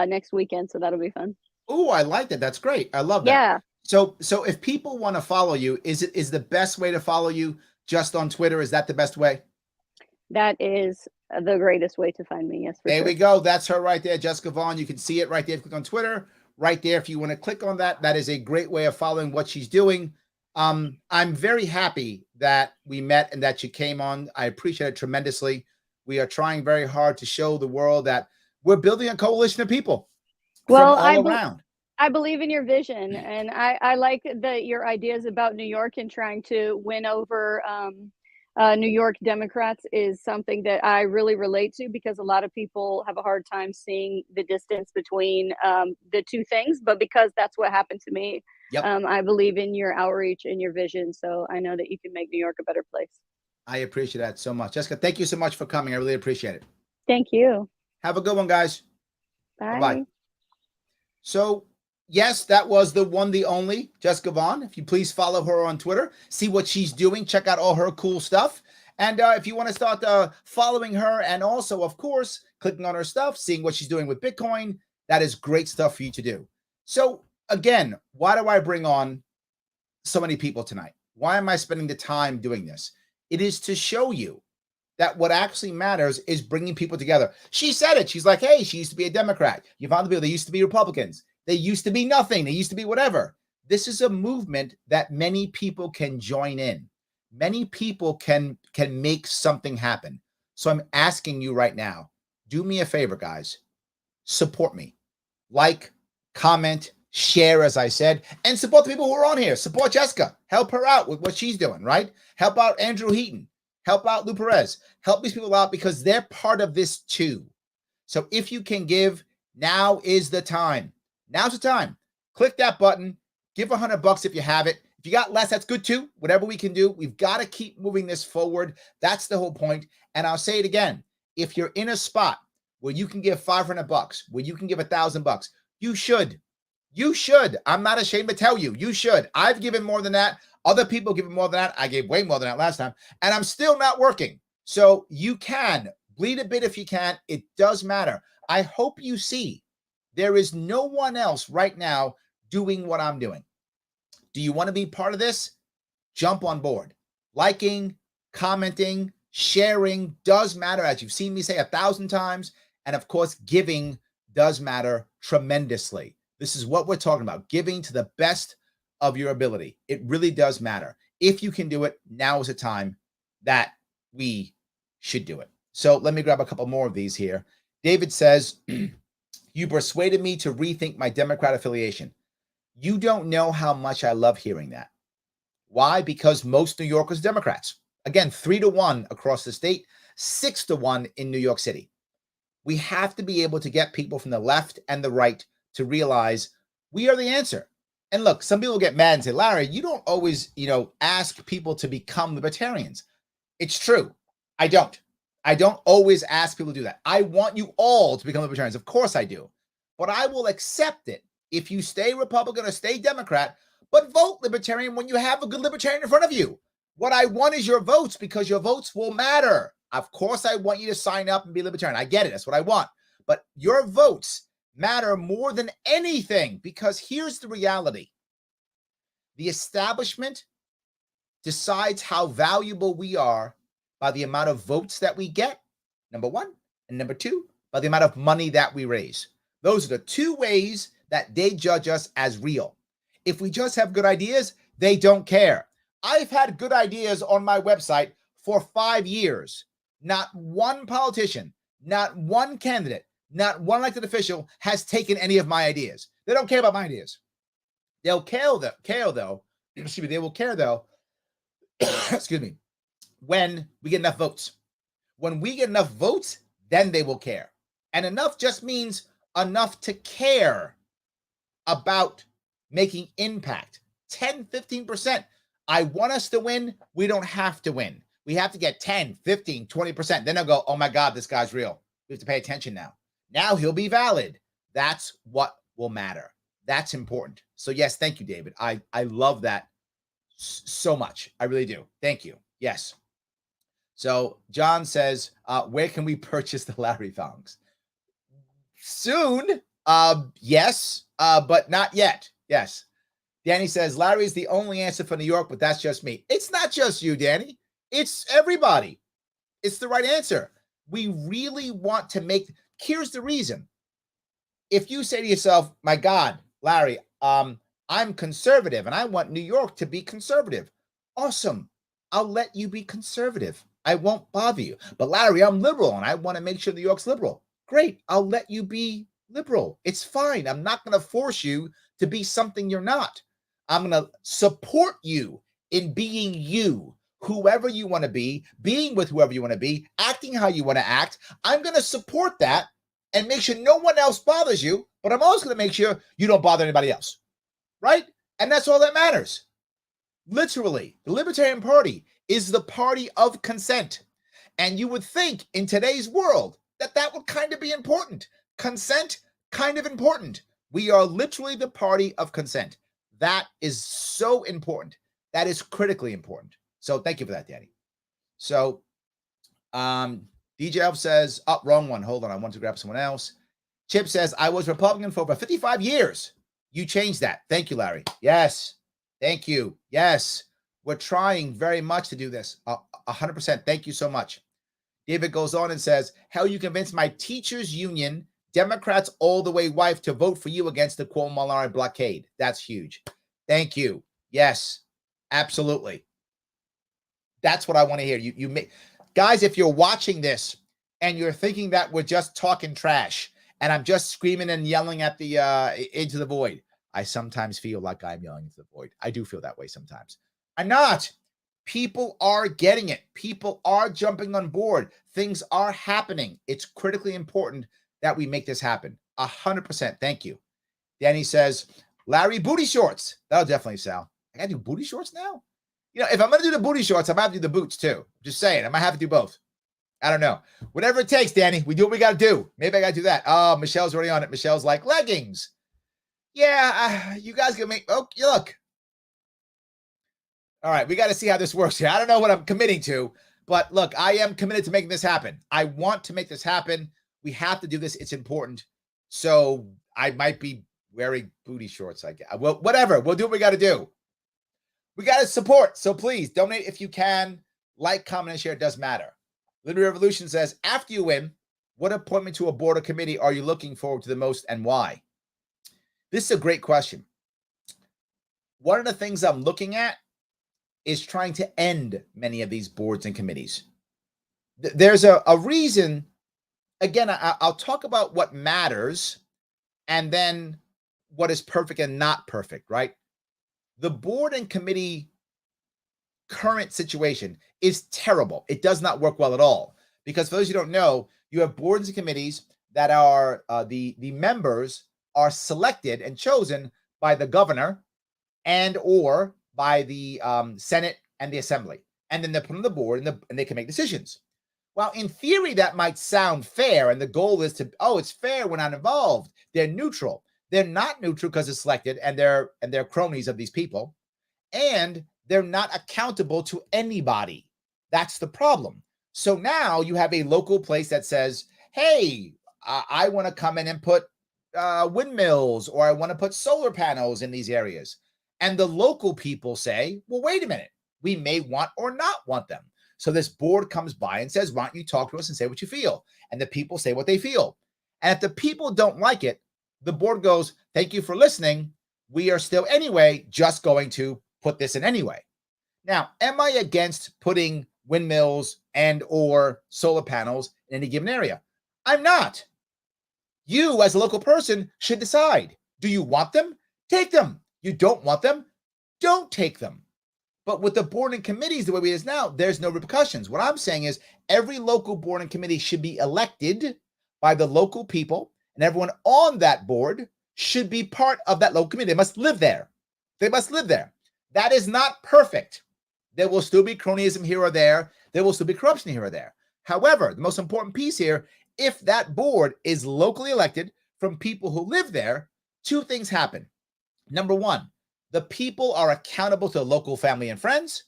next weekend, so that'll be fun. Oh, I like that. That's great. I love that. Yeah. So if people want to follow you, is the best way to follow you just on Twitter? Is that the best way? That is the greatest way to find me. Yes, for there sure. we go. That's her right there, Jessica Vaughn. You can see it right there. Click on Twitter right there. If you want to click on that, that is a great way of following what she's doing. I'm very happy that we met and that you came on. I appreciate it tremendously. We are trying very hard to show the world that we're building a coalition of people from all around. I believe in your vision, and I like your ideas about New York and trying to win over New York Democrats is something that I really relate to, because a lot of people have a hard time seeing the distance between the two things. But because that's what happened to me, I believe in your outreach and your vision. So I know that you can make New York a better place. I appreciate that so much. Jessica, thank you so much for coming. I really appreciate it. Thank you. Have a good one, guys. Bye. Bye-bye. So, yes, that was the one, the only Jessica Vaughn. If you please follow her on Twitter, see what she's doing, check out all her cool stuff. And if you want to start following her and also, of course, clicking on her stuff, seeing what she's doing with Bitcoin, that is great stuff for you to do. So, again, why do I bring on so many people tonight? Why am I spending the time doing this? It is to show you that what actually matters is bringing people together. She said it. She's like, hey, she used to be a Democrat. You found the people. They used to be Republicans. They used to be nothing. They used to be whatever. This is a movement that many people can join in. Many people can make something happen. So I'm asking you right now, do me a favor, guys. Support me. Like, comment, share, as I said, and support the people who are on here. Support Jessica. Help her out with what she's doing, right? Help out Andrew Heaton. Help out Lou Perez. Help these people out because they're part of this too. So if you can give, now is the time. Now's the time. Click that button. Give $100 if you have it. If you got less, that's good too. Whatever we can do, we've got to keep moving this forward. That's the whole point. And I'll say it again. If you're in a spot where you can give $500, where you can give $1,000, you should. You should. I'm not ashamed to tell you. You should. I've given more than that. Other people give more than that. I gave way more than that last time. And I'm still not working. So you can bleed a bit if you can. It does matter. I hope you see there is no one else right now doing what I'm doing. Do you want to be part of this? Jump on board. Liking, commenting, sharing does matter, as you've seen me say 1,000 times. And of course, giving does matter tremendously. This is what we're talking about, giving to the best of your ability. It really does matter. If you can do it, now is the time that we should do it. So let me grab a couple more of these here. David says, you persuaded me to rethink my Democrat affiliation. You don't know how much I love hearing that. Why? Because most New Yorkers are Democrats. Again, 3-1 across the state, 6-1 in New York City. We have to be able to get people from the left and the right to realize we are the answer. And look, some people get mad and say, Larry, you don't always, ask people to become libertarians. It's true. I don't. I don't always ask people to do that. I want you all to become libertarians. Of course I do. But I will accept it if you stay Republican or stay Democrat, but vote libertarian when you have a good libertarian in front of you. What I want is your votes, because your votes will matter. Of course, I want you to sign up and be libertarian. I get it. That's what I want. But your votes matter more than anything, because here's the reality. The establishment decides how valuable we are by the amount of votes that we get, number one, and number two, by the amount of money that we raise. Those are the two ways that they judge us as real. If we just have good ideas, they don't care. I've had good ideas on my website for 5 years. Not one politician, not one candidate, not one elected official has taken any of my ideas. They don't care about my ideas. They'll care though, excuse me, they will care though, excuse me, when we get enough votes. When we get enough votes, then they will care. And enough just means enough to care. about making impact. 10, 15%. I want us to win. We don't have to win. We have to get 10, 15, 20%. Then they'll go, oh my God, this guy's real. We have to pay attention now. Now he'll be valid. That's what will matter. That's important. So yes, thank you, David. I love that so much. I really do. Thank you. Yes. So John says, where can we purchase the Larry-thons? Soon. Yes, but not yet. Yes. Danny says, Larry's the only answer for New York, but that's just me. It's not just you, Danny. It's everybody. It's the right answer. We really want to make, here's the reason. If you say to yourself, my God, Larry, I'm conservative and I want New York to be conservative. Awesome. I'll let you be conservative. I won't bother you. But Larry, I'm liberal and I want to make sure New York's liberal. Great. I'll let you be liberal. It's fine. I'm not going to force you to be something you're not. I'm going to support you in being you, whoever you want to be, being with whoever you want to be, acting how you want to act. I'm going to support that and make sure no one else bothers you, but I'm also going to make sure you don't bother anybody else, right? And that's all that matters. Literally, the Libertarian Party is the party of consent. And you would think in today's world that that would kind of be important. Consent, kind of important. We are literally the party of consent. That is so important. That is critically important. So thank you for that, Danny. So DJ Elf says, oh, wrong one. Hold on. I want to grab someone else. Chip says, I was Republican for over 55 years. You changed that. Thank you, Larry. Yes. Thank you. Yes. We're trying very much to do this. 100%. Thank you so much. David goes on and says, how you convince my teachers union, Democrats all the way wife to vote for you against the Cuomo-Malari blockade. That's huge. Thank you. Yes, absolutely. That's what I want to hear. You make, guys, if you're watching this and you're thinking that we're just talking trash and I'm just screaming and yelling at the into the void, I sometimes feel like I'm yelling into the void. I do feel that way sometimes. I'm not. People are getting it. People are jumping on board. Things are happening. It's critically important that we make this happen. 100%. Thank you. Danny says, Larry, booty shorts. That'll definitely sell. I got to do booty shorts now? You know, if I'm going to do the booty shorts, I might have to do the boots too. Just saying. I might have to do both. I don't know. Whatever it takes, Danny. We do what we got to do. Maybe I got to do that. Oh, Michelle's already on it. Michelle's like, leggings. Yeah, you guys can make, oh, look. All right, we got to see how this works here. I don't know what I'm committing to, but look, I am committed to making this happen. I want to make this happen. We have to do this. It's important. So I might be wearing booty shorts, I guess. Well, whatever. We'll do what we got to do. We got to support. So please donate if you can. Like, comment, and share. It does matter. Liberty Revolution says, after you win, what appointment to a board or committee are you looking forward to the most and why? This is a great question. One of the things I'm looking at is trying to end many of these boards and committees. There's a reason. Again, I'll talk about what matters and then what is perfect and not perfect, right? The board and committee current situation is terrible. It does not work well at all. Because for those who don't know, you have boards and committees that are, the members are selected and chosen by the governor and or by the Senate and the Assembly. And then they're put on the board and they can make decisions. Well, in theory, that might sound fair. And the goal is to, oh, it's fair. We're not involved. They're neutral. They're not neutral because they're selected and they're cronies of these people. And they're not accountable to anybody. That's the problem. So now you have a local place that says, hey, I want to come in and put windmills, or I want to put solar panels in these areas. And the local people say, well, wait a minute, we may want or not want them. So this board comes by and says, why don't you talk to us and say what you feel? And the people say what they feel. And if the people don't like it, the board goes, thank you for listening. We are still anyway just going to put this in anyway. Now, am I against putting windmills and or solar panels in any given area? I'm not. You as a local person should decide. Do you want them? Take them. You don't want them? Don't take them. But with the board and committees, the way it is now, there's no repercussions. What I'm saying is every local board and committee should be elected by the local people, and everyone on that board should be part of that local community. They must live there. They must live there. That is not perfect. There will still be cronyism here or there. There will still be corruption here or there. However, the most important piece here, if that board is locally elected from people who live there, two things happen. Number one, the people are accountable to local family and friends.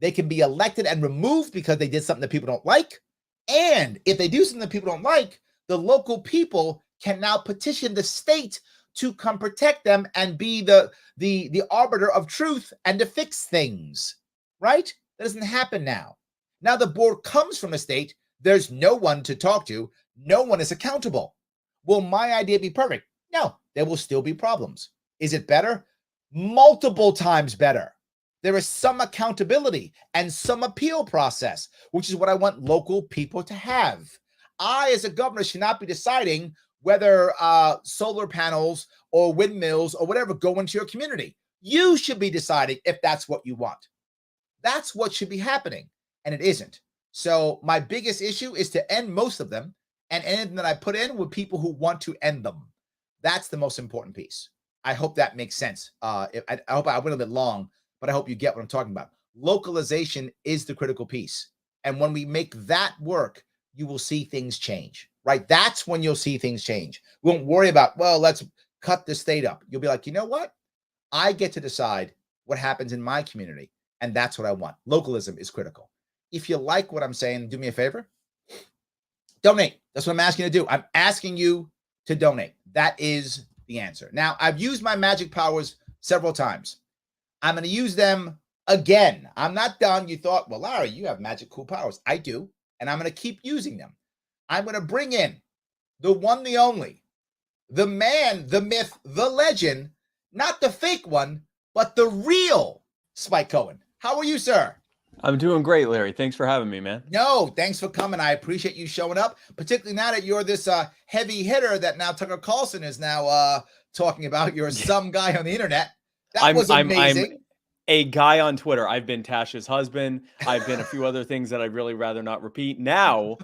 They can be elected and removed because they did something that people don't like. And if they do something that people don't like, the local people can now petition the state to come protect them and be the arbiter of truth and to fix things, right? That doesn't happen now. Now the board comes from the state. There's no one to talk to. No one is accountable. Will my idea be perfect? No, there will still be problems. Is it better? Multiple times better. There is some accountability and some appeal process, which is what I want local people to have. I, as a governor, should not be deciding whether solar panels or windmills or whatever go into your community. You should be deciding if that's what you want. That's what should be happening, and it isn't. So my biggest issue is to end most of them, and anything that I put in with people who want to end them. That's the most important piece. I hope that makes sense. I hope I went a bit long, but I hope you get what I'm talking about. Localization is the critical piece. And when we make that work, you will see things change, right? That's when you'll see things change. We won't worry about, well, let's cut the state up. You'll be like, you know what? I get to decide what happens in my community, and that's what I want. Localism is critical. If you like what I'm saying, do me a favor. Donate. That's what I'm asking you to do. I'm asking you to donate. That is the answer. Now, I've used my magic powers several times. I'm going to use them again. I'm not done. You thought, well, Larry, you have magic cool powers. I do. And I'm going to keep using them. I'm going to bring in the one, the only, the man, the myth, the legend, not the fake one, but the real Spike Cohen. How are you, sir? I'm doing great, Larry. Thanks for having me, man. No, thanks for coming. I appreciate you showing up, particularly now that you're this heavy hitter that now Tucker Carlson is now talking about. You're some guy on the internet. That was amazing. I'm a guy on Twitter. I've been Tasha's husband. I've been a few other things that I'd really rather not repeat. Now,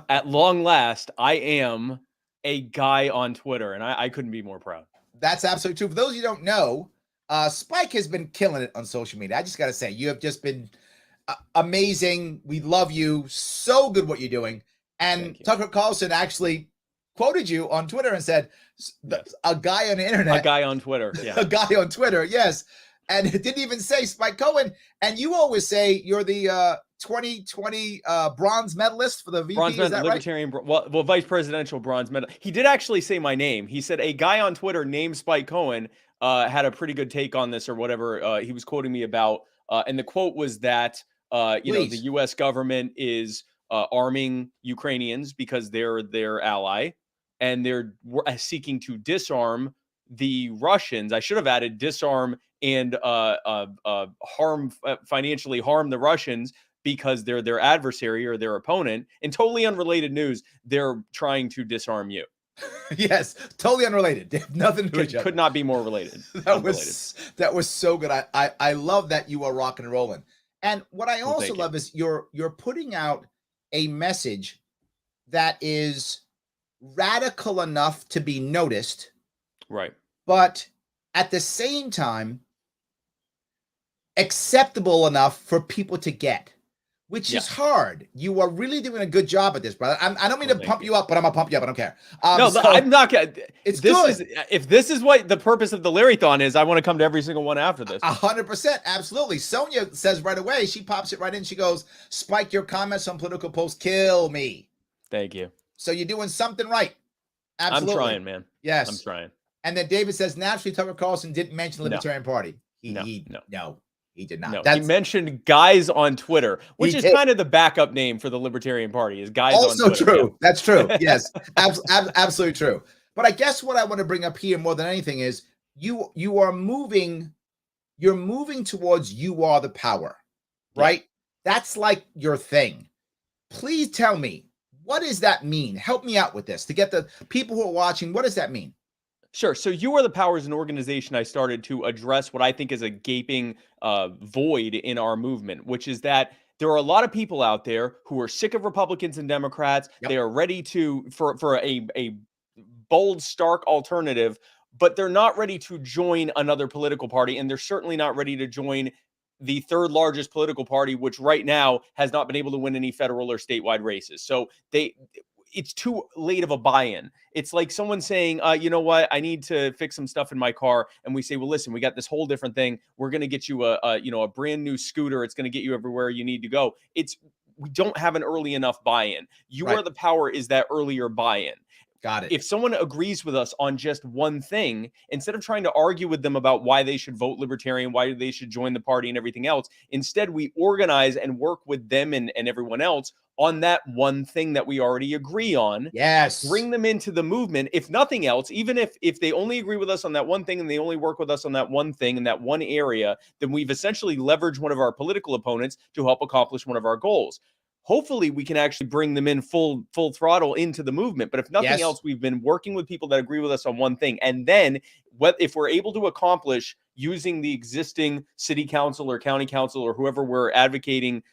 at long last, I am a guy on Twitter, and I couldn't be more proud. That's absolutely true. For those of you who don't know, Spike has been killing it on social media. I just got to say, you have just been amazing. We love you. So good what you're doing. And Tucker Carlson actually quoted you on Twitter and said, yes. A guy on the internet. A guy on Twitter. Yeah. A guy on Twitter. Yes. And it didn't even say Spike Cohen. And you always say you're the 2020 bronze medalist for the VP. Bronze medal, libertarian, right? well, vice presidential bronze medal. He did actually say my name. He said a guy on Twitter named Spike Cohen had a pretty good take on this or whatever. He was quoting me about, and the quote was that, the U.S. government is arming Ukrainians because they're their ally, and they're seeking to disarm the Russians. I should have added disarm and financially harm the Russians because they're their adversary or their opponent. In totally unrelated news, they're trying to disarm you. Yes, totally unrelated. They have nothing to do with each other. Could not be more related. That was so good. I love that you are rocking and rolling. And what I also love is you're putting out a message that is radical enough to be noticed. Right. But at the same time, acceptable enough for people to get, which is hard. You are really doing a good job at this, brother. I don't mean to pump you up, but I'm going to pump you up. I don't care. No, I'm not going to. Good. If this is what the purpose of the Larry-thon is, I want to come to every single one after this. 100%. Absolutely. Sonia says right away, she pops it right in. She goes, Spike, your comments on political posts kill me. Thank you. So you're doing something right. Absolutely. I'm trying, man. Yes. I'm trying. And then David says, naturally, Tucker Carlson didn't mention the Libertarian Party. No, he did not. No, he mentioned guys on Twitter, which is kind of the backup name for the Libertarian Party is guys on Twitter. Also true. Yeah. That's true. Yes, absolutely true. But I guess what I want to bring up here more than anything is you are moving towards you are the power, right? Yeah. That's like your thing. Please tell me, what does that mean? Help me out with this to get the people who are watching. What does that mean? Sure. So You Are the Power is an organization I started to address what I think is a gaping void in our movement, which is that there are a lot of people out there who are sick of Republicans and Democrats. Yep. They are ready for a bold, stark alternative, but they're not ready to join another political party, and they're certainly not ready to join the third largest political party, which right now has not been able to win any federal or statewide races. So it's too late of a buy-in. It's like someone saying, you know what, I need to fix some stuff in my car. And we say, well, listen, we got this whole different thing. We're going to get you a brand new scooter. It's going to get you everywhere you need to go. We don't have an early enough buy-in. You Are the Power is that earlier buy-in. Got it. If someone agrees with us on just one thing, instead of trying to argue with them about why they should vote Libertarian, why they should join the party and everything else, instead we organize and work with them and everyone else on that one thing that we already agree on. Yes. Bring them into the movement. If nothing else, even if they only agree with us on that one thing and they only work with us on that one thing in that one area, then we've essentially leveraged one of our political opponents to help accomplish one of our goals. Hopefully we can actually bring them in full throttle into the movement. But if nothing else, we've been working with people that agree with us on one thing. And then if we're able to accomplish using the existing city council or county council or whoever we're advocating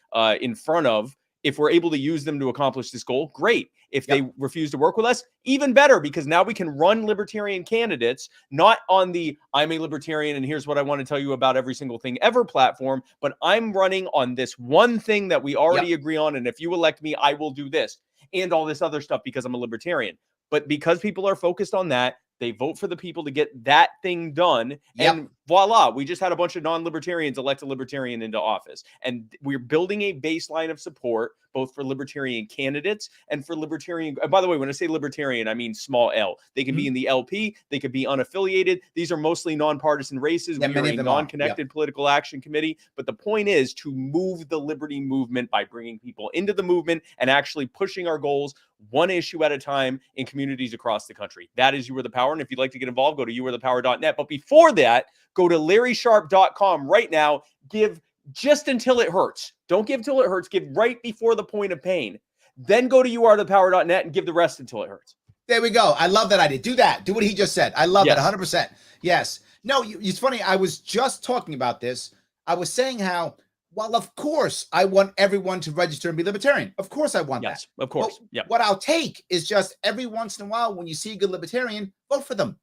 in front of, if we're able to use them to accomplish this goal, great. If they refuse to work with us, even better, because now we can run libertarian candidates, not on the I'm a libertarian and here's what I want to tell you about every single thing ever platform, but I'm running on this one thing that we already agree on. And if you elect me, I will do this and all this other stuff because I'm a libertarian. But because people are focused on that, they vote for the people to get that thing done. And voila, we just had a bunch of non-libertarians elect a libertarian into office. And we're building a baseline of support, both for libertarian candidates and for libertarian. By the way, when I say libertarian, I mean small L. They can be in the LP. They could be unaffiliated. These are mostly nonpartisan races. We are a non-connected political action committee. But the point is to move the liberty movement by bringing people into the movement and actually pushing our goals one issue at a time in communities across the country. That is You Are the Power. And if you'd like to get involved, go to youarethepower.net. But before that, go to LarrySharp.com right now. Give just until it hurts. Don't give till it hurts. Give right before the point of pain. Then go to youarethepower.net and give the rest until it hurts. There we go. I love that idea. Do that. Do what he just said. I love that 100%. Yes. No, it's funny. I was just talking about this. I was saying how, well, of course, I want everyone to register and be libertarian. Of course, I want that. Of course. But what I'll take is just every once in a while, when you see a good libertarian, vote for them.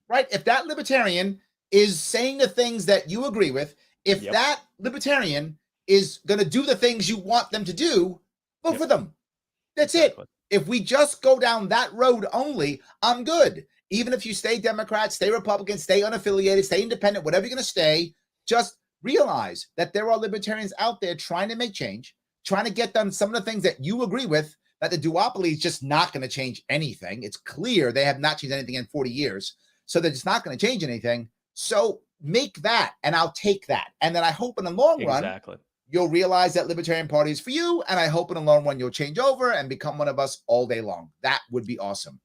Right? If that libertarian is saying the things that you agree with, if that libertarian is going to do the things you want them to do, vote for them. That's it. If we just go down that road only, I'm good. Even if you stay Democrat, stay Republican, stay unaffiliated, stay independent, whatever you're going to stay, just realize that there are libertarians out there trying to make change, trying to get done some of the things that you agree with, that the duopoly is just not going to change anything. It's clear they have not changed anything in 40 years. So they're just not going to change anything. So make that, and I'll take that. And then I hope in the long run, you'll realize that Libertarian Party is for you. And I hope in the long run, you'll change over and become one of us all day long. That would be awesome.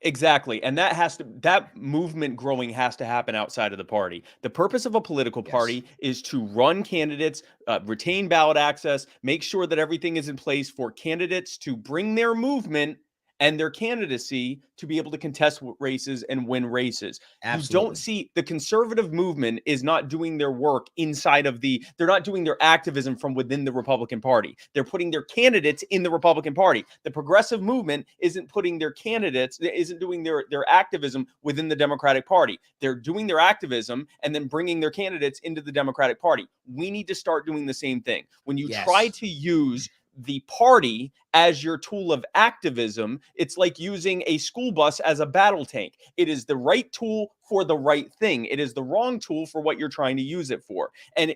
Exactly. And that movement growing has to happen outside of the party. The purpose of a political party is to run candidates, retain ballot access, make sure that everything is in place for candidates to bring their movement and their candidacy to be able to contest races and win races. Absolutely. You don't see the conservative movement is not doing their work inside of they're not doing their activism from within the Republican Party. They're putting their candidates in the Republican Party. The progressive movement isn't putting their candidates, isn't doing their activism within the Democratic Party. They're doing their activism and then bringing their candidates into the Democratic Party. We need to start doing the same thing. When you try to use the party as your tool of activism, it's like using a school bus as a battle tank. It is the right tool for the right thing. It is the wrong tool for what you're trying to use it for. And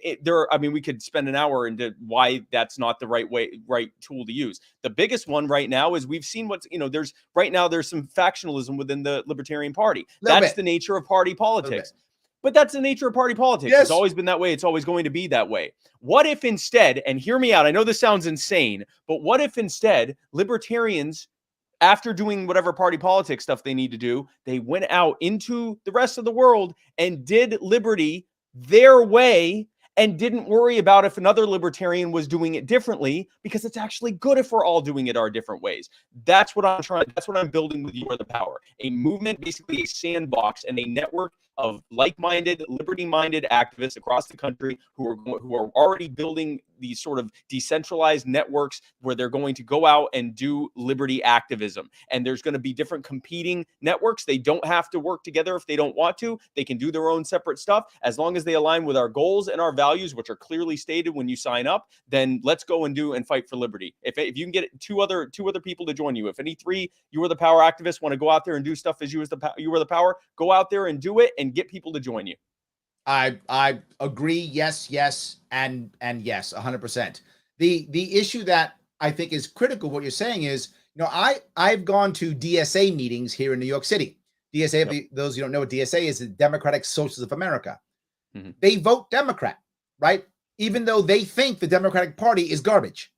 we could spend an hour into why that's not the right tool to use. The biggest one right now is we've seen there's some factionalism within the Libertarian Party. That's the nature of party politics. But that's the nature of party politics. It's always been that way. It's always going to be that way. What if instead, and hear me out, I know this sounds insane, but what if instead libertarians, after doing whatever party politics stuff they need to do, they went out into the rest of the world and did liberty their way and didn't worry about if another libertarian was doing it differently, because it's actually good if we're all doing it our different ways. That's what I'm building with You Are the Power. A movement, basically a sandbox and a network of like-minded, liberty-minded activists across the country who are already building these sort of decentralized networks where they're going to go out and do liberty activism. And there's going to be different competing networks. They don't have to work together if they don't want to. They can do their own separate stuff as long as they align with our goals and our values, which are clearly stated when you sign up. Then let's go and fight for liberty. If you can get two other people to join you, if any three you are the power activists want to go out there and do stuff as you were the power, go out there and do it and get people to join you. I agree. Yes, and yes, 100%. The issue that I think is critical, what you're saying is, I've gone to DSA meetings here in New York City. DSA, yep. Those who don't know what DSA is, the Democratic Socialists of America. Mm-hmm. They vote Democrat, right? Even though they think the Democratic Party is garbage.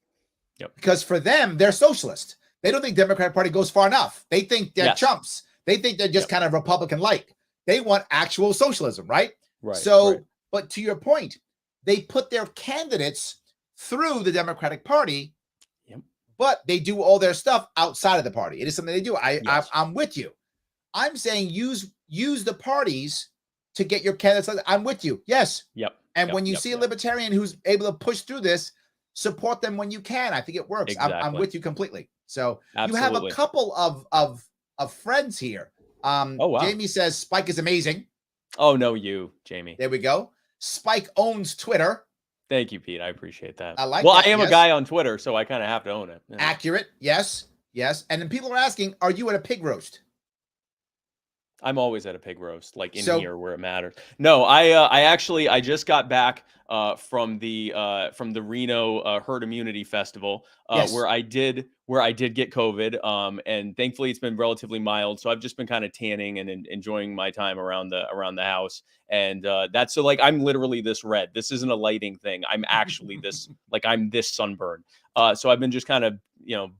Yep. Because for them, they're socialist. They don't think the Democratic Party goes far enough. They think they're chumps. They think they're just kind of Republican-like. They want actual socialism, right? Right. So, but to your point, they put their candidates through the Democratic Party, but they do all their stuff outside of the party. It is something they do. I'm with you. I'm saying use the parties to get your candidates. I'm with you. Yes. Yep. And when you see a libertarian who's able to push through this, support them when you can. I think it works. Exactly. I'm with you completely. So Absolutely. You have a couple of friends here. Oh, wow. Jamie says Spike is amazing. Oh, no, you, Jamie. There we go. Spike owns Twitter. Thank you, Pete. I appreciate that. I like that. I am a guy on Twitter, so I kind of have to own it. Yeah. Accurate. Yes. And then people are asking, are you at a pig roast? I'm always at a pig roast, like in here where it matters. No, I just got back from the Reno herd immunity festival where I did get COVID. And thankfully it's been relatively mild. So I've just been kind of tanning and enjoying my time around the house. And that's so like I'm literally this red. This isn't a lighting thing. I'm actually this I'm this sunburned. So I've been just kind of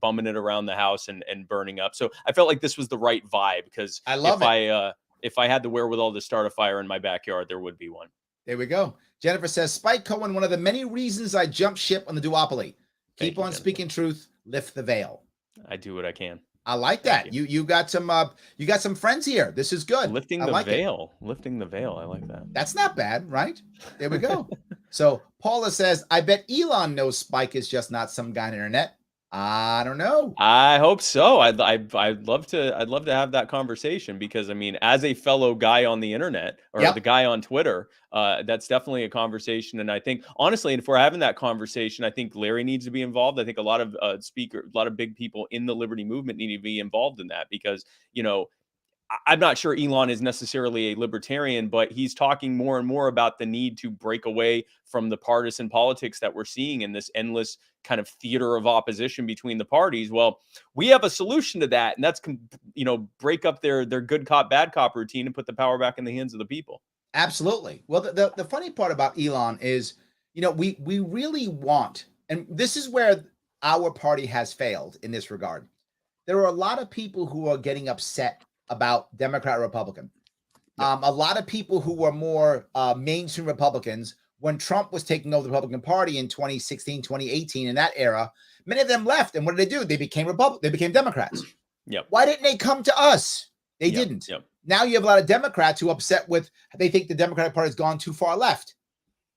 bumming it around the house and burning up. So I felt like this was the right vibe because if I had the wherewithal to start a fire in my backyard, there would be one. There we go. Jennifer says, Spike Cohen, one of the many reasons I jumped ship on the duopoly. Keep on speaking truth, lift the veil. I do what I can. I like that. You got some friends here. This is good. Lifting the veil. Lifting the veil. I like that. That's not bad, right? There we go. So Paula says, I bet Elon knows Spike is just not some guy on the internet. I don't know. I hope so. I'd love to have that conversation because I mean, as a fellow guy on the internet or the guy on Twitter, that's definitely a conversation. And I think honestly, if we're having that conversation, I think Larry needs to be involved. I think a lot of a lot of big people in the liberty movement need to be involved in that because, I'm not sure Elon is necessarily a libertarian, but he's talking more and more about the need to break away from the partisan politics that we're seeing in this endless kind of theater of opposition between the parties. Well, we have a solution to that, and that's, break up their good cop, bad cop routine and put the power back in the hands of the people. Absolutely. Well, the funny part about Elon is, we really want, and this is where our party has failed in this regard. There are a lot of people who are getting upset about Democrat or Republican. A lot of people who were more mainstream Republicans when Trump was taking over the Republican Party in 2016, 2018, in that era, many of them left. And what did they do? They became They became Democrats. Yep. Why didn't they come to us? They didn't. Yep. Now you have a lot of Democrats who are upset they think the Democratic Party has gone too far left.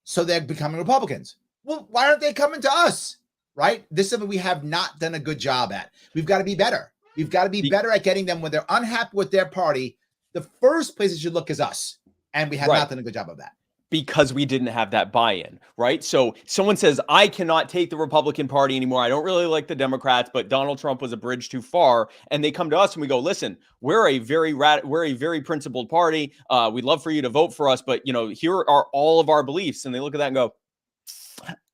So they're becoming Republicans. Well, why aren't they coming to us? Right? This is something we have not done a good job at. We've got to be better. We've got to be better at getting them when they're unhappy with their party. The first place it should look is us. And we have not done a good job of that. Because we didn't have that buy-in, right? So someone says, I cannot take the Republican Party anymore. I don't really like the Democrats, but Donald Trump was a bridge too far. And they come to us and we go, listen, we're a very principled party. We'd love for you to vote for us, but here are all of our beliefs. And they look at that and go,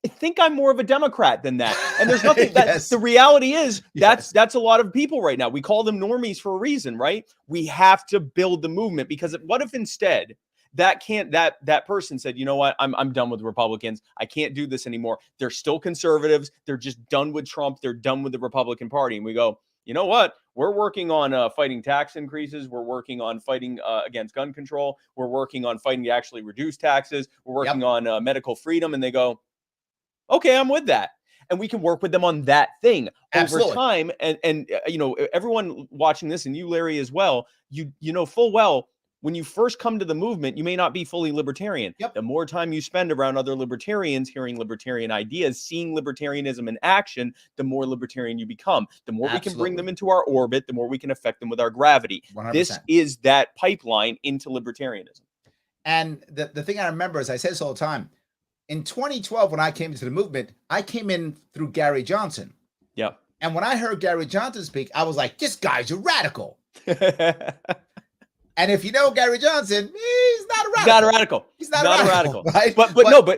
I think I'm more of a Democrat than that. And there's nothing that the reality is that's a lot of people right now. We call them normies for a reason, right? We have to build the movement because what if instead that person said, you know what, I'm done with Republicans. I can't do this anymore. They're still conservatives. They're just done with Trump. They're done with the Republican Party. And we go, you know what? We're working on fighting tax increases. We're working on fighting against gun control. We're working on fighting to actually reduce taxes. We're working on medical freedom. And they go, okay, I'm with that. And we can work with them on that thing over time. And everyone watching this and you, Larry, as well, you know full well, when you first come to the movement, you may not be fully libertarian. Yep. The more time you spend around other libertarians, hearing libertarian ideas, seeing libertarianism in action, the more libertarian you become. The more we can bring them into our orbit, the more we can affect them with our gravity. 100%. This is that pipeline into libertarianism. And the thing I remember is I say this all the time. In 2012, when I came into the movement, I came in through Gary Johnson. Yeah. And when I heard Gary Johnson speak, I was like, this guy's a radical. And if you know Gary Johnson, he's not a radical. He's not a radical. He's not a radical, right?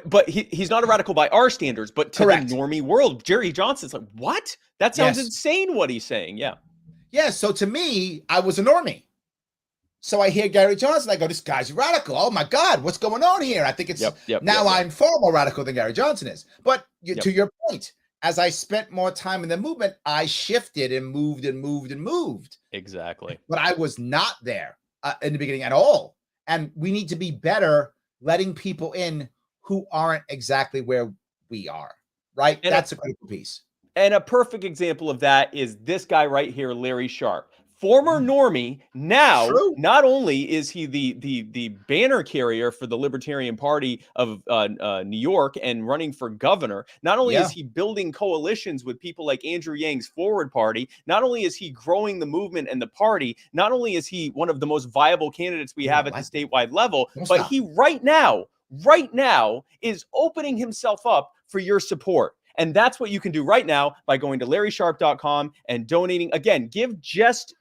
But he's not a radical by our standards, but to correct. the normie world, Jerry Johnson's like, what? That sounds Yes. insane what he's saying. Yeah. Yeah, so to me, I was a normie. So I hear Gary Johnson, I go, this guy's a radical. Oh my God, what's going on here? I think it's I'm far more radical than Gary Johnson is. But to your point, as I spent more time in the movement, I shifted and moved and moved and moved. Exactly. But I was not there in the beginning at all. And we need to be better letting people in who aren't exactly where we are, right? And that's a critical piece. And a perfect example of that is this guy right here, Larry Sharp. Former normie, now not only is he the banner carrier for the Libertarian Party of New York and running for governor, not only is he building coalitions with people like Andrew Yang's Forward Party, not only is he growing the movement and the party, not only is he one of the most viable candidates we have at the statewide level, but he right now is opening himself up for your support. And that's what you can do right now by going to LarrySharp.com and donating. Again,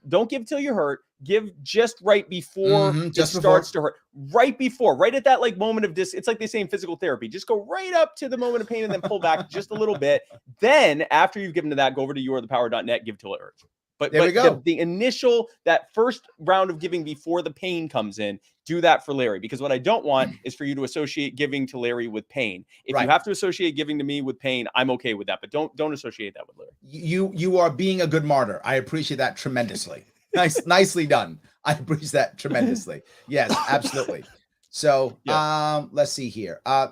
don't give till you're hurt. Give just right before it starts to hurt. Right before, right at that like moment of it's like they say in physical therapy. Just go right up to the moment of pain and then pull back just a little bit. Then after you've given to that, go over to youarethepower.net, give till it hurts. But there we go. The initial, that first round of giving before the pain comes in, do that for Larry. Because what I don't want is for you to associate giving to Larry with pain. If you have to associate giving to me with pain, I'm okay with that. But don't associate that with Larry. You are being a good martyr. I appreciate that tremendously. Nicely done. I appreciate that tremendously. Yes, absolutely. So let's see here. The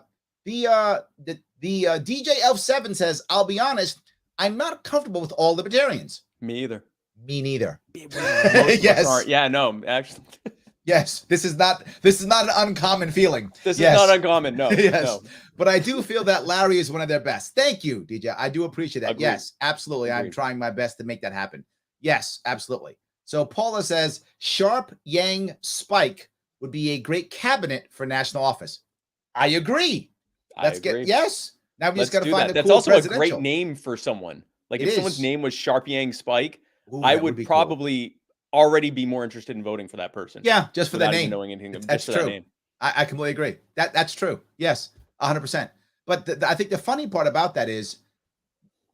DJ Elf 7 says, I'll be honest, I'm not comfortable with all libertarians. Me either. Me neither. Yes. Yeah, no, actually. Yes, this is not an uncommon feeling. This is not uncommon. No. Yes. No. But I do feel that Larry is one of their best. Thank you, DJ. I do appreciate that. Agreed. Yes, absolutely. Agreed. I'm trying my best to make that happen. Yes, absolutely. So Paula says Sharp, Yang, Spike would be a great cabinet for national office. I agree. Let's get yes. Now we just got to find a That's cool also a great name for someone. Like if someone's name was Sharp Yang Spike, I would probably already be more interested in voting for that person. Yeah, just for that name. Knowing anything. That's true. That name. I completely agree. That's true. Yes, 100%. But I think the funny part about that is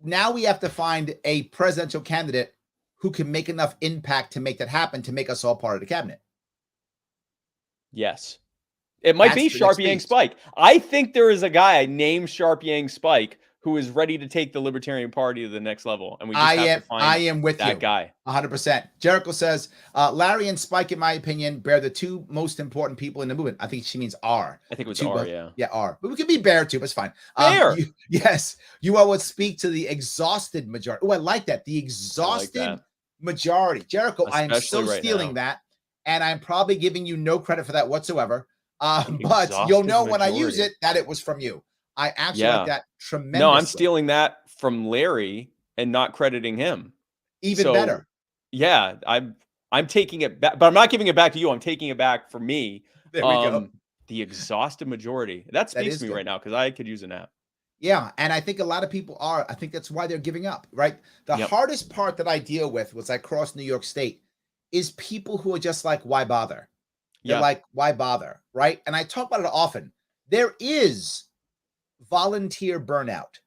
now we have to find a presidential candidate who can make enough impact to make that happen, to make us all part of the cabinet. Yes. It might be Sharp Yang Spike. I think there is a guy named Sharp Yang Spike who is ready to take the Libertarian Party to the next level. And we just have to find that guy. 100%. Jericho says, Larry and Spike, in my opinion, bear the two most important people in the movement. I think she means R. I think it was R, yeah. Yeah, R. But we could be Bear too, but it's fine. Bear. Yes. You all would speak to the exhausted majority. Oh, I like that. The exhausted majority. Jericho, I am so stealing that. And I'm probably giving you no credit for that whatsoever. But you'll know when I use it that it was from you. I absolutely like that tremendously. No, I'm stealing that from Larry and not crediting him. Even better. Yeah, I'm taking it back, but I'm not giving it back to you. I'm taking it back for me. There we go. The exhausted majority. That speaks to me right now because I could use a nap. Yeah, and I think a lot of people are. I think that's why they're giving up, right? The hardest part that I deal with was I cross New York State is people who are just like, why bother? They're like, why bother, right? And I talk about it often. There is volunteer burnout,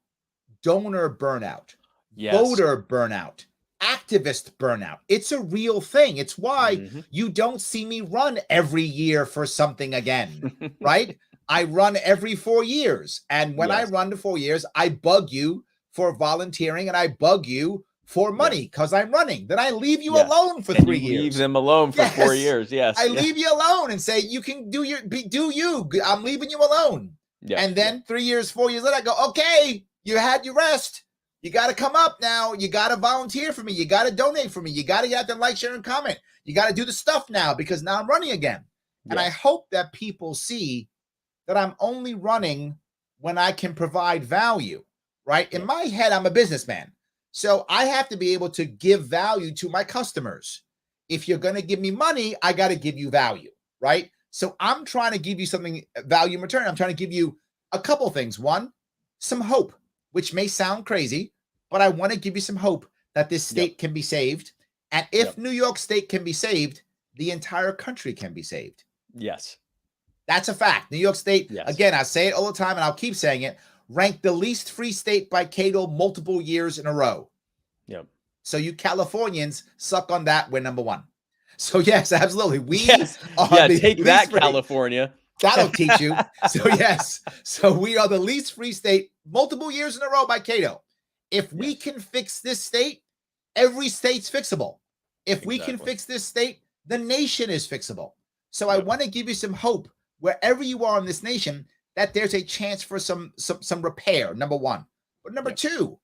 donor burnout, voter burnout, activist burnout. It's a real thing. It's why you don't see me run every year for something again, right? I run every 4 years. And when I run to 4 years, I bug you for volunteering and I bug you for money because I'm running. Then I leave you alone for 3 years. Leave them alone for 4 years. Yes. I leave you alone and say, you can do you. I'm leaving you alone. And then 3 years, 4 years later, I go, okay, you had your rest. You got to come up now. You got to volunteer for me. You got to donate for me. You got to get out there, like, share, and comment. You got to do the stuff now because now I'm running again. And I hope that people see that I'm only running when I can provide value, right? In my head, I'm a businessman. So I have to be able to give value to my customers. If you're going to give me money, I got to give you value, right? So I'm trying to give you something value in return. I'm trying to give you a couple things. One, some hope, which may sound crazy, but I want to give you some hope that this state can be saved. And if New York State can be saved, the entire country can be saved. Yes. That's a fact. New York State, again, I say it all the time and I'll keep saying it, ranked the least free state by Cato multiple years in a row. Yep. So you Californians suck on that. We're number one. So yes, absolutely. We are take that, free. California. That'll teach you. So yes. So we are the least free state multiple years in a row by Cato. If we can fix this state, every state's fixable. If we can fix this state, the nation is fixable. So I want to give you some hope wherever you are in this nation that there's a chance for some repair, number one. But number two,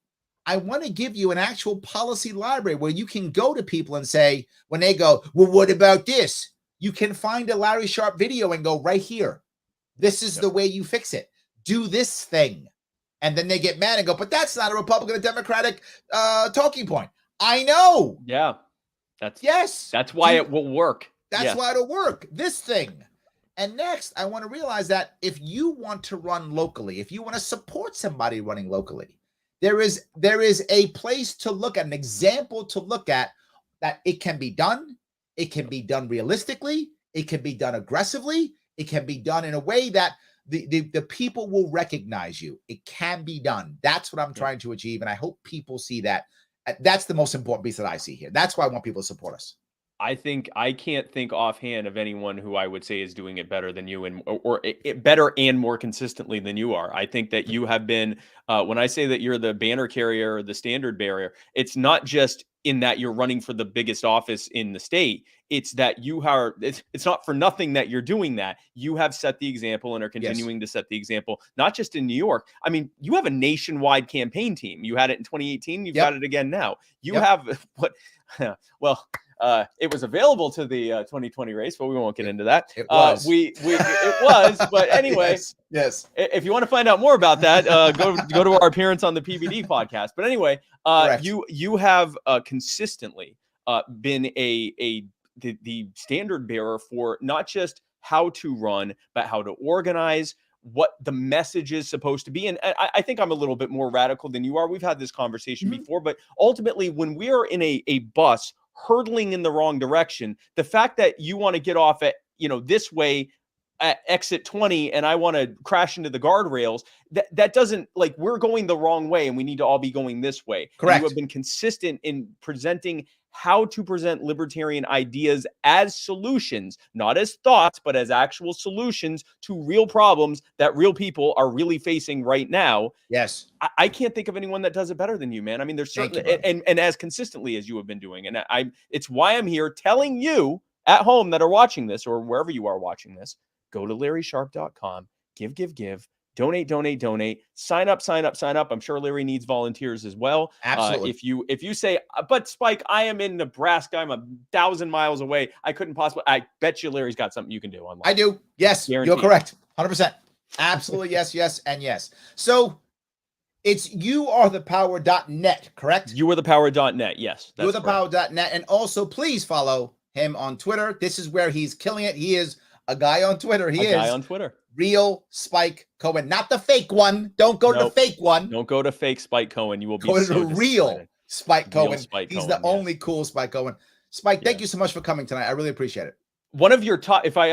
I want to give you an actual policy library where you can go to people and say, when they go, well, what about this? You can find a Larry Sharpe video and go right here. This is the way you fix it. Do this thing. And then they get mad and go, but that's not a Republican or Democratic talking point. I know. Yeah. That's why it will work. That's why it'll work. This thing. And next, I want to realize that if you want to run locally, if you want to support somebody running locally, there is a place to look at, an example to look at that it can be done. It can be done realistically. It can be done aggressively. It can be done in a way that the people will recognize you. It can be done. That's what I'm trying to achieve. And I hope people see that. That's the most important piece that I see here. That's why I want people to support us. I can't think offhand of anyone who I would say is doing it better than you or better and more consistently than you are. I think that you have been, when I say that you're the banner carrier or the standard bearer, it's not just in that you're running for the biggest office in the state. It's that it's not for nothing that you're doing that. You have set the example and are continuing to set the example, not just in New York. I mean, you have a nationwide campaign team. You had it in 2018. You've got it again now. You have it was available to the 2020 race, but we won't get into that. It was. It was, but anyway. Yes. If you want to find out more about that, go to our appearance on the PBD podcast. But anyway, you have consistently been the standard bearer for not just how to run, but how to organize, what the message is supposed to be. And I think I'm a little bit more radical than you are. We've had this conversation before, but ultimately when we are in a bus hurtling in the wrong direction, the fact that you want to get off at, this way at exit 20 and I want to crash into the guardrails, that doesn't, we're going the wrong way and we need to all be going this way. Correct. And you have been consistent in presenting how to present libertarian ideas as solutions, not as thoughts, but as actual solutions to real problems that real people are really facing right now. Yes. I can't think of anyone that does it better than you, man. I mean, there's certainly, and as consistently as you have been doing. And it's why I'm here telling you at home that are watching this or wherever you are watching this, go to LarrySharpe.com, give, donate, sign up. I'm sure Larry needs volunteers as well. Absolutely. If you say, but Spike, I am in Nebraska, I'm 1,000 miles away, I couldn't possibly, I bet you Larry's got something you can do online. I do. Yes, Guaranteed. You're correct. 100%. Absolutely. yes, and yes. So it's youarethepower.net, correct? Youarethepower.net. Yes. Youarethepower.net. And also please follow him on Twitter. This is where he's killing it. He is a guy on Twitter. He is a guy on Twitter. Real Spike Cohen, not the fake one. Don't go to the fake one. Don't go to fake Spike Cohen. You will be go to the real Spike Cohen. He's the only cool Spike Cohen. Spike, thank you so much for coming tonight. I really appreciate it. One of your top, if I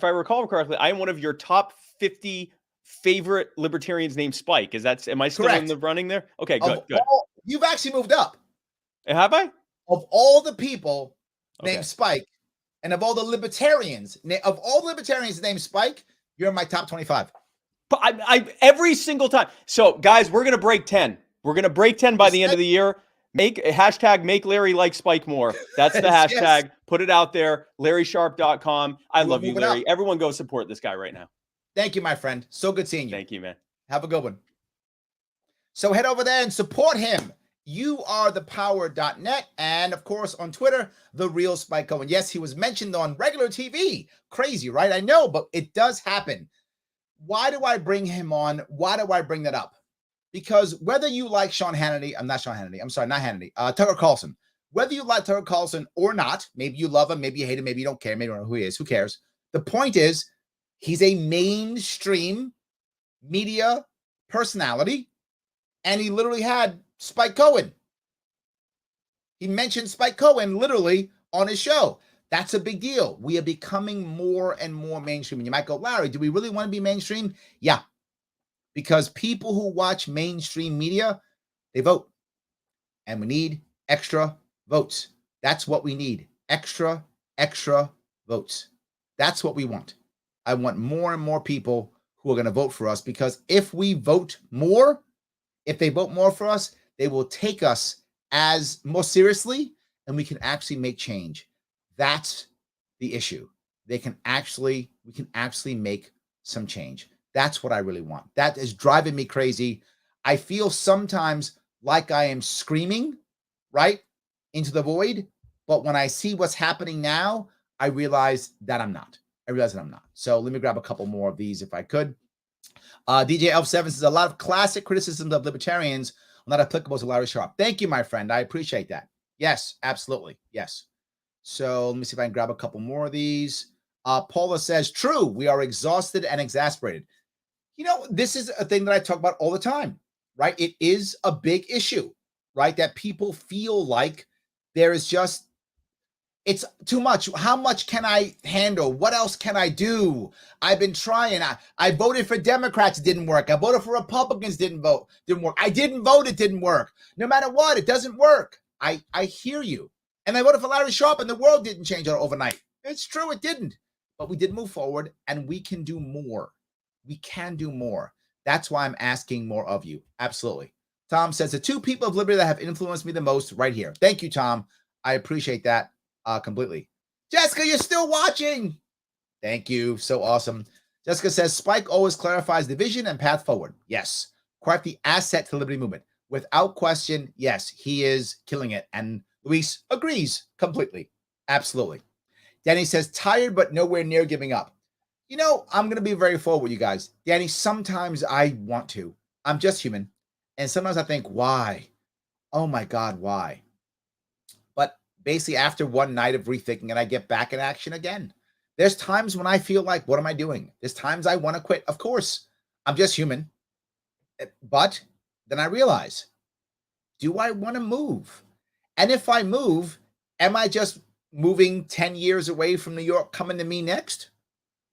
recall correctly, I am one of your top 50 favorite libertarians named Spike. Am I still in the running there? Okay, good. You've actually moved up. Have I? Of all the people named Spike, and of all the libertarians named Spike, you're in my top 25. But I every single time. So guys, we're gonna break 10. We're gonna break 10 by the end of the year. Make Larry like Spike more. That's the hashtag. Yes. Put it out there. LarrySharpe.com. I love you, Larry. Everyone go support this guy right now. Thank you, my friend. So good seeing you. Thank you, man. Have a good one. So head over there and support him youarethepower.net, and of course on Twitter, The Real Spike Cohen. Yes, he was mentioned on regular TV. Crazy, right? I know, but it does happen. Why do I bring him on? Why do I bring that up? Because whether you like Sean Hannity, Tucker Carlson, whether you like Tucker Carlson or not, maybe you love him, maybe you hate him, maybe you don't care, maybe you don't know who he is, who cares? The point is, he's a mainstream media personality, and he literally had Spike Cohen. He mentioned Spike Cohen literally on his show. That's a big deal. We are becoming more and more mainstream. And you might go, Larry, do we really want to be mainstream? Yeah, because people who watch mainstream media, they vote. And we need extra votes. That's what we need. Extra votes. That's what we want. I want more and more people who are going to vote for us, because if we vote more, if they vote more for us, they will take us as more seriously, and we can actually make change. That's the issue. We can actually make some change. That's what I really want. That is driving me crazy. I feel sometimes like I am screaming, right, into the void. But when I see what's happening now, I realize that I'm not. So let me grab a couple more of these if I could. DJ Elf 7 says, a lot of classic criticisms of libertarians are not applicable to Larry Sharpe. Thank you, my friend. I appreciate that. Yes, absolutely. Yes. So let me see if I can grab a couple more of these. Paula says, true, we are exhausted and exasperated. You know, this is a thing that I talk about all the time, right? It is a big issue, right? That people feel like there is just, it's too much. How much can I handle? What else can I do? I've been trying. I voted for Democrats, it didn't work. I voted for Republicans, didn't work. I didn't vote, it didn't work. No matter what, it doesn't work. I hear you. And I voted for Larry Sharpe, and the world didn't change overnight. It's true, it didn't. But we did move forward, and we can do more. We can do more. That's why I'm asking more of you. Absolutely. Tom says, the two people of liberty that have influenced me the most right here. Thank you, Tom. I appreciate that completely. Jessica, you're still watching. Thank you. So awesome. Jessica says, Spike always clarifies the vision and path forward. Yes. Quite the asset to the liberty movement. Without question, yes, he is killing it. And Luis agrees completely. Absolutely. Danny says, tired but nowhere near giving up. You know, I'm going to be very forward with you guys. Danny, sometimes I want to. I'm just human. And sometimes I think, why? Oh my God, why? But basically, after one night of rethinking it, I get back in action again. There's times when I feel like, what am I doing? There's times I want to quit. Of course, I'm just human. But then I realize, do I want to move? And if I move, am I just moving 10 years away from New York coming to me next?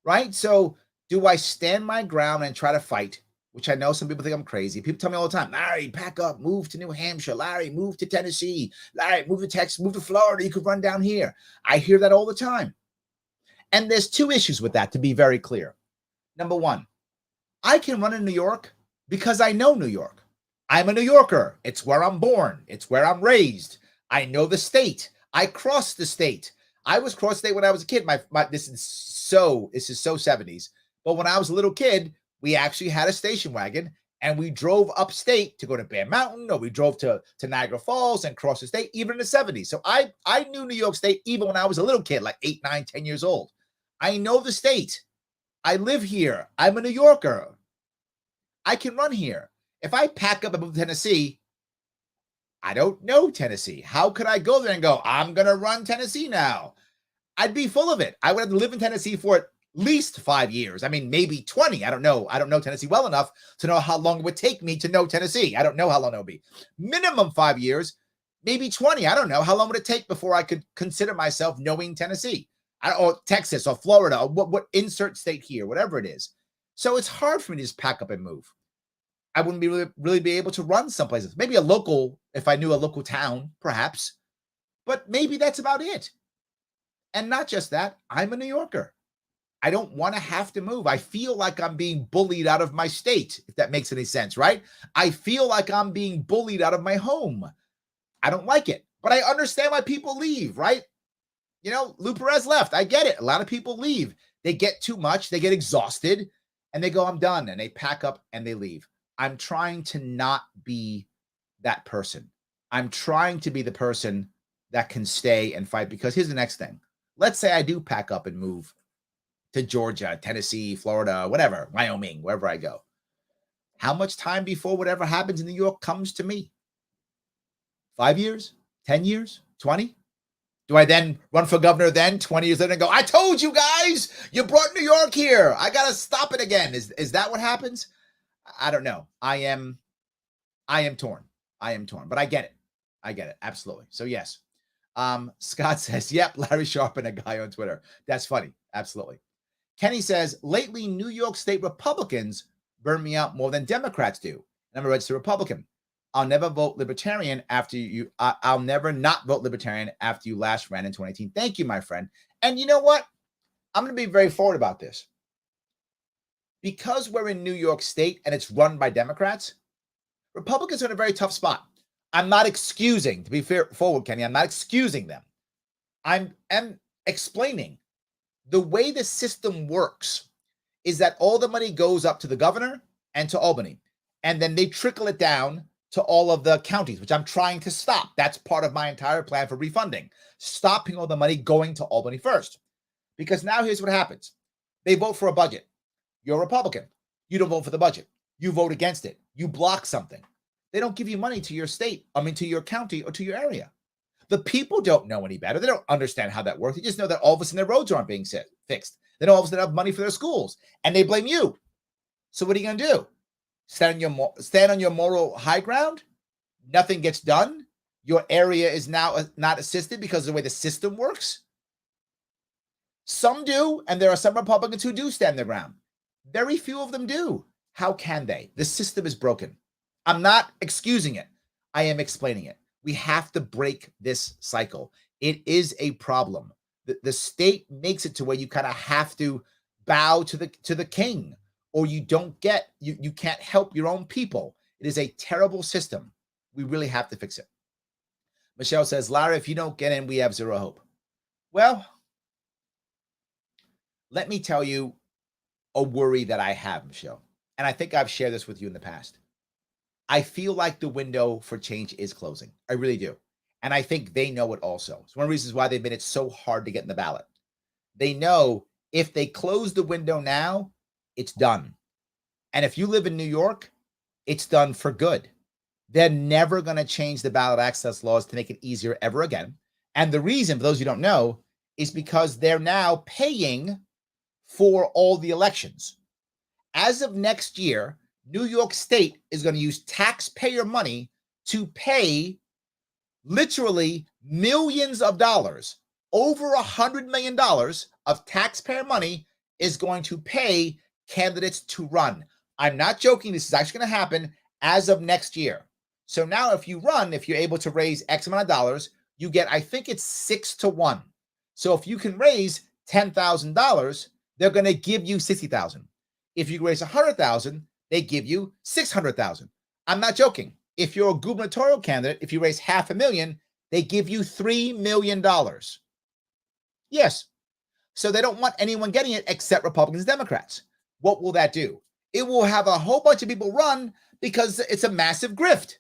Right? So do I stand my ground and try to fight, which I know some people think I'm crazy. People tell me all the time, Larry, pack up, move to New Hampshire. Larry, move to Tennessee. Larry, move to Texas, move to Florida. You could run down here. I hear that all the time. And there's two issues with that, to be very clear. Number one, I can run in New York because I know New York. I'm a New Yorker. It's where I'm born. It's where I'm raised. I know the state. I crossed the state. I was cross state when I was a kid. This is so 70s. But when I was a little kid, we actually had a station wagon and we drove upstate to go to Bear Mountain, or we drove to Niagara Falls and cross the state, even in the 70s. So I knew New York State even when I was a little kid, like 8, 9, 10 years old. I know the state. I live here. I'm a New Yorker. I can run here. If I pack up and move to Tennessee, I don't know Tennessee. How could I go there and go, I'm going to run Tennessee now? I'd be full of it. I would have to live in Tennessee for at least 5 years. I mean, maybe 20. I don't know. I don't know Tennessee well enough to know how long it would take me to know Tennessee. I don't know how long it would be. Minimum 5 years, maybe 20. I don't know. How long would it take before I could consider myself knowing Tennessee? Or Texas or Florida, or what insert state here, whatever it is. So it's hard for me to just pack up and move. I wouldn't be really be able to run some places. Maybe a local, if I knew a local town, perhaps. But maybe that's about it. And not just that, I'm a New Yorker. I don't want to have to move. I feel like I'm being bullied out of my state, if that makes any sense, right? I feel like I'm being bullied out of my home. I don't like it. But I understand why people leave, right? You know, Lou Perez left. I get it. A lot of people leave. They get too much. They get exhausted. And they go, I'm done. And they pack up and they leave. I'm trying to not be that person. I'm trying to be the person that can stay and fight, because here's the next thing. Let's say I do pack up and move to Georgia, Tennessee, Florida, whatever, Wyoming, wherever I go. How much time before whatever happens in New York comes to me? 5 years? 10 years? 20? Do I then run for governor then 20 years later and go, I told you guys, you brought New York here. I got to stop it again. Is that what happens? I don't know. I am torn. But I get it. Absolutely. So yes. Scott says, yep, Larry Sharpin, a guy on Twitter. That's funny. Absolutely. Kenny says, lately, New York State Republicans burn me out more than Democrats do. And I'm a registered Republican. I'll never vote Libertarian after you. I'll never not vote Libertarian after you last ran in 2018. Thank you, my friend. And you know what? I'm going to be very forward about this. Because we're in New York State and it's run by Democrats, Republicans are in a very tough spot. I'm not excusing, to be forward, Kenny, I'm not excusing them. I'm explaining the way the system works is that all the money goes up to the governor and to Albany, and then they trickle it down to all of the counties, which I'm trying to stop. That's part of my entire plan for refunding, stopping all the money going to Albany first. Because now here's what happens. They vote for a budget. You're a Republican. You don't vote for the budget. You vote against it. You block something. They don't give you money to your state, to your county or to your area. The people don't know any better. They don't understand how that works. They just know that all of a sudden their roads aren't being fixed. They don't all of a sudden have money for their schools, and they blame you. So what are you going to do? Stand on your moral high ground? Nothing gets done? Your area is now not assisted because of the way the system works? Some do, and there are some Republicans who do stand their ground. Very few of them do. How can they? The system is broken. I'm not excusing it. I am explaining it. We have to break this cycle. It is a problem. The state makes it to where you kind of have to bow to the king, or you don't get, you can't help your own people. It is a terrible system. We really have to fix it. Michelle says, Larry, if you don't get in, we have zero hope. Well, let me tell you a worry that I have, Michelle. And I think I've shared this with you in the past. I feel like the window for change is closing. I really do. And I think they know it also. It's one of the reasons why they've made it so hard to get in the ballot. They know if they close the window now, it's done. And if you live in New York, it's done for good. They're never going to change the ballot access laws to make it easier ever again. And the reason, for those who don't know, is because they're now paying for all the elections. As of next year, New York State is going to use taxpayer money to pay literally millions of dollars. Over $100 million of taxpayer money is going to pay candidates to run. I'm not joking. This is actually going to happen as of next year. So now if you run, if you're able to raise X amount of dollars, you get, I think it's 6-1. So if you can raise $10,000, they're going to give you $60,000. If you raise $100,000, they give you $600,000. I'm not joking. If you're a gubernatorial candidate, if you raise $500,000, they give you $3 million. Yes. So they don't want anyone getting it except Republicans and Democrats. What will that do? It will have a whole bunch of people run because it's a massive grift.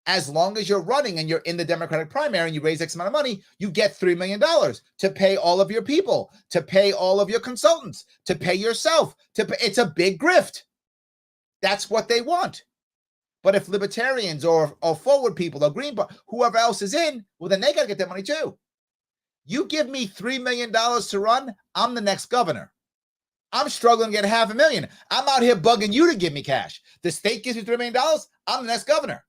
As long as you're running and you're in the Democratic primary and you raise X amount of money, you get $3 million to pay all of your people, to pay all of your consultants, to pay yourself. It's a big grift. That's what they want. But if libertarians or forward people or green, whoever else is in, well, then they got to get that money too. You give me $3 million to run, I'm the next governor. I'm struggling to get $500,000. I'm out here bugging you to give me cash. The state gives me $3 million, I'm the next governor.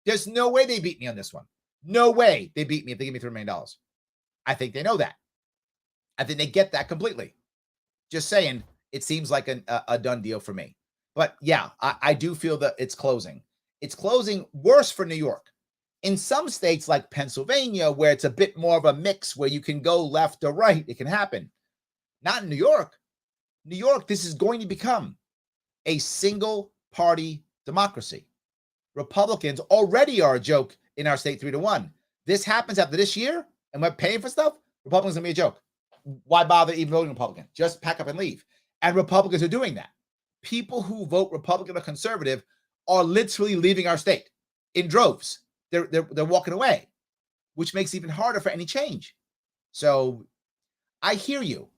There's no way they beat me on this one. No way they beat me if they give me $3 million. I think they know that. I think they get that completely. Just saying, it seems like a done deal for me. But yeah, I do feel that it's closing. It's closing worse for New York. In some states like Pennsylvania, where it's a bit more of a mix, where you can go left or right, it can happen. Not in New York. New York, this is going to become a single-party democracy. Republicans already are a joke in our state 3-1. This happens after this year, and we're paying for stuff. Republicans are going to be a joke. Why bother even voting Republican? Just pack up and leave. And Republicans are doing that. People who vote Republican or conservative are literally leaving our state in droves. they're walking away, which makes it even harder for any change. So I hear you,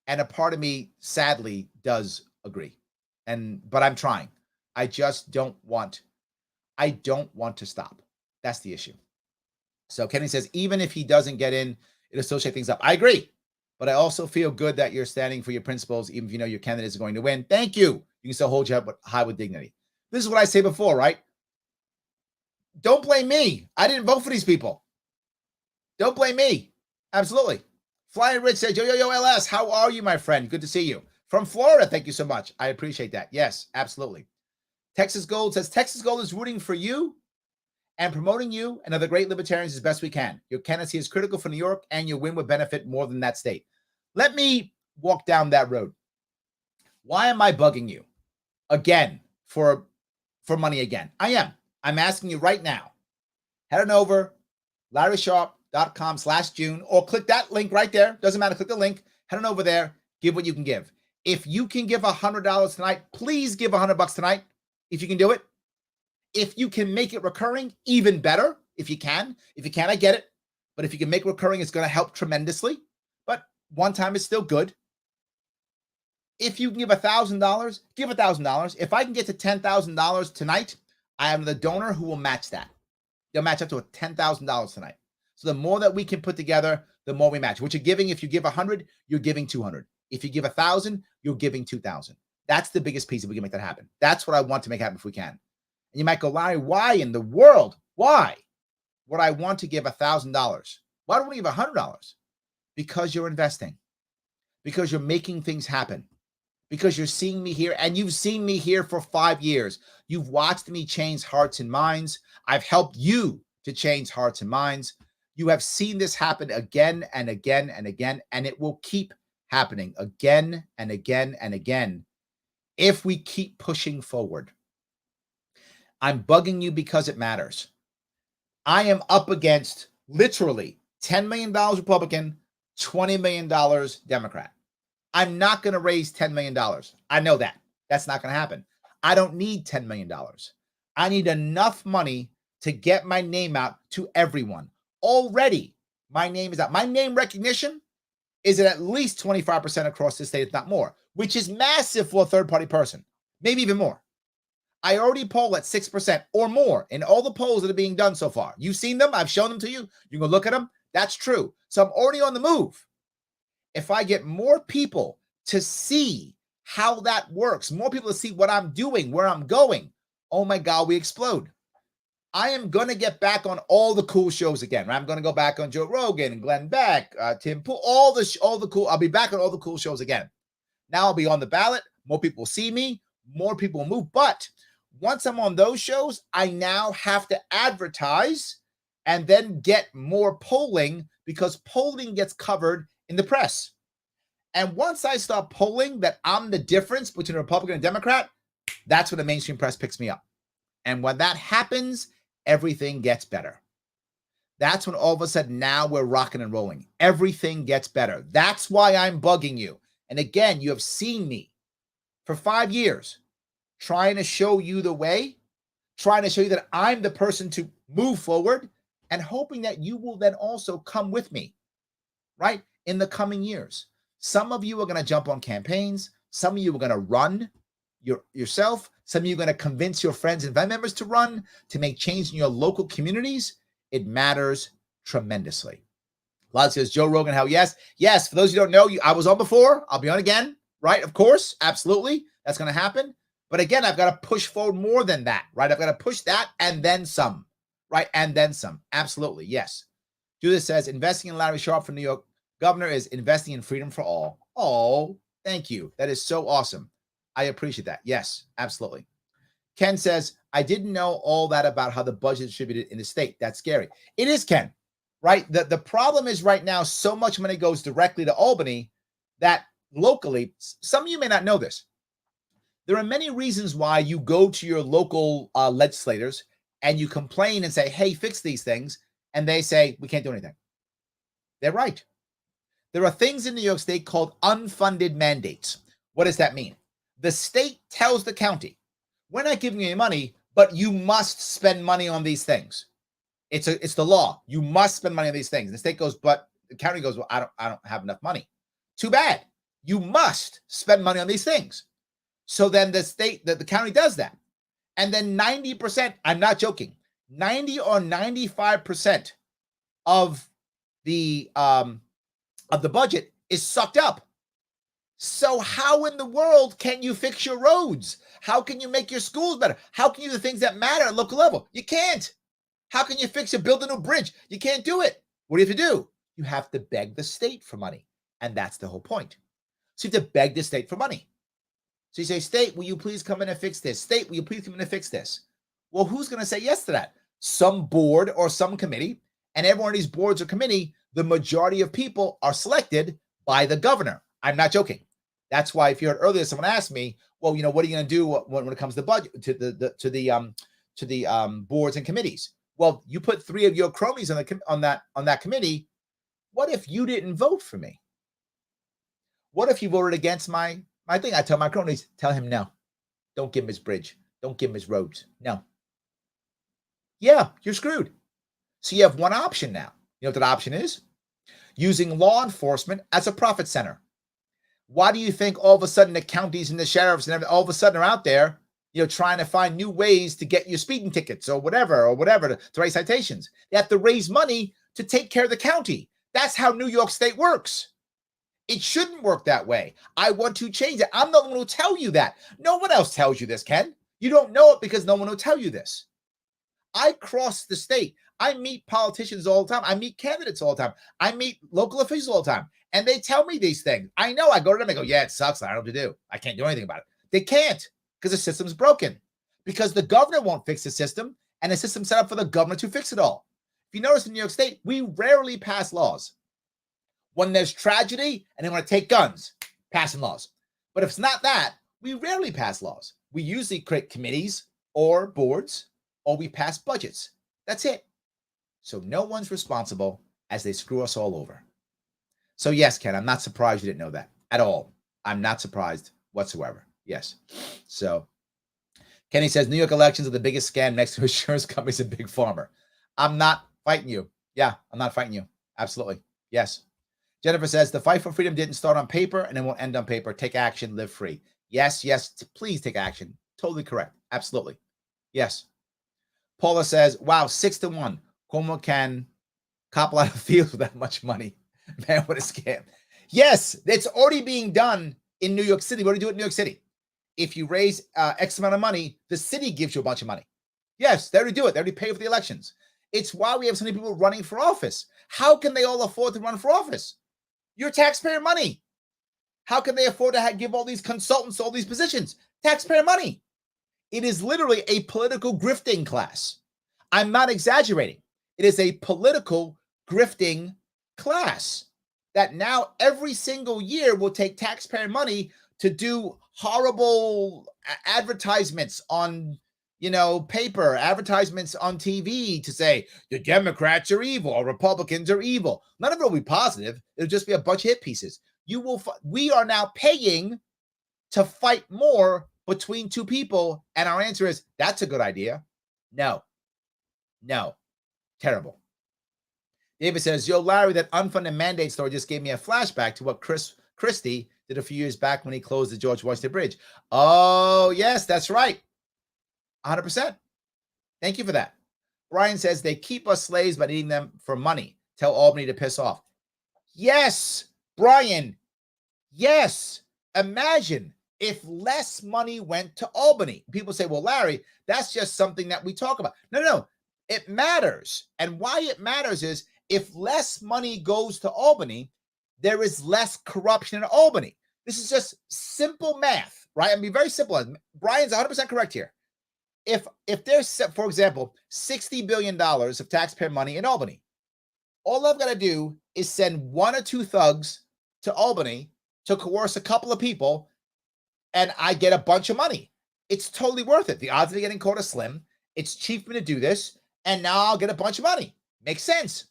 and a part of me sadly does agree. But I'm trying. I just don't want to stop. That's the issue. So Kenny says, even if he doesn't get in, it'll still shake things up. I agree. But I also feel good that you're standing for your principles, even if you know your candidate is going to win. Thank you. You can still hold you up high with dignity. This is what I say before, right? Don't blame me. I didn't vote for these people. Don't blame me. Absolutely. Flying Rich says, yo, LS, how are you, my friend? Good to see you. From Florida, thank you so much. I appreciate that. Yes, absolutely. Texas Gold says, Texas Gold is rooting for you and promoting you and other great libertarians as best we can. Your candidacy is critical for New York, and your win would benefit more than that state. Let me walk down that road. Why am I bugging you again for money again? I am. I'm asking you right now. Head on over, LarrySharpe.com/June, or click that link right there. Doesn't matter. Click the link. Head on over there. Give what you can give. If you can give $100 tonight, please give $100 tonight. If you can do it. If you can make it recurring, even better. If you can. If you can't, I get it. But if you can make it recurring, it's going to help tremendously. But one time is still good. If you can give $1,000, give $1,000. If I can get to $10,000 tonight, I am the donor who will match that. They'll match up to $10,000 tonight. So the more that we can put together, the more we match. What you're giving, if you give 100, you're giving 200. If you give 1,000, you're giving 2,000. That's the biggest piece if we can make that happen. That's what I want to make happen if we can. And you might go, Larry, why in the world? Why would I want to give $1,000? Why don't we give $100? Because you're investing. Because you're making things happen. Because you're seeing me here, and you've seen me here for 5 years. You've watched me change hearts and minds. I've helped you to change hearts and minds. You have seen this happen again and again and again, and it will keep happening again and again and again if we keep pushing forward. I'm bugging you because it matters. I am up against literally $10 million Republican, $20 million Democrat. I'm not going to raise $10 million. I know that. That's not going to happen. I don't need $10 million. I need enough money to get my name out to everyone. Already, my name is out. My name recognition is at least 25% across the state, if not more, which is massive for a third-party person, maybe even more. I already poll at 6% or more in all the polls that are being done so far. You've seen them. I've shown them to you. You can look at them. That's true. So I'm already on the move. If I get more people to see how that works, more people to see what I'm doing, where I'm going, oh my God, we explode. I am going to get back on all the cool shows again. Right? I'm going to go back on Joe Rogan, Glenn Beck, Tim Pool, all the cool. I'll be back on all the cool shows again. Now I'll be on the ballot. More people see me. More people move. But once I'm on those shows, I now have to advertise and then get more polling, because polling gets covered in the press. And once I start polling that I'm the difference between a Republican and Democrat, that's when the mainstream press picks me up. And when that happens, everything gets better. That's when all of a sudden now we're rocking and rolling. Everything gets better. That's why I'm bugging you. And again, you have seen me for 5 years trying to show you the way, trying to show you that I'm the person to move forward, and hoping that you will then also come with me, right, in the coming years. Some of you are going to jump on campaigns. Some of you are going to run yourself. Some of you are going to convince your friends and family members to run, to make change in your local communities. It matters tremendously. Lod says, Joe Rogan, how? Yes. Yes, for those who don't know, I was on before. I'll be on again, right? Of course, absolutely. That's going to happen. But again, I've got to push forward more than that, right? I've got to push that and then some, right? And then some. Absolutely, yes. Judith says, investing in Larry Sharpe for New York governor is investing in freedom for all. Oh, thank you. That is so awesome. I appreciate that. Yes, absolutely. Ken says, I didn't know all that about how the budget is distributed in the state. That's scary. It is, Ken, right? The problem is right now, so much money goes directly to Albany that locally, some of you may not know this. There are many reasons why you go to your local legislators and you complain and say, hey, fix these things. And they say, we can't do anything. They're right. There are things in New York State called unfunded mandates. What does that mean? The state tells the county, we're not giving you any money, but you must spend money on these things. It's the law. You must spend money on these things. And the state goes, but the county goes, well, I don't have enough money. Too bad. You must spend money on these things. So then the county does that. And then 90%, I'm not joking, 90 or 95% of the budget is sucked up. So how in the world can you fix your roads? How can you make your schools better? How can you do the things that matter at local level? You can't. How can you build a new bridge? You can't do it. What do you have to do? You have to beg the state for money. And that's the whole point. So you have to beg the state for money. So you say, state, will you please come in and fix this? State, will you please come in and fix this? Well, who's going to say yes to that? Some board or some committee. And every one of these boards or committee, the majority of people are selected by the governor. I'm not joking. That's why, if you heard earlier, someone asked me, well, what are you going to do when it comes to budget, to the boards and committees? Well, you put 3 of your cronies on that committee. What if you didn't vote for me? What if you voted against my thing? I tell my cronies, tell him no. Don't give him his bridge. Don't give him his roads. No. Yeah, you're screwed. So you have one option now. You know what that option is? Using law enforcement as a profit center. Why do you think all of a sudden the counties and the sheriffs and everything all of a sudden are out there, trying to find new ways to get you speeding tickets or whatever to write citations? They have to raise money to take care of the county. That's how New York State works. It shouldn't work that way. I want to change it. I'm the one who will tell you that. No one else tells you this, Ken. You don't know it because no one will tell you this. I cross the state. I meet politicians all the time. I meet candidates all the time. I meet local officials all the time. And they tell me these things. I know. I go to them and go, yeah, it sucks. I don't know what to do. I can't do anything about it. They can't, because the system's broken. Because the governor won't fix the system, and the system's set up for the governor to fix it all. If you notice in New York State, we rarely pass laws. When there's tragedy and they want to take guns, passing laws. But if it's not that, we rarely pass laws. We usually create committees or boards, or we pass budgets. That's it. So no one's responsible as they screw us all over. So yes, Ken, I'm not surprised you didn't know that at all. I'm not surprised whatsoever. Yes. So Kenny says New York elections are the biggest scam next to insurance companies and Big Pharma. I'm not fighting you. Yeah, I'm not fighting you. Absolutely. Yes. Jennifer says the fight for freedom didn't start on paper and it won't end on paper. Take action, live free. Yes, please take action. Totally correct. Absolutely. Yes. Paula says, wow, 6-1. Cuomo can cop a lot of fields with that much money. Man, what a scam. Yes, it's already being done in New York City. What do you do in New York City? If you raise X amount of money, the city gives you a bunch of money. Yes, they already do it. They already pay for the elections. It's why we have so many people running for office. How can they all afford to run for office? Your taxpayer money. How can they afford to give all these consultants all these positions? Taxpayer money. It is literally a political grifting class. I'm not exaggerating. It is a political grifting class that now every single year will take taxpayer money to do horrible advertisements on, paper, advertisements on TV to say the Democrats are evil or Republicans are evil. None of it will be positive. It'll just be a bunch of hit pieces. We are now paying to fight more between two people. And our answer is, that's a good idea. No. Terrible. David says, yo, Larry, that unfunded mandate story just gave me a flashback to what Christie did a few years back when he closed the George Washington Bridge. Oh, yes, that's right. 100%. Thank you for that. Brian says they keep us slaves by needing them for money. Tell Albany to piss off. Yes, Brian. Yes. Imagine if less money went to Albany. People say, well, Larry, that's just something that we talk about. No. It matters. And why it matters is if less money goes to Albany, there is less corruption in Albany. This is just simple math, right? I mean, very simple. Brian's 100% correct here. If there's, for example, $60 billion of taxpayer money in Albany, all I've got to do is send 1 or 2 thugs to Albany to coerce a couple of people, and I get a bunch of money. It's totally worth it. The odds of me getting caught are slim. It's cheap for me to do this, and now I'll get a bunch of money. Makes sense.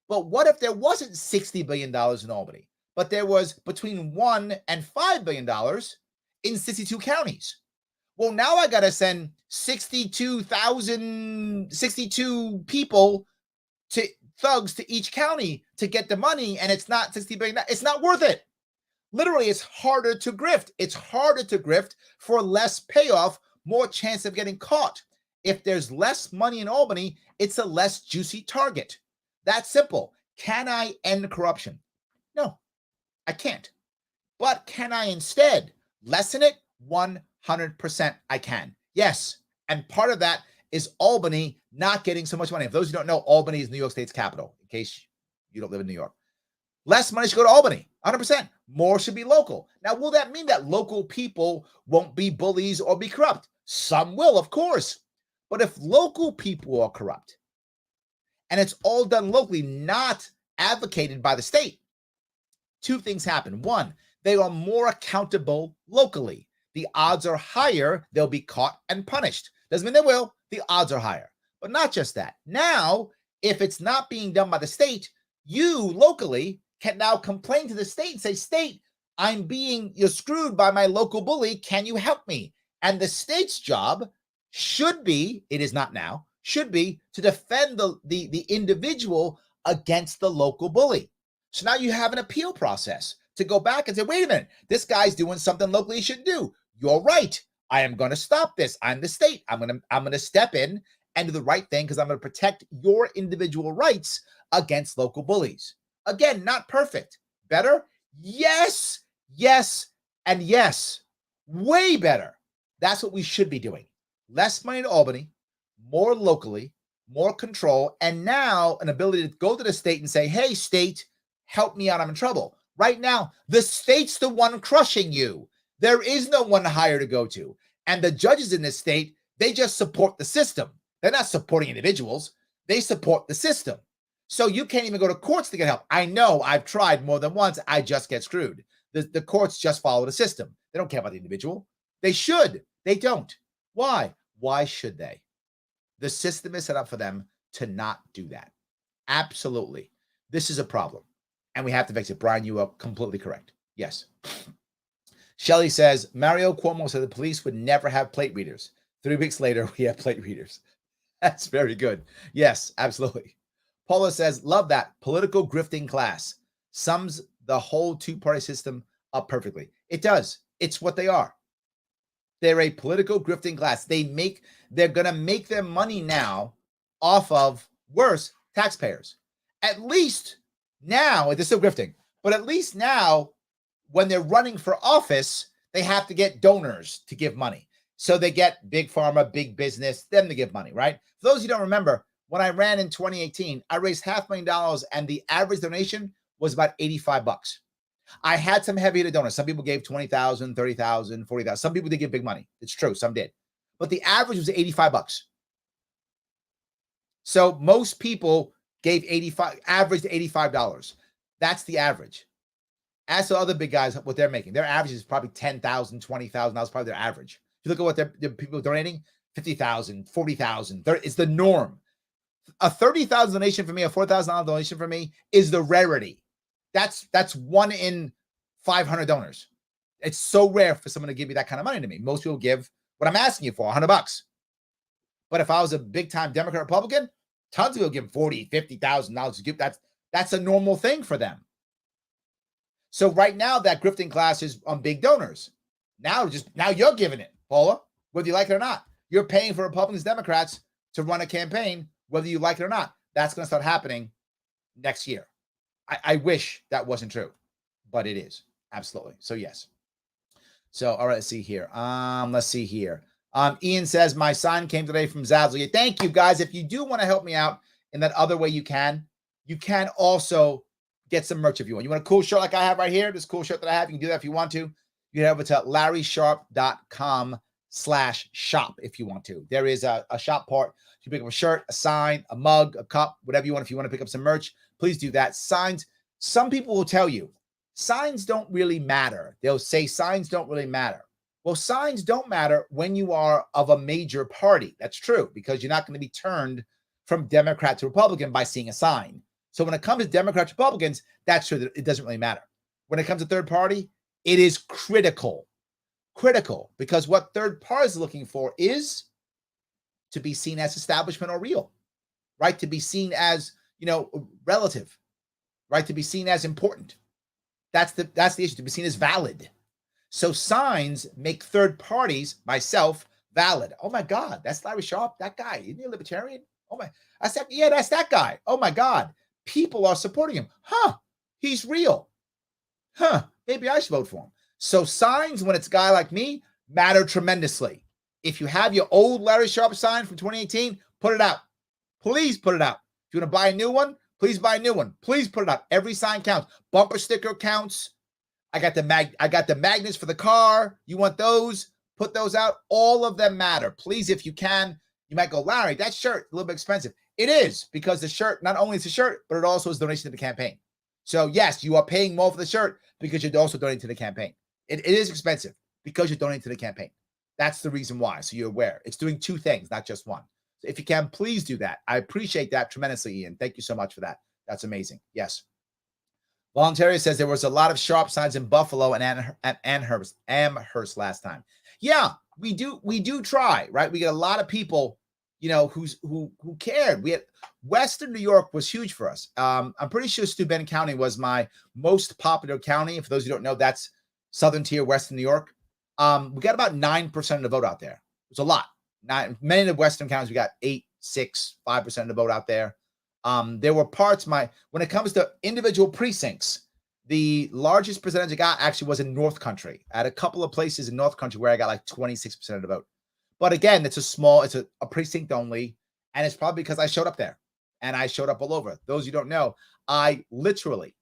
But what if there wasn't $60 billion in Albany, but there was between $1 and $5 billion in 62 counties? Well, now I got to send 62 people to thugs to each county to get the money, and it's not $60 billion. It's not worth it. Literally, it's harder to grift. It's harder to grift for less payoff, more chance of getting caught. If there's less money in Albany, it's a less juicy target. That's simple. Can I end corruption? No, I can't. But can I instead lessen it? 100% I can. Yes. And part of that is Albany not getting so much money. For those who don't know, Albany is New York State's capital, in case you don't live in New York. Less money should go to Albany, 100%. More should be local. Now, will that mean that local people won't be bullies or be corrupt? Some will, of course. But if local people are corrupt, and it's all done locally, not advocated by the state, two things happen. One, they are more accountable locally. The odds are higher they'll be caught and punished. Doesn't mean they will. The odds are higher. But not just that. Now, if it's not being done by the state, you locally can now complain to the state and say, state, you're screwed by my local bully. Can you help me? And the state's job should be, it is not now, should be to defend the individual against the local bully. So now you have an appeal process to go back and say, wait a minute, this guy's doing something locally he should do. You're right. I am going to stop this. I'm the state. I'm going to step in and do the right thing because I'm going to protect your individual rights against local bullies. Again, not perfect. Better? Yes, yes, and yes. Way better. That's what we should be doing. Less money to Albany, more locally, more control, and now an ability to go to the state and say, hey, state, help me out. I'm in trouble. Right now, the state's the one crushing you. There is no one higher to go to. And the judges in this state, they just support the system. They're not supporting individuals. They support the system. So you can't even go to courts to get help. I know I've tried more than once. I just get screwed. The courts just follow the system. They don't care about the individual. They should. They don't. Why? Why should they? The system is set up for them to not do that. Absolutely. This is a problem. And we have to fix it. Brian, you are completely correct. Yes. Shelley says, Mario Cuomo said the police would never have plate readers. 3 weeks later, we have plate readers. That's very good. Yes, absolutely. Paula says, love that. Political grifting class. Sums the whole two-party system up perfectly. It does. It's what they are. They're a political grifting class. They're going to make their money now off of, worse, taxpayers. At least now, they're still grifting, but at least now, when they're running for office, they have to get donors to give money. So they get big pharma, big business, them to give money, right? For those who don't remember, when I ran in 2018, I raised $500,000 and the average donation was about $85. I had some heavy hitter donors. Some people gave $20,000, $30,000, $40,000. Some people did give big money. It's true. Some did. But the average was $85. So most people gave averaged $85. That's the average. As to other big guys, what they're making, their average is probably $10,000, $20,000. That's probably their average. If you look at what the people donating, $50,000, $40,000. It's the norm. A $30,000 donation for me, a $4,000 donation for me is the rarity. That's 1 in 500 donors. It's so rare for someone to give me that kind of money to me. Most people give what I'm asking you for, $100. But if I was a big time Democrat, Republican, tons of people give $40,000, $50,000 to give. That's a normal thing for them. So right now that grifting class is on big donors. Now you're giving it, Paula, whether you like it or not. You're paying for Republicans, Democrats to run a campaign, whether you like it or not. That's going to start happening next year. I wish that wasn't true, but it is. Absolutely. So yes. So, all right, let's see here. Ian says, my sign came today from Zazzle. Yeah, thank you, guys. If you do want to help me out in that other way, you can also get some merch if you want. You want a cool shirt like I have right here? This cool shirt that I have, you can do that if you want to. You can head over to LarrySharp.com/shop if you want to. There is a shop part. You pick up a shirt, a sign, a mug, a cup, whatever you want. If you want to pick up some merch, please do that. Signs, some people will tell you, signs don't really matter. They'll say signs don't really matter. Well, signs don't matter when you are of a major party. That's true, because you're not going to be turned from Democrat to Republican by seeing a sign. So when it comes to Democrats, Republicans, that's true. It doesn't really matter. When it comes to third party, it is critical, because what third party is looking for is to be seen as establishment or real, right? To be seen as, relative, right? To be seen as important. That's the issue, to be seen as valid. So signs make third parties, myself, valid. Oh my God, that's Larry Sharpe, that guy. Isn't he a libertarian? Oh my, that's that guy. Oh my God, people are supporting him. Huh, he's real. Huh, maybe I should vote for him. So signs, when it's a guy like me, matter tremendously. If you have your old Larry Sharpe sign from 2018, put it out. Please put it out. If you want to buy a new one, please buy a new one. Please put it out. Every sign counts. Bumper sticker counts. I got the magnets for the car. You want those? Put those out. All of them matter. Please, if you can. You might go, Larry, that shirt a little bit expensive. It is, because the shirt, not only is a shirt, but it also is donation to the campaign. So yes, you are paying more for the shirt because you're also donating to the campaign. It is expensive because you're donating to the campaign. That's the reason why. So you're aware. It's doing two things, not just one. So if you can, please do that. I appreciate that tremendously, Ian. Thank you so much for that. That's amazing. Yes. Voluntary says there was a lot of Sharpe signs in Buffalo and Amherst last time. Yeah, we do try, right? We get a lot of people, who cared. We had Western New York was huge for us. I'm pretty sure Steuben County was my most popular county. For those who don't know, that's Southern Tier, Western New York. We got about 9% of the vote out there. It's a lot. Many of the Western counties, we got 8, 6, 5% of the vote out there. There were parts, when it comes to individual precincts, the largest percentage I got actually was in North Country. At a couple of places in North Country where I got like 26% of the vote. But again, it's a precinct only, and it's probably because I showed up there, and I showed up all over. Those you don't know, I literally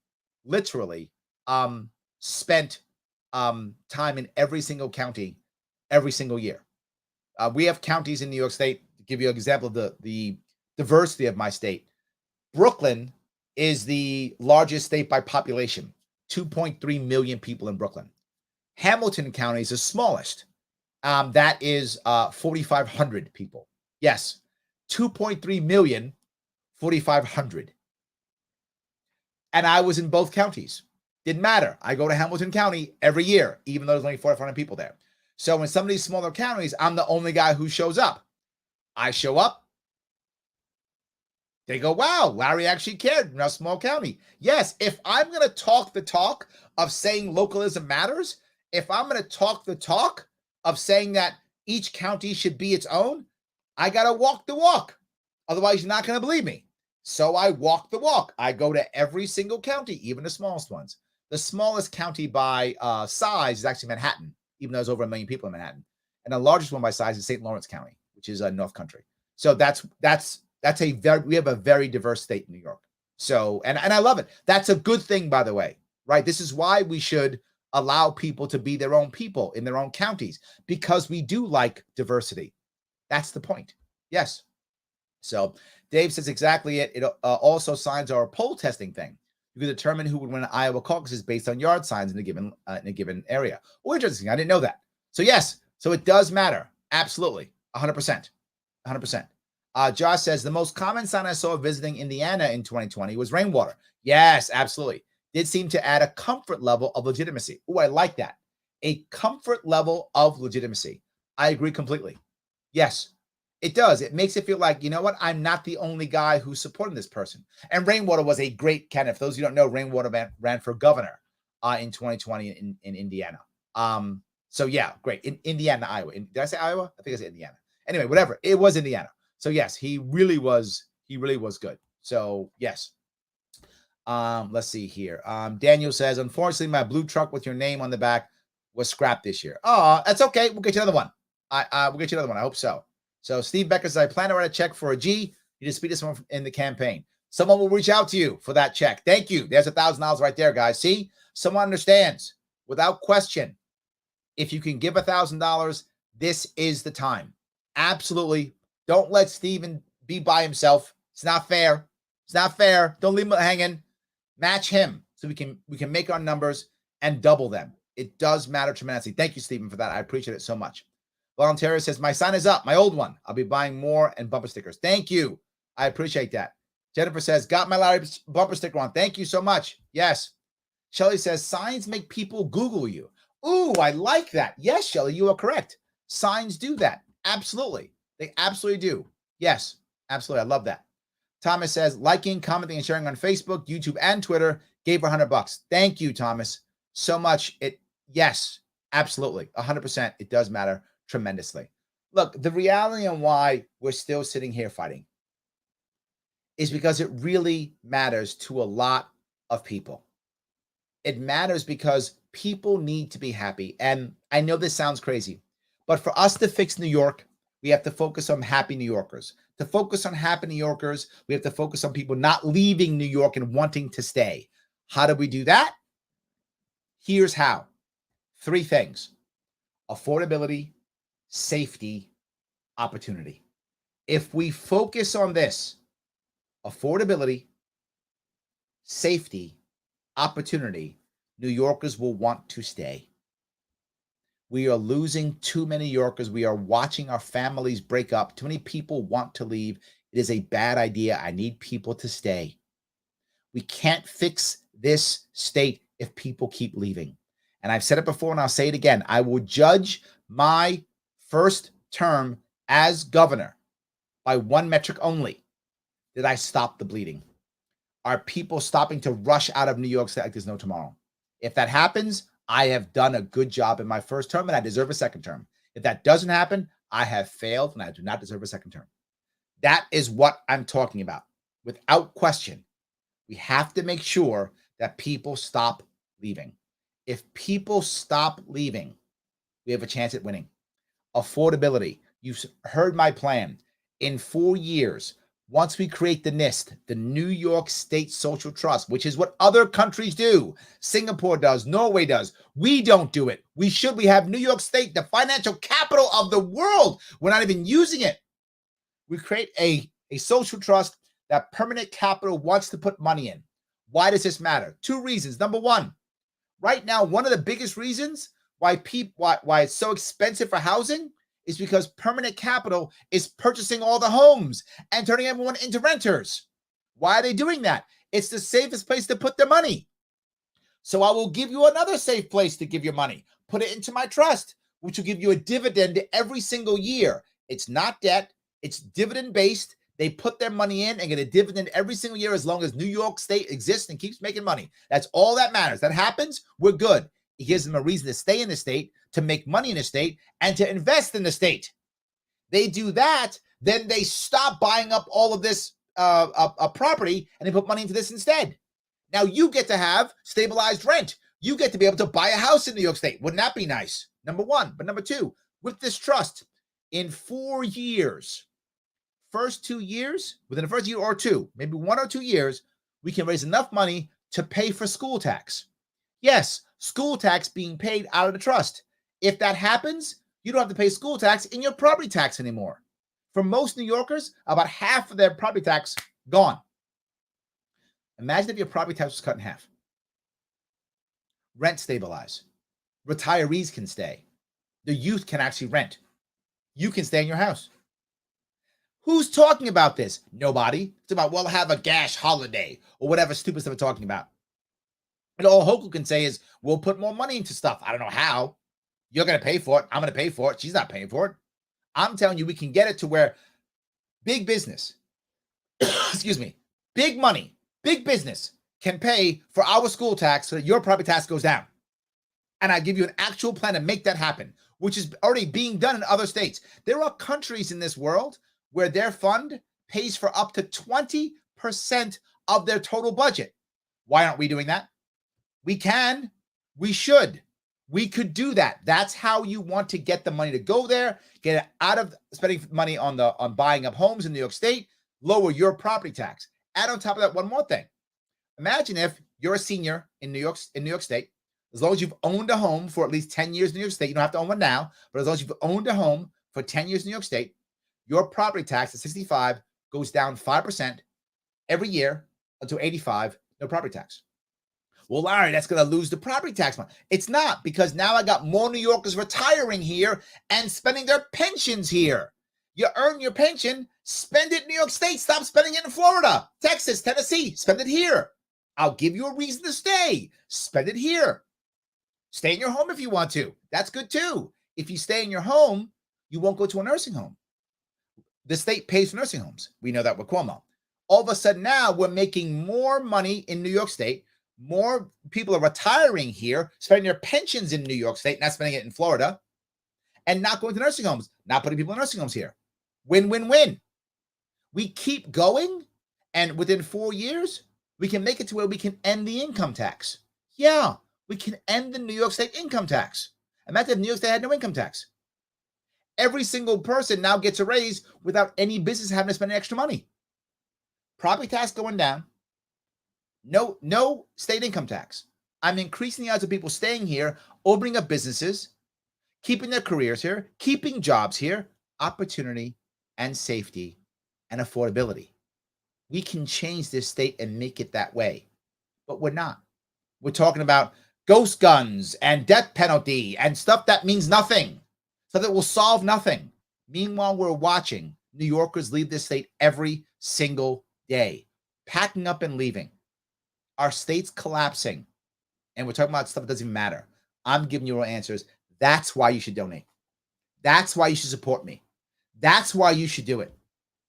spent time in every single county every single year. We have counties in New York State. To give you an example of the diversity of my state, Brooklyn is the largest state by population, 2.3 million people in Brooklyn. Hamilton County is the smallest. That is 4,500 people. Yes, 2.3 million, 4,500. And I was in both counties. Didn't matter. I go to Hamilton County every year, even though there's only 4,500 people there. So in some of these smaller counties, I'm the only guy who shows up. I show up. They go, wow, Larry actually cared in a small county. Yes, if I'm going to talk the talk of saying localism matters, if I'm going to talk the talk of saying that each county should be its own, I got to walk the walk. Otherwise, you're not going to believe me. So I walk the walk. I go to every single county, even the smallest ones. The smallest county by size is actually Manhattan, even though there's over 1 million people in Manhattan. And the largest one by size is St. Lawrence County, which is North Country. So we have a very diverse state in New York. So, and I love it. That's a good thing, by the way, right? This is why we should allow people to be their own people in their own counties, because we do like diversity. That's the point. Yes. So Dave says exactly it. It also signs are a poll testing thing. You can determine who would win Iowa caucuses based on yard signs in a given area. Oh, interesting. I didn't know that. So yes, so it does matter. Absolutely. 100%. 100%. Josh says the most common sign I saw visiting Indiana in 2020 was rainwater. Yes, absolutely. Did seem to add a comfort level of legitimacy. Oh, I like that. A comfort level of legitimacy. I agree completely. Yes, it does. It makes it feel like, you know what? I'm not the only guy who's supporting this person. And rainwater was a great candidate. For those of you who don't know, rainwater ran for governor in 2020 in Indiana. So yeah, great. In Indiana, Iowa. Did I say Iowa? I think I said Indiana. Anyway, whatever. It was Indiana. So yes, he really was good. So yes. Let's see here. Daniel says, unfortunately, my blue truck with your name on the back was scrapped this year. Oh, that's okay. We'll get you another one. We'll get you another one. I hope so. So Steve Becker says, I plan to write a check for a G. You just speak to someone in the campaign. Someone will reach out to you for that check. Thank you. There's $1,000 right there, guys. See, someone understands without question. If you can give $1,000, this is the time. Absolutely. Don't let Steven be by himself. It's not fair. It's not fair. Don't leave him hanging. Match him so we can make our numbers and double them. It does matter tremendously. Thank you, Stephen, for that. I appreciate it so much. Volunteer says, my sign is up, my old one. I'll be buying more and bumper stickers. Thank you. I appreciate that. Jennifer says, got my Larry bumper sticker on. Thank you so much. Yes. Shelly says, signs make people Google you. Ooh, I like that. Yes, Shelly, you are correct. Signs do that. Absolutely. They absolutely do. Yes, absolutely. I love that. Thomas says, liking, commenting, and sharing on Facebook, YouTube, and Twitter. Gave her $100. Thank you, Thomas, so much. Yes, absolutely, 100%. It does matter tremendously. Look, the reality on why we're still sitting here fighting is because it really matters to a lot of people. It matters because people need to be happy. And I know this sounds crazy, but for us to fix New York, we have to focus on happy New Yorkers. To focus on happy New Yorkers, we have to focus on people not leaving New York and wanting to stay. How do we do that? Here's how. 3 things: affordability, safety, opportunity. If we focus on this, affordability, safety, opportunity, New Yorkers will want to stay. We are losing too many New Yorkers. We are watching our families break up. Too many people want to leave. It is a bad idea. I need people to stay. We can't fix this state if people keep leaving. And I've said it before and I'll say it again. I will judge my first term as governor by one metric only. Did I stop the bleeding? Are people stopping to rush out of New York State like there's no tomorrow? If that happens, I have done a good job in my first term and I deserve a second term. If that doesn't happen, I have failed and I do not deserve a second term. That is what I'm talking about. Without question, we have to make sure that people stop leaving. If people stop leaving, we have a chance at winning. Affordability. You've heard my plan. In 4 years, once we create the NIST, the New York State Social Trust, which is what other countries do, Singapore does, Norway does, we don't do it. We should. We have New York State, the financial capital of the world. We're not even using it. We create a social trust that permanent capital wants to put money in. Why does this matter? 2 reasons. Number one, right now, one of the biggest reasons why it's so expensive for housing is because permanent capital is purchasing all the homes and turning everyone into renters. Why are they doing that? It's the safest place to put their money. So I will give you another safe place to give your money. Put it into my trust, which will give you a dividend every single year. It's not debt. It's dividend-based. They put their money in and get a dividend every single year as long as New York State exists and keeps making money. That's all that matters. That happens, we're good. It gives them a reason to stay in the state, to make money in the state, and to invest in the state. They do that, then they stop buying up all of this property and they put money into this instead. Now you get to have stabilized rent. You get to be able to buy a house in New York State. Wouldn't that be nice? Number one. But number two, with this trust, in 4 years, first 2 years, within the first year or two, maybe 1 or 2 years, we can raise enough money to pay for school tax. Yes, school tax being paid out of the trust. If that happens, you don't have to pay school tax in your property tax anymore. For most New Yorkers, about half of their property tax gone. Imagine if your property tax was cut in half. Rent stabilize. Retirees can stay. The youth can actually rent. You can stay in your house. Who's talking about this? Nobody. It's about, well, have a gash holiday or whatever stupid stuff we're talking about. And all Hochul can say is, we'll put more money into stuff. I don't know how. You're going to pay for it. I'm going to pay for it. She's not paying for it. I'm telling you, we can get it to where big business, excuse me, big money, big business can pay for our school tax so that your property tax goes down. And I give you an actual plan to make that happen, which is already being done in other states. There are countries in this world where their fund pays for up to 20% of their total budget. Why aren't we doing that? We can. We should. We could do that. That's how you want to get the money to go there, get it out of spending money on buying up homes in New York State, lower your property tax. Add on top of that one more thing. Imagine if you're a senior in New York State, as long as you've owned a home for at least 10 years in New York State, you don't have to own one now, but as long as you've owned a home for 10 years in New York State, your property tax at 65 goes down 5% every year until 85, no property tax. Well, Larry, that's going to lose the property tax money. It's not, because now I got more New Yorkers retiring here and spending their pensions here. You earn your pension, spend it in New York State. Stop spending it in Florida, Texas, Tennessee. Spend it here. I'll give you a reason to stay. Spend it here. Stay in your home if you want to. That's good too. If you stay in your home, you won't go to a nursing home. The state pays for nursing homes. We know that with Cuomo. All of a sudden now we're making more money in New York State. More people are retiring here, spending their pensions in New York State, not spending it in Florida, and not going to nursing homes, not putting people in nursing homes here. Win, win, win. We keep going, and within 4 years, we can make it to where we can end the income tax. Yeah, we can end the New York State income tax. Imagine if New York State had no income tax. Every single person now gets a raise without any business having to spend extra money. Property tax going down. No state income tax. I'm increasing the odds of people staying here, opening up businesses, keeping their careers here, keeping jobs here, opportunity and safety and affordability. We can change this state and make it that way, but we're not. We're talking about ghost guns and death penalty and stuff that means nothing, stuff that will solve nothing. Meanwhile, we're watching New Yorkers leave this state every single day, packing up and leaving. Our state's collapsing, and we're talking about stuff that doesn't even matter. I'm giving you real answers. That's why you should donate. That's why you should support me. That's why you should do it.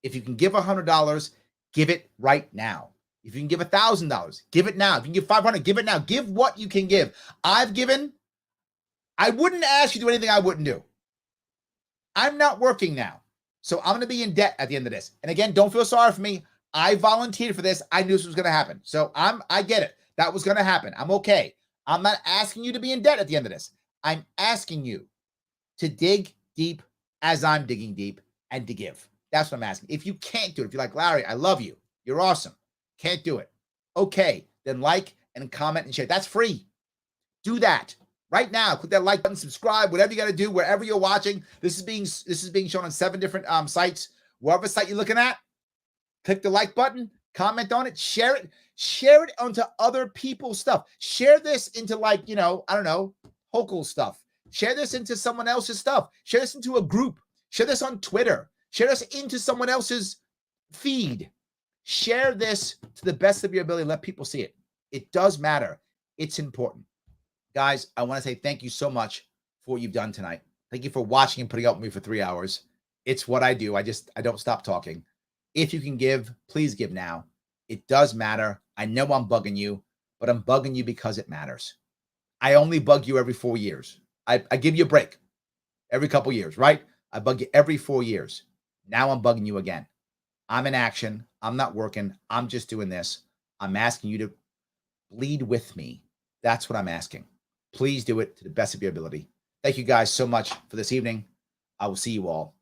If you can give $100, give it right now. If you can give $1,000, give it now. If you can give $500, give it now. Give what you can give. I've given. I wouldn't ask you to do anything I wouldn't do. I'm not working now, so I'm going to be in debt at the end of this. And again, don't feel sorry for me. I volunteered for this. I knew this was going to happen. So I get it. That was going to happen. I'm okay. I'm not asking you to be in debt at the end of this. I'm asking you to dig deep as I'm digging deep and to give. That's what I'm asking. If you can't do it, if you're like, Larry, I love you. You're awesome. Can't do it. Okay. Then like and comment and share. That's free. Do that right now. Click that like button, subscribe, whatever you got to do, wherever you're watching. This is being shown on 7 different sites. Wherever site you're looking at, click the like button, comment on it, share it onto other people's stuff. Share this into I don't know, Hochul stuff. Share this into someone else's stuff. Share this into a group. Share this on Twitter. Share this into someone else's feed. Share this to the best of your ability. Let people see it. It does matter. It's important. Guys, I want to say thank you so much for what you've done tonight. Thank you for watching and putting up with me for 3 hours. It's what I do. I don't stop talking. If you can give, please give now. It does matter. I know I'm bugging you, but I'm bugging you because it matters. I only bug you every 4 years. I give you a break every couple years, right? I bug you every 4 years. Now I'm bugging you again. I'm in action. I'm not working. I'm just doing this. I'm asking you to bleed with me. That's what I'm asking. Please do it to the best of your ability. Thank you guys so much for this evening. I will see you all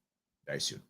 very soon.